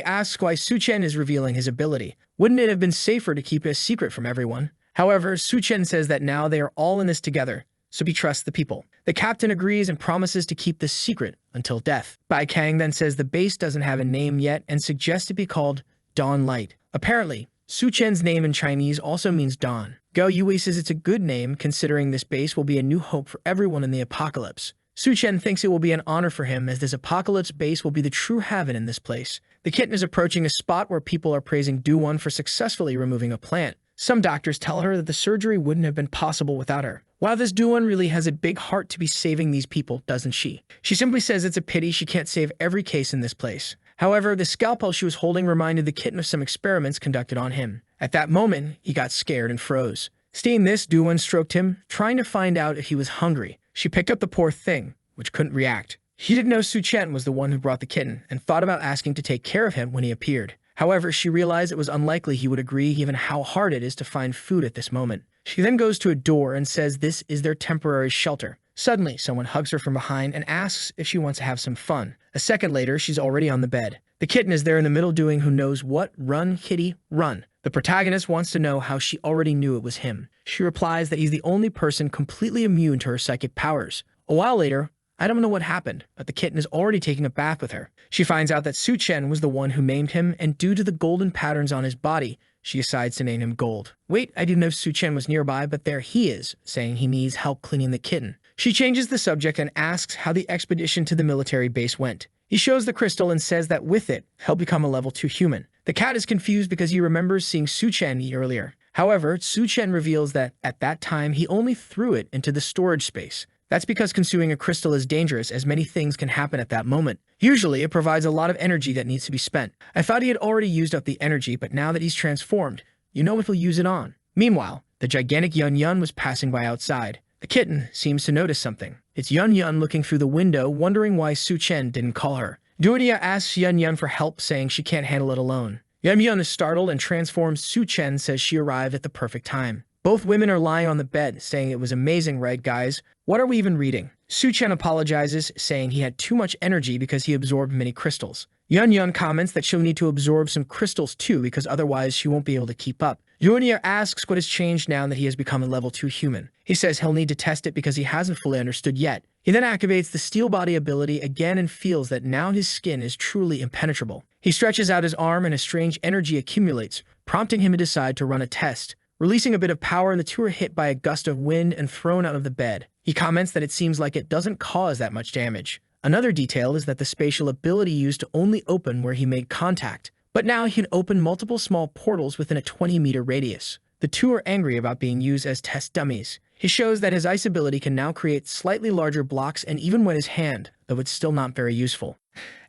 asks why Su Chen is revealing his ability. Wouldn't it have been safer to keep it a secret from everyone? However, Su Chen says that now they are all in this together, so he trusts the people. The captain agrees and promises to keep this secret until death. Bai Kang then says the base doesn't have a name yet and suggests it be called Dawn Light. Apparently, Su Chen's name in Chinese also means dawn. Gao Yue says it's a good name considering this base will be a new hope for everyone in the apocalypse. Su Chen thinks it will be an honor for him as this apocalypse base will be the true heaven in this place. The kitten is approaching a spot where people are praising Do-Won for successfully removing a plant. Some doctors tell her that the surgery wouldn't have been possible without her. Wow, this Do-Won really has a big heart to be saving these people, doesn't she? She simply says it's a pity she can't save every case in this place. However, the scalpel she was holding reminded the kitten of some experiments conducted on him. At that moment, he got scared and froze. Seeing this, Do-Won stroked him, trying to find out if he was hungry. She picked up the poor thing, which couldn't react. She didn't know Su Chen was the one who brought the kitten, and thought about asking to take care of him when he appeared. However, she realized it was unlikely he would agree given how hard it is to find food at this moment. She then goes to a door and says this is their temporary shelter. Suddenly, someone hugs her from behind and asks if she wants to have some fun. A second later, she's already on the bed. The kitten is there in the middle doing who knows what. Run, kitty, run. The protagonist wants to know how she already knew it was him. She replies that he's the only person completely immune to her psychic powers. A while later, I don't know what happened, but the kitten is already taking a bath with her. She finds out that Su Chen was the one who maimed him, and due to the golden patterns on his body, she decides to name him Gold. Wait, I didn't know Su Chen was nearby, but there he is, saying he needs help cleaning the kitten. She changes the subject and asks how the expedition to the military base went. He shows the crystal and says that with it, he'll become a level 2 human. The cat is confused because he remembers seeing Su Chen earlier. However, Su Chen reveals that at that time he only threw it into the storage space. That's because consuming a crystal is dangerous as many things can happen at that moment. Usually, it provides a lot of energy that needs to be spent. I thought he had already used up the energy, but now that he's transformed, you know what he'll use it on. Meanwhile, the gigantic Yun Yun was passing by outside. The kitten seems to notice something. It's Yun Yun looking through the window, wondering why Su Chen didn't call her. Duodia asks Yun Yun for help, saying she can't handle it alone. Yun Yun is startled and transforms. Su Chen says she arrived at the perfect time. Both women are lying on the bed, saying it was amazing, right, guys? What are we even reading? Su Chen apologizes, saying he had too much energy because he absorbed many crystals. Yun Yun comments that she'll need to absorb some crystals too because otherwise she won't be able to keep up. Junior asks what has changed now that he has become a level 2 human. He says he'll need to test it because he hasn't fully understood yet. He then activates the steel body ability again and feels that now his skin is truly impenetrable. He stretches out his arm and a strange energy accumulates, prompting him to decide to run a test. Releasing a bit of power, and the two are hit by a gust of wind and thrown out of the bed. He comments that it seems like it doesn't cause that much damage. Another detail is that the spatial ability used to only open where he made contact, but now he can open multiple small portals within a 20-meter radius. The two are angry about being used as test dummies. He shows that his ice ability can now create slightly larger blocks and even wet his hand, though it's still not very useful.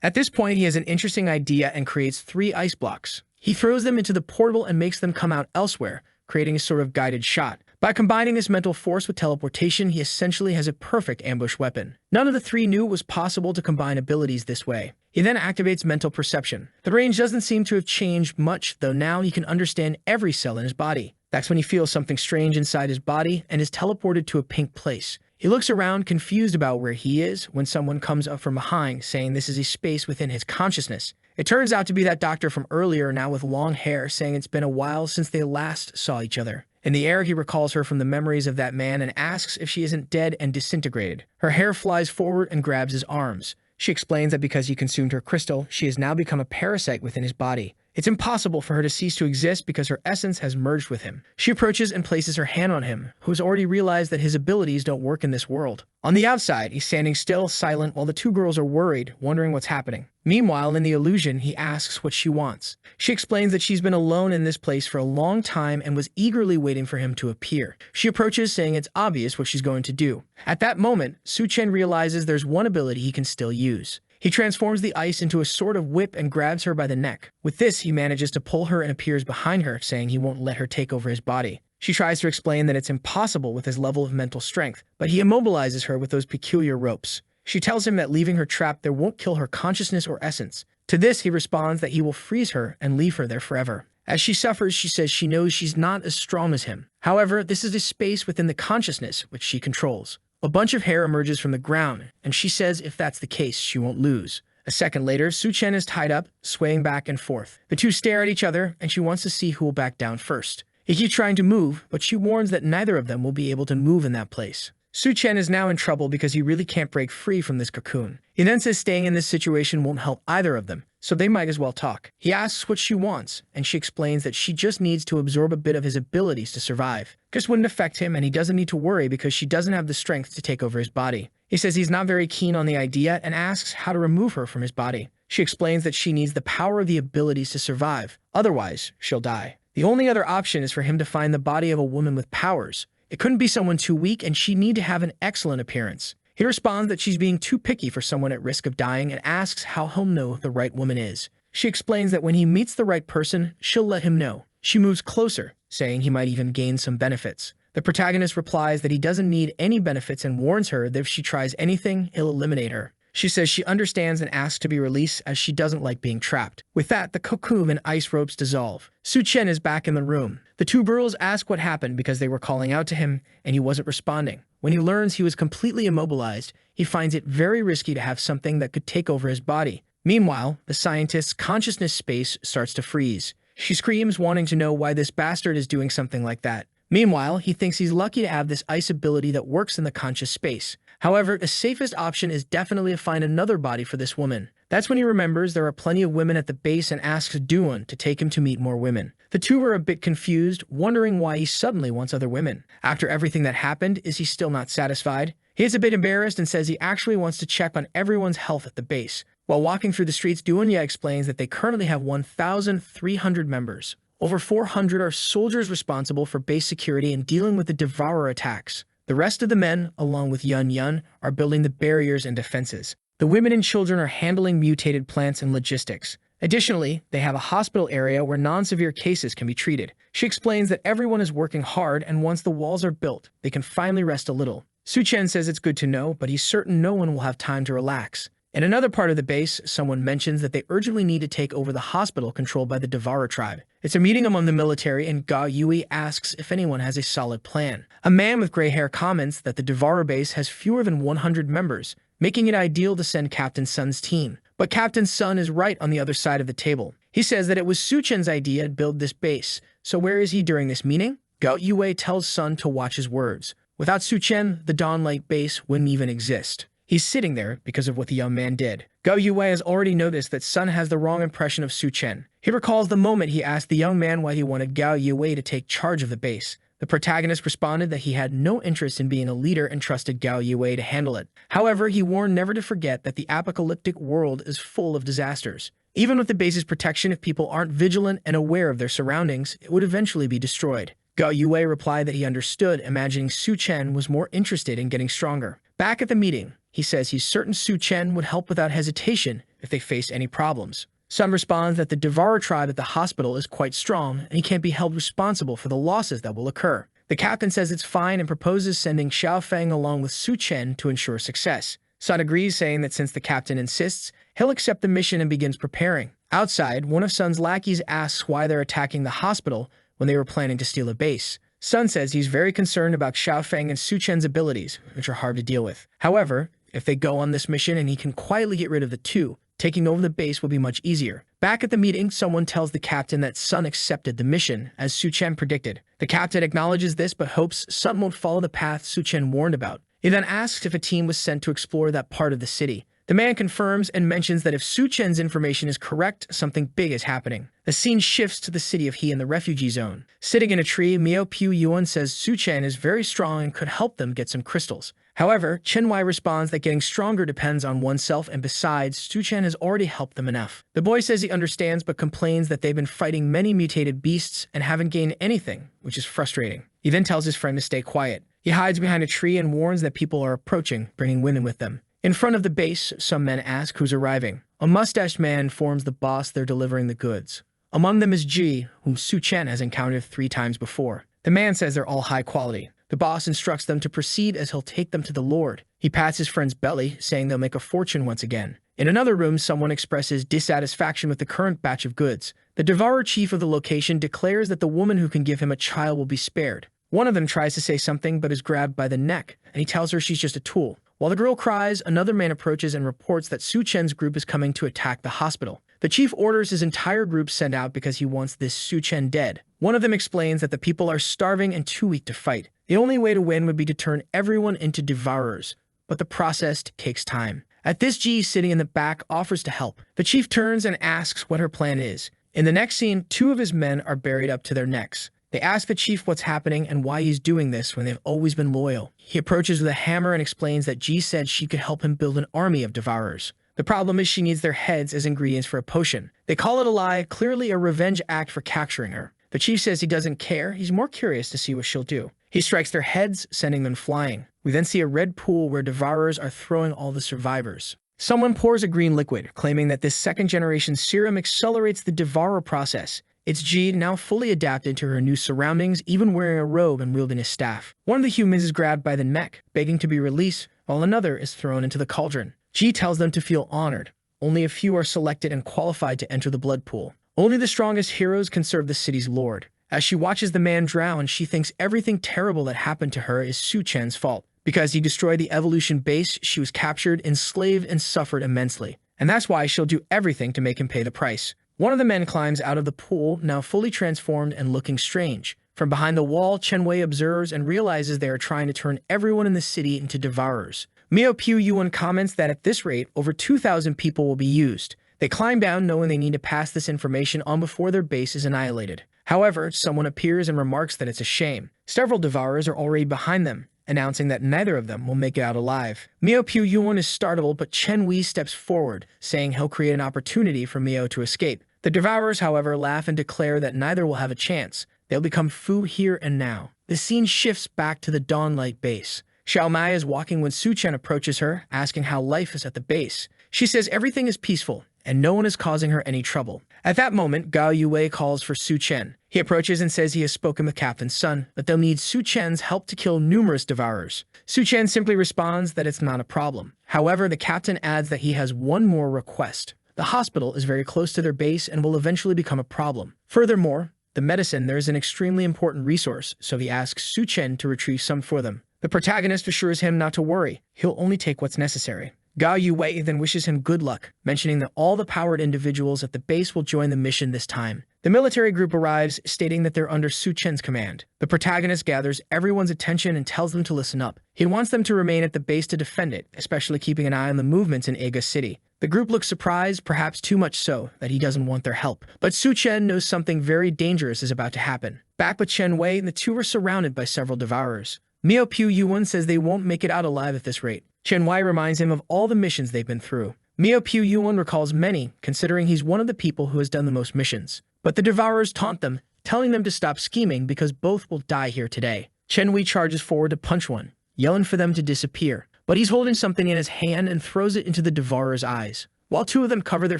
At this point, he has an interesting idea and creates 3 ice blocks. He throws them into the portal and makes them come out elsewhere, creating a sort of guided shot. By combining his mental force with teleportation, he essentially has a perfect ambush weapon. None of the 3 knew it was possible to combine abilities this way. He then activates mental perception. The range doesn't seem to have changed much, though now he can understand every cell in his body. That's when he feels something strange inside his body and is teleported to a pink place. He looks around, confused about where he is, when someone comes up from behind, saying this is a space within his consciousness. It turns out to be that doctor from earlier, now with long hair, saying it's been a while since they last saw each other. In the air, he recalls her from the memories of that man and asks if she isn't dead and disintegrated. Her hair flies forward and grabs his arms. She explains that because he consumed her crystal, she has now become a parasite within his body. It's impossible for her to cease to exist because her essence has merged with him. She approaches and places her hand on him, who has already realized that his abilities don't work in this world. On the outside, he's standing still, silent, while the 2 girls are worried, wondering what's happening. Meanwhile, in the illusion, he asks what she wants. She explains that she's been alone in this place for a long time and was eagerly waiting for him to appear. She approaches, saying it's obvious what she's going to do. At that moment, Su Chen realizes there's one ability he can still use. He transforms the ice into a sort of whip and grabs her by the neck. With this, he manages to pull her and appears behind her, saying he won't let her take over his body. She tries to explain that it's impossible with his level of mental strength, but he immobilizes her with those peculiar ropes. She tells him that leaving her trapped there won't kill her consciousness or essence. To this, he responds that he will freeze her and leave her there forever. As she suffers, she says she knows she's not as strong as him. However, this is a space within the consciousness which she controls. A bunch of hair emerges from the ground, and she says if that's the case, she won't lose. A second later, Su Chen is tied up, swaying back and forth. The 2 stare at each other, and she wants to see who will back down first. He keeps trying to move, but she warns that neither of them will be able to move in that place. Su Chen is now in trouble because he really can't break free from this cocoon. He then says staying in this situation won't help either of them, so they might as well talk. He asks what she wants, and she explains that she just needs to absorb a bit of his abilities to survive. This wouldn't affect him, and he doesn't need to worry because she doesn't have the strength to take over his body. He says he's not very keen on the idea and asks how to remove her from his body. She explains that she needs the power of the abilities to survive, otherwise she'll die. The only other option is for him to find the body of a woman with powers. It couldn't be someone too weak, and she'd need to have an excellent appearance. He responds that she's being too picky for someone at risk of dying and asks how he'll know the right woman is. She explains that when he meets the right person, she'll let him know. She moves closer, saying he might even gain some benefits. The protagonist replies that he doesn't need any benefits and warns her that if she tries anything, he'll eliminate her. She says she understands and asks to be released as she doesn't like being trapped. With that, the cocoon and ice ropes dissolve. Su Chen is back in the room. The two girls ask what happened because they were calling out to him and he wasn't responding. When he learns he was completely immobilized, he finds it very risky to have something that could take over his body. Meanwhile, the scientist's consciousness space starts to freeze. She screams, wanting to know why this bastard is doing something like that. Meanwhile, he thinks he's lucky to have this ice ability that works in the conscious space. However, the safest option is definitely to find another body for this woman. That's when he remembers there are plenty of women at the base and asks Duan to take him to meet more women. The two are a bit confused, wondering why he suddenly wants other women. After everything that happened, is he still not satisfied? He is a bit embarrassed and says he actually wants to check on everyone's health at the base. While walking through the streets, Duan explains that they currently have 1,300 members. Over 400 are soldiers responsible for base security and dealing with the devourer attacks. The rest of the men, along with Yun, are building the barriers and defenses. The women and children are handling mutated plants and logistics. Additionally, they have a hospital area where non-severe cases can be treated. She explains that everyone is working hard, and once the walls are built, they can finally rest a little. Su Chen says it's good to know, but he's certain no one will have time to relax. In another part of the base, someone mentions that they urgently need to take over the hospital controlled by the Devourer tribe. It's a meeting among the military, and Gao Yui asks if anyone has a solid plan. A man with gray hair comments that the Devourer base has fewer than 100 members, making it ideal to send Captain Sun's team. But Captain Sun is right on the other side of the table. He says that it was Su Chen's idea to build this base. So where is he during this meeting? Gao Yui tells Sun to watch his words. Without Su Chen, the Dawnlight base wouldn't even exist. He's sitting there because of what the young man did. Gao Yui has already noticed that Sun has the wrong impression of Su Chen. He recalls the moment he asked the young man why he wanted Gao Yui to take charge of the base. The protagonist responded that he had no interest in being a leader and trusted Gao Yui to handle it. However, he warned never to forget that the apocalyptic world is full of disasters. Even with the base's protection, if people aren't vigilant and aware of their surroundings, it would eventually be destroyed. Gao Yui replied that he understood, imagining Su Chen was more interested in getting stronger. Back at the meeting, he says he's certain Su Chen would help without hesitation if they faced any problems. Sun responds that the Devourer tribe at the hospital is quite strong, and he can't be held responsible for the losses that will occur. The captain says it's fine and proposes sending Xiao Feng along with Su Chen to ensure success. Sun agrees, saying that since the captain insists, he'll accept the mission and begins preparing. Outside, one of Sun's lackeys asks why they're attacking the hospital when they were planning to steal a base. Sun says he's very concerned about Xiao Feng and Su Chen's abilities, which are hard to deal with. However, if they go on this mission and he can quietly get rid of the two, taking over the base will be much easier. Back at the meeting, someone tells the captain that Sun accepted the mission, as Su Chen predicted. The captain acknowledges this but hopes Sun won't follow the path Su Chen warned about. He then asks if a team was sent to explore that part of the city. The man confirms and mentions that if Su Chen's information is correct, something big is happening. The scene shifts to the city of He in the refugee zone. Sitting in a tree, Miao Piu Yuan says Su Chen is very strong and could help them get some crystals. However, Chen Wai responds that getting stronger depends on oneself, and besides, Su Chen has already helped them enough. The boy says he understands but complains that they've been fighting many mutated beasts and haven't gained anything, which is frustrating. He then tells his friend to stay quiet. He hides behind a tree and warns that people are approaching, bringing women with them. In front of the base, some men ask who's arriving. A mustached man informs the boss they're delivering the goods. Among them is Ji, whom Su Chen has encountered 3 times before. The man says they're all high quality. The boss instructs them to proceed as he'll take them to the Lord. He pats his friend's belly, saying they'll make a fortune once again. In another room, someone expresses dissatisfaction with the current batch of goods. The Devourer chief of the location declares that the woman who can give him a child will be spared. One of them tries to say something but is grabbed by the neck, and he tells her she's just a tool. While the girl cries, another man approaches and reports that Su Chen's group is coming to attack the hospital. The chief orders his entire group sent out because he wants this Su Chen dead. One of them explains that the people are starving and too weak to fight. The only way to win would be to turn everyone into devourers, but the process takes time. At this, G, sitting in the back, offers to help. The chief turns and asks what her plan is. In the next scene, 2 of his men are buried up to their necks. They ask the chief what's happening and why he's doing this when they've always been loyal. He approaches with a hammer and explains that G said she could help him build an army of devourers. The problem is she needs their heads as ingredients for a potion. They call it a lie, clearly a revenge act for capturing her. The chief says he doesn't care, he's more curious to see what she'll do. He strikes their heads, sending them flying. We then see a red pool where devourers are throwing all the survivors. Someone pours a green liquid, claiming that this second-generation serum accelerates the devourer process. It's G, now fully adapted to her new surroundings, even wearing a robe and wielding a staff. One of the humans is grabbed by the neck, begging to be released, while another is thrown into the cauldron. G tells them to feel honored. Only a few are selected and qualified to enter the blood pool. Only the strongest heroes can serve the city's lord. As she watches the man drown, she thinks everything terrible that happened to her is Su Chen's fault. Because he destroyed the evolution base, she was captured, enslaved, and suffered immensely. And that's why she'll do everything to make him pay the price. One of the men climbs out of the pool, now fully transformed and looking strange. From behind the wall, Chen Wei observes and realizes they are trying to turn everyone in the city into devourers. Miao Piu Yuan comments that at this rate, over 2,000 people will be used. They climb down knowing they need to pass this information on before their base is annihilated. However, someone appears and remarks that it's a shame. Several devourers are already behind them, announcing that neither of them will make it out alive. Miao Piu Yuan is startled, but Chen Wei steps forward, saying he'll create an opportunity for Miao to escape. The devourers, however, laugh and declare that neither will have a chance. They'll become Fu here and now. The scene shifts back to the Dawnlight base. Xiao Mai is walking when Su Chen approaches her, asking how life is at the base. She says everything is peaceful, and no one is causing her any trouble. At that moment, Gao Yue calls for Su Chen. He approaches and says he has spoken with Captain's son, but they'll need Su Chen's help to kill numerous devourers. Su Chen simply responds that it's not a problem. However, the captain adds that he has one more request. The hospital is very close to their base and will eventually become a problem. Furthermore, the medicine there is an extremely important resource, so he asks Su Chen to retrieve some for them. The protagonist assures him not to worry, he'll only take what's necessary. Gao Yue then wishes him good luck, mentioning that all the powered individuals at the base will join the mission this time. The military group arrives, stating that they're under Su Chen's command. The protagonist gathers everyone's attention and tells them to listen up. He wants them to remain at the base to defend it, especially keeping an eye on the movements in Ega City. The group looks surprised, perhaps too much so, that he doesn't want their help. But Su Chen knows something very dangerous is about to happen. Back with Chen Wei, the two are surrounded by several devourers. Miao Piu Yuan says they won't make it out alive at this rate. Chen Wei reminds him of all the missions they've been through. Miao Piu Yuan recalls many, considering he's one of the people who has done the most missions. But the devourers taunt them, telling them to stop scheming because both will die here today. Chen Wei charges forward to punch one, yelling for them to disappear. But he's holding something in his hand and throws it into the devourer's eyes. While two of them cover their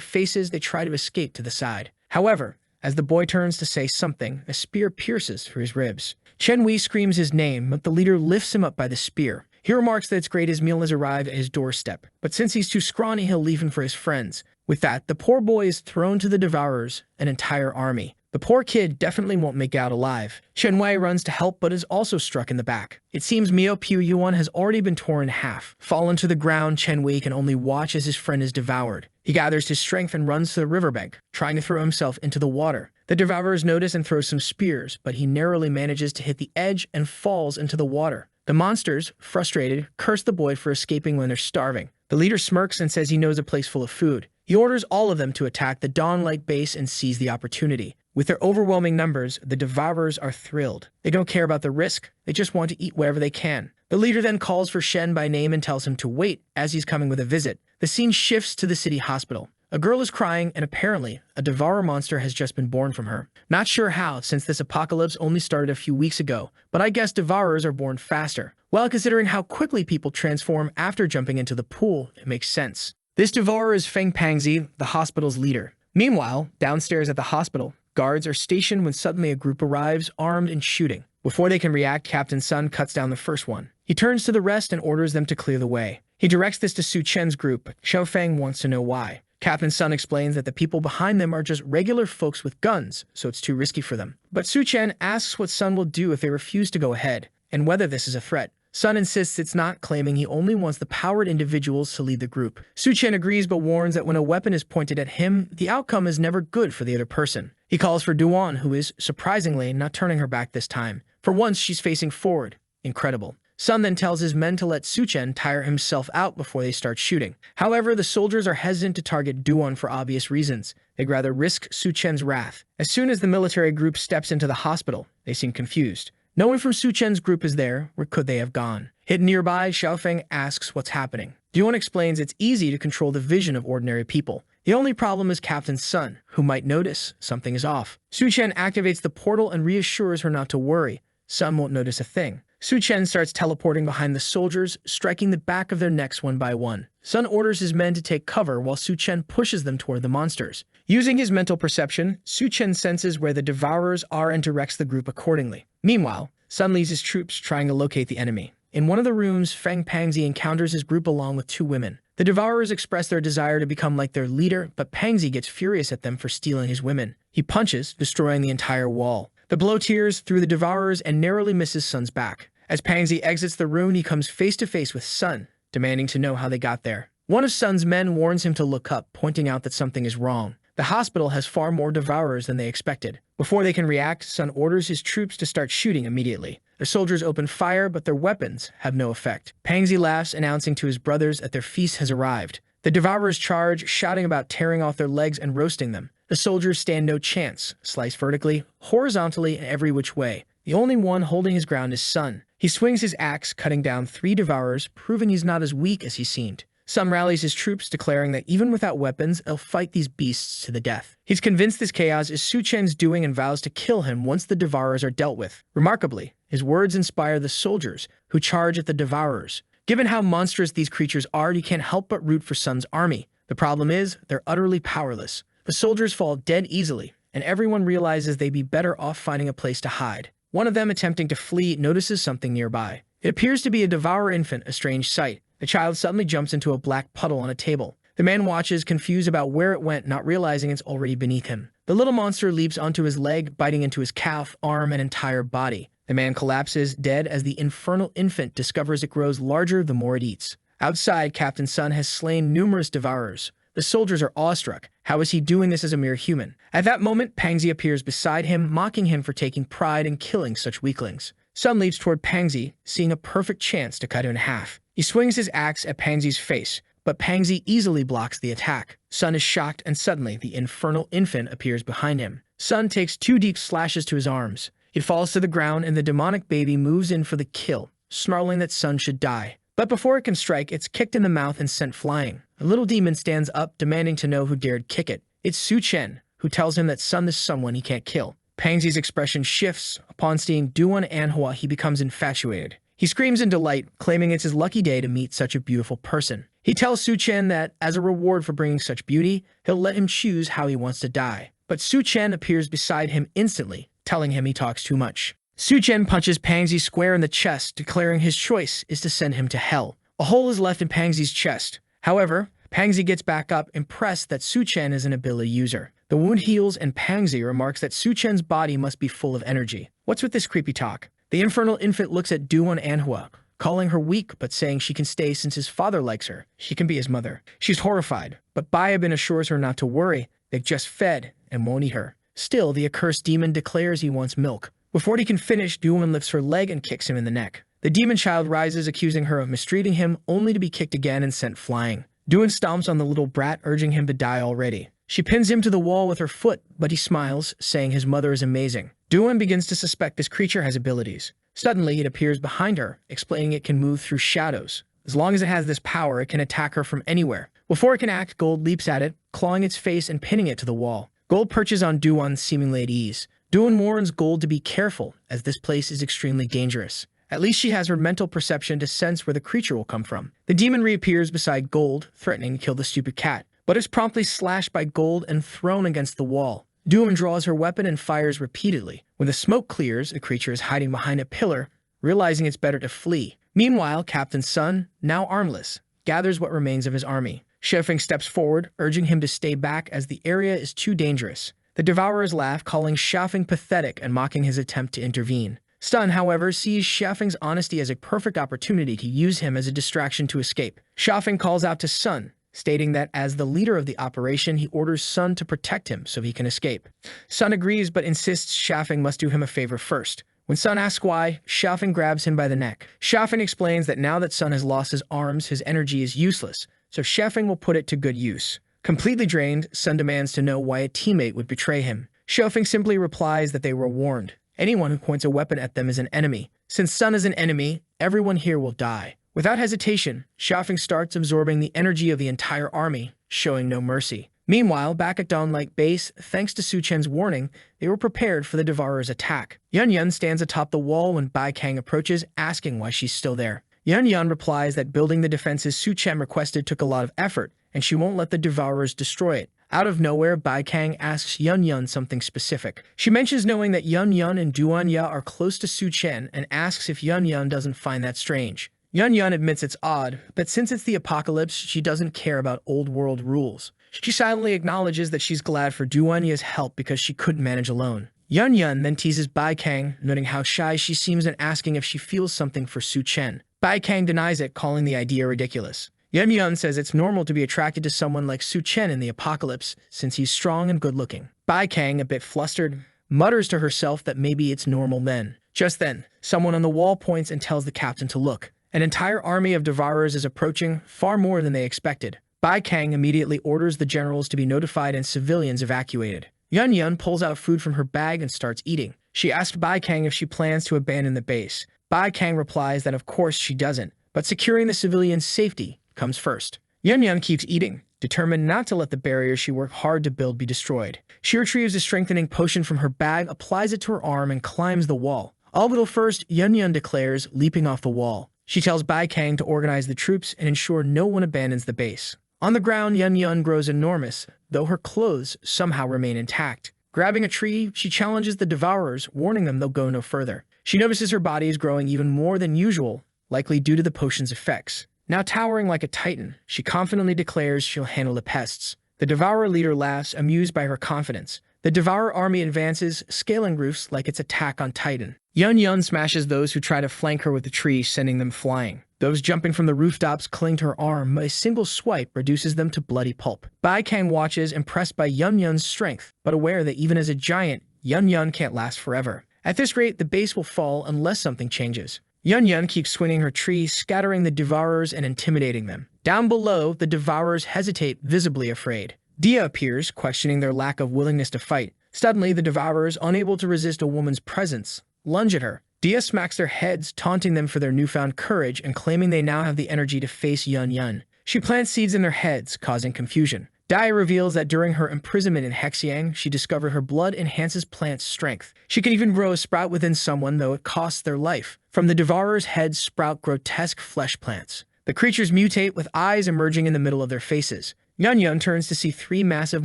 faces, they try to escape to the side. However, as the boy turns to say something, a spear pierces through his ribs. Chen Wei screams his name, but the leader lifts him up by the spear. He remarks that it's great his meal has arrived at his doorstep, but since he's too scrawny, he'll leave him for his friends. With that, the poor boy is thrown to the devourers, an entire army. The poor kid definitely won't make out alive. Chen Wei runs to help but is also struck in the back. It seems Miao Piu Yuan has already been torn in half. Fallen to the ground, Chen Wei can only watch as his friend is devoured. He gathers his strength and runs to the riverbank, trying to throw himself into the water. The devourers notice and throw some spears, but he narrowly manages to hit the edge and falls into the water. The monsters, frustrated, curse the boy for escaping when they're starving. The leader smirks and says he knows a place full of food. He orders all of them to attack the Dawnlight base and seize the opportunity. With their overwhelming numbers, the devourers are thrilled. They don't care about the risk, they just want to eat wherever they can. The leader then calls for Shen by name and tells him to wait as he's coming with a visit. The scene shifts to the city hospital. A girl is crying and apparently, a devourer monster has just been born from her. Not sure how, since this apocalypse only started a few weeks ago, but I guess devourers are born faster. Well, considering how quickly people transform after jumping into the pool, it makes sense. This devourer is Feng Pangzi, the hospital's leader. Meanwhile, downstairs at the hospital, guards are stationed when suddenly a group arrives, armed and shooting. Before they can react, Captain Sun cuts down the first one. He turns to the rest and orders them to clear the way. He directs this to Su Chen's group, but Xiao Feng wants to know why. Captain Sun explains that the people behind them are just regular folks with guns, so it's too risky for them. But Su Chen asks what Sun will do if they refuse to go ahead, and whether this is a threat. Sun insists it's not, claiming he only wants the powered individuals to lead the group. Su Chen agrees but warns that when a weapon is pointed at him, the outcome is never good for the other person. He calls for Duan, who is, surprisingly, not turning her back this time. For once, she's facing forward. Incredible. Sun then tells his men to let Suchen tire himself out before they start shooting. However, the soldiers are hesitant to target Duan for obvious reasons. They'd rather risk Suchen's wrath. As soon as the military group steps into the hospital, they seem confused. No one from Suchen's group is there. Where could they have gone? Hidden nearby, Xiaofeng asks what's happening. Duan explains it's easy to control the vision of ordinary people. The only problem is Captain Sun, who might notice something is off. Suchen activates the portal and reassures her not to worry. Sun won't notice a thing. Suchen starts teleporting behind the soldiers, striking the back of their necks one by one. Sun orders his men to take cover while Suchen pushes them toward the monsters. Using his mental perception, Suchen senses where the devourers are and directs the group accordingly. Meanwhile, Sun leads his troops trying to locate the enemy. In one of the rooms, Feng Pangzi encounters his group along with 2 women. The devourers express their desire to become like their leader, but Pangzi gets furious at them for stealing his women. He punches, destroying the entire wall. The blow tears through the devourers and narrowly misses Sun's back. As Pangzi exits the room, he comes face to face with Sun, demanding to know how they got there. One of Sun's men warns him to look up, pointing out that something is wrong. The hospital has far more devourers than they expected. Before they can react, Sun orders his troops to start shooting immediately. The soldiers open fire, but their weapons have no effect. Pangzi laughs, announcing to his brothers that their feast has arrived. The devourers charge, shouting about tearing off their legs and roasting them. The soldiers stand no chance, slice vertically, horizontally, and every which way. The only one holding his ground is Sun. He swings his axe, cutting down 3 devourers, proving he's not as weak as he seemed. Sun rallies his troops, declaring that even without weapons, they'll fight these beasts to the death. He's convinced this chaos is Suchen's doing and vows to kill him once the devourers are dealt with. Remarkably, his words inspire the soldiers, who charge at the devourers. Given how monstrous these creatures are, you can't help but root for Sun's army. The problem is, they're utterly powerless. The soldiers fall dead easily, and everyone realizes they'd be better off finding a place to hide. One of them, attempting to flee, notices something nearby. It appears to be a devourer infant, a strange sight. The child suddenly jumps into a black puddle on a table. The man watches, confused about where it went, not realizing it's already beneath him. The little monster leaps onto his leg, biting into his calf, arm, and entire body. The man collapses, dead, as the infernal infant discovers it grows larger the more it eats. Outside, Captain Sun has slain numerous devourers. The soldiers are awestruck. How is he doing this as a mere human? At that moment, Pangzi appears beside him, mocking him for taking pride in killing such weaklings. Sun leaps toward Pangzi, seeing a perfect chance to cut him in half. He swings his axe at Pangzi's face, but Pangzi easily blocks the attack. Sun is shocked, and suddenly the infernal infant appears behind him. Sun takes 2 deep slashes to his arms. It falls to the ground, and the demonic baby moves in for the kill, snarling that Sun should die. But before it can strike, it's kicked in the mouth and sent flying. The little demon stands up, demanding to know who dared kick it. It's Suchen, who tells him that Sun is someone he can't kill. Pangzi's expression shifts. Upon seeing Duan Anhua, he becomes infatuated. He screams in delight, claiming it's his lucky day to meet such a beautiful person. He tells Suchen that, as a reward for bringing such beauty, he'll let him choose how he wants to die. But Suchen appears beside him instantly, telling him he talks too much. Suchen punches Pangzi square in the chest, declaring his choice is to send him to hell. A hole is left in Pangzi's chest. However, Pangzi gets back up, impressed that Suchen is an ability user. The wound heals, and Pangzi remarks that Suchen's body must be full of energy. What's with this creepy talk? The infernal infant looks at Duan Anhua, calling her weak but saying she can stay since his father likes her. She can be his mother. She's horrified, but Bayabin assures her not to worry. They've just fed and won't eat her. Still, the accursed demon declares he wants milk. Before he can finish, Duan lifts her leg and kicks him in the neck. The demon child rises, accusing her of mistreating him, only to be kicked again and sent flying. Duan stomps on the little brat, urging him to die already. She pins him to the wall with her foot, but he smiles, saying his mother is amazing. Duan begins to suspect this creature has abilities. Suddenly, it appears behind her, explaining it can move through shadows. As long as it has this power, it can attack her from anywhere. Before it can act, Gold leaps at it, clawing its face and pinning it to the wall. Gold perches on Duan, seemingly at ease. Duan warns Gold to be careful, as this place is extremely dangerous. At least she has her mental perception to sense where the creature will come from. The demon reappears beside Gold, threatening to kill the stupid cat, but is promptly slashed by Gold and thrown against the wall. Duan draws her weapon and fires repeatedly. When the smoke clears, the creature is hiding behind a pillar, realizing it's better to flee. Meanwhile, Captain Sun, now armless, gathers what remains of his army. Xiaofeng steps forward, urging him to stay back as the area is too dangerous. The devourers laugh, calling Xiaofeng pathetic and mocking his attempt to intervene. Sun, however, sees Xiaofeng's honesty as a perfect opportunity to use him as a distraction to escape. Xiaofeng calls out to Sun, stating that as the leader of the operation, he orders Sun to protect him so he can escape. Sun agrees but insists Xiaofeng must do him a favor first. When Sun asks why, Xiaofeng grabs him by the neck. Xiaofeng explains that now that Sun has lost his arms, his energy is useless, so Xiaofeng will put it to good use. Completely drained, Sun demands to know why a teammate would betray him. Xiaofeng simply replies that they were warned. Anyone who points a weapon at them is an enemy. Since Sun is an enemy, everyone here will die. Without hesitation, Xiaofeng starts absorbing the energy of the entire army, showing no mercy. Meanwhile, back at Dawn-like base, thanks to Su Chen's warning, they were prepared for the devourer's attack. Yun Yun stands atop the wall when Bai Kang approaches, asking why she's still there. Yun Yun replies that building the defenses Su Chen requested took a lot of effort, and she won't let the devourers destroy it. Out of nowhere, Bai Kang asks Yun Yun something specific. She mentions knowing that Yun Yun and Duan Ya are close to Su Chen and asks if Yun Yun doesn't find that strange. Yun Yun admits it's odd, but since it's the apocalypse, she doesn't care about old world rules. She silently acknowledges that she's glad for Duan Ya's help because she couldn't manage alone. Yun Yun then teases Bai Kang, noting how shy she seems and asking if she feels something for Su Chen. Bai Kang denies it, calling the idea ridiculous. Yun Yun says it's normal to be attracted to someone like Su Chen in the apocalypse, since he's strong and good-looking. Bai Kang, a bit flustered, mutters to herself that maybe it's normal then. Just then, someone on the wall points and tells the captain to look. An entire army of devourers is approaching, far more than they expected. Bai Kang immediately orders the generals to be notified and civilians evacuated. Yun Yun pulls out food from her bag and starts eating. She asks Bai Kang if she plans to abandon the base. Bai Kang replies that of course she doesn't, but securing the civilians' safety comes first. Yun Yun keeps eating, determined not to let the barrier she worked hard to build be destroyed. She retrieves a strengthening potion from her bag, applies it to her arm, and climbs the wall. All but first, Yun Yun declares, leaping off the wall. She tells Bai Kang to organize the troops and ensure no one abandons the base. On the ground, Yun Yun grows enormous, though her clothes somehow remain intact. Grabbing a tree, she challenges the devourers, warning them they'll go no further. She notices her body is growing even more than usual, likely due to the potion's effects. Now towering like a titan, she confidently declares she'll handle the pests. The devourer leader laughs, amused by her confidence. The devourer army advances, scaling roofs like its attack on Titan. Yun Yun smashes those who try to flank her with the tree, sending them flying. Those jumping from the rooftops cling to her arm, but a single swipe reduces them to bloody pulp. Bai Kang watches, impressed by Yun Yun's strength, but aware that even as a giant, Yun Yun can't last forever. At this rate, the base will fall unless something changes. Yun Yun keeps swinging her tree, scattering the devourers and intimidating them. Down below, the devourers hesitate, visibly afraid. Dia appears, questioning their lack of willingness to fight. Suddenly, the devourers, unable to resist a woman's presence, lunge at her. Dia smacks their heads, taunting them for their newfound courage and claiming they now have the energy to face Yun Yun. She plants seeds in their heads, causing confusion. Dia reveals that during her imprisonment in Hexiang, she discovered her blood enhances plants' strength. She can even grow a sprout within someone, though it costs their life. From the devourers' heads sprout grotesque flesh plants. The creatures mutate, with eyes emerging in the middle of their faces. Yun Yun turns to see three massive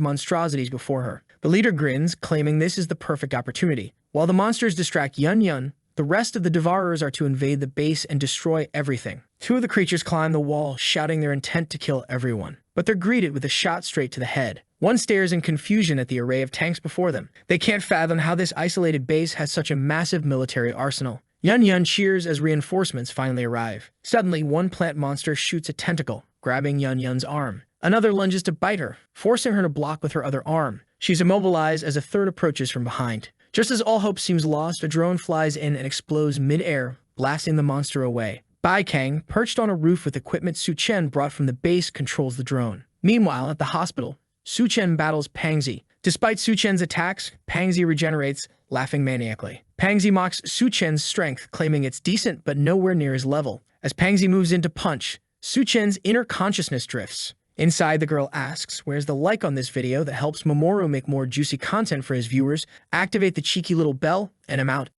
monstrosities before her. The leader grins, claiming this is the perfect opportunity. While the monsters distract Yun Yun, the rest of the devourers are to invade the base and destroy everything. Two of the creatures climb the wall, shouting their intent to kill everyone. But they're greeted with a shot straight to the head. One stares in confusion at the array of tanks before them. They can't fathom how this isolated base has such a massive military arsenal. Yun Yun cheers as reinforcements finally arrive. Suddenly, one plant monster shoots a tentacle, grabbing Yun Yun's arm. Another lunges to bite her, forcing her to block with her other arm. She's immobilized as a third approaches from behind. Just as all hope seems lost, a drone flies in and explodes mid-air, blasting the monster away. Bai Kang, perched on a roof with equipment Su Chen brought from the base, controls the drone. Meanwhile, at the hospital, Su Chen battles Pangzi. Despite Su Chen's attacks, Pangzi regenerates, laughing maniacally. Pangzi mocks Su Chen's strength, claiming it's decent but nowhere near his level. As Pangzi moves in to punch, Su Chen's inner consciousness drifts. Inside, the girl asks, where's the like on this video that helps Mamoru make more juicy content for his viewers? Activate the cheeky little bell, and I'm out.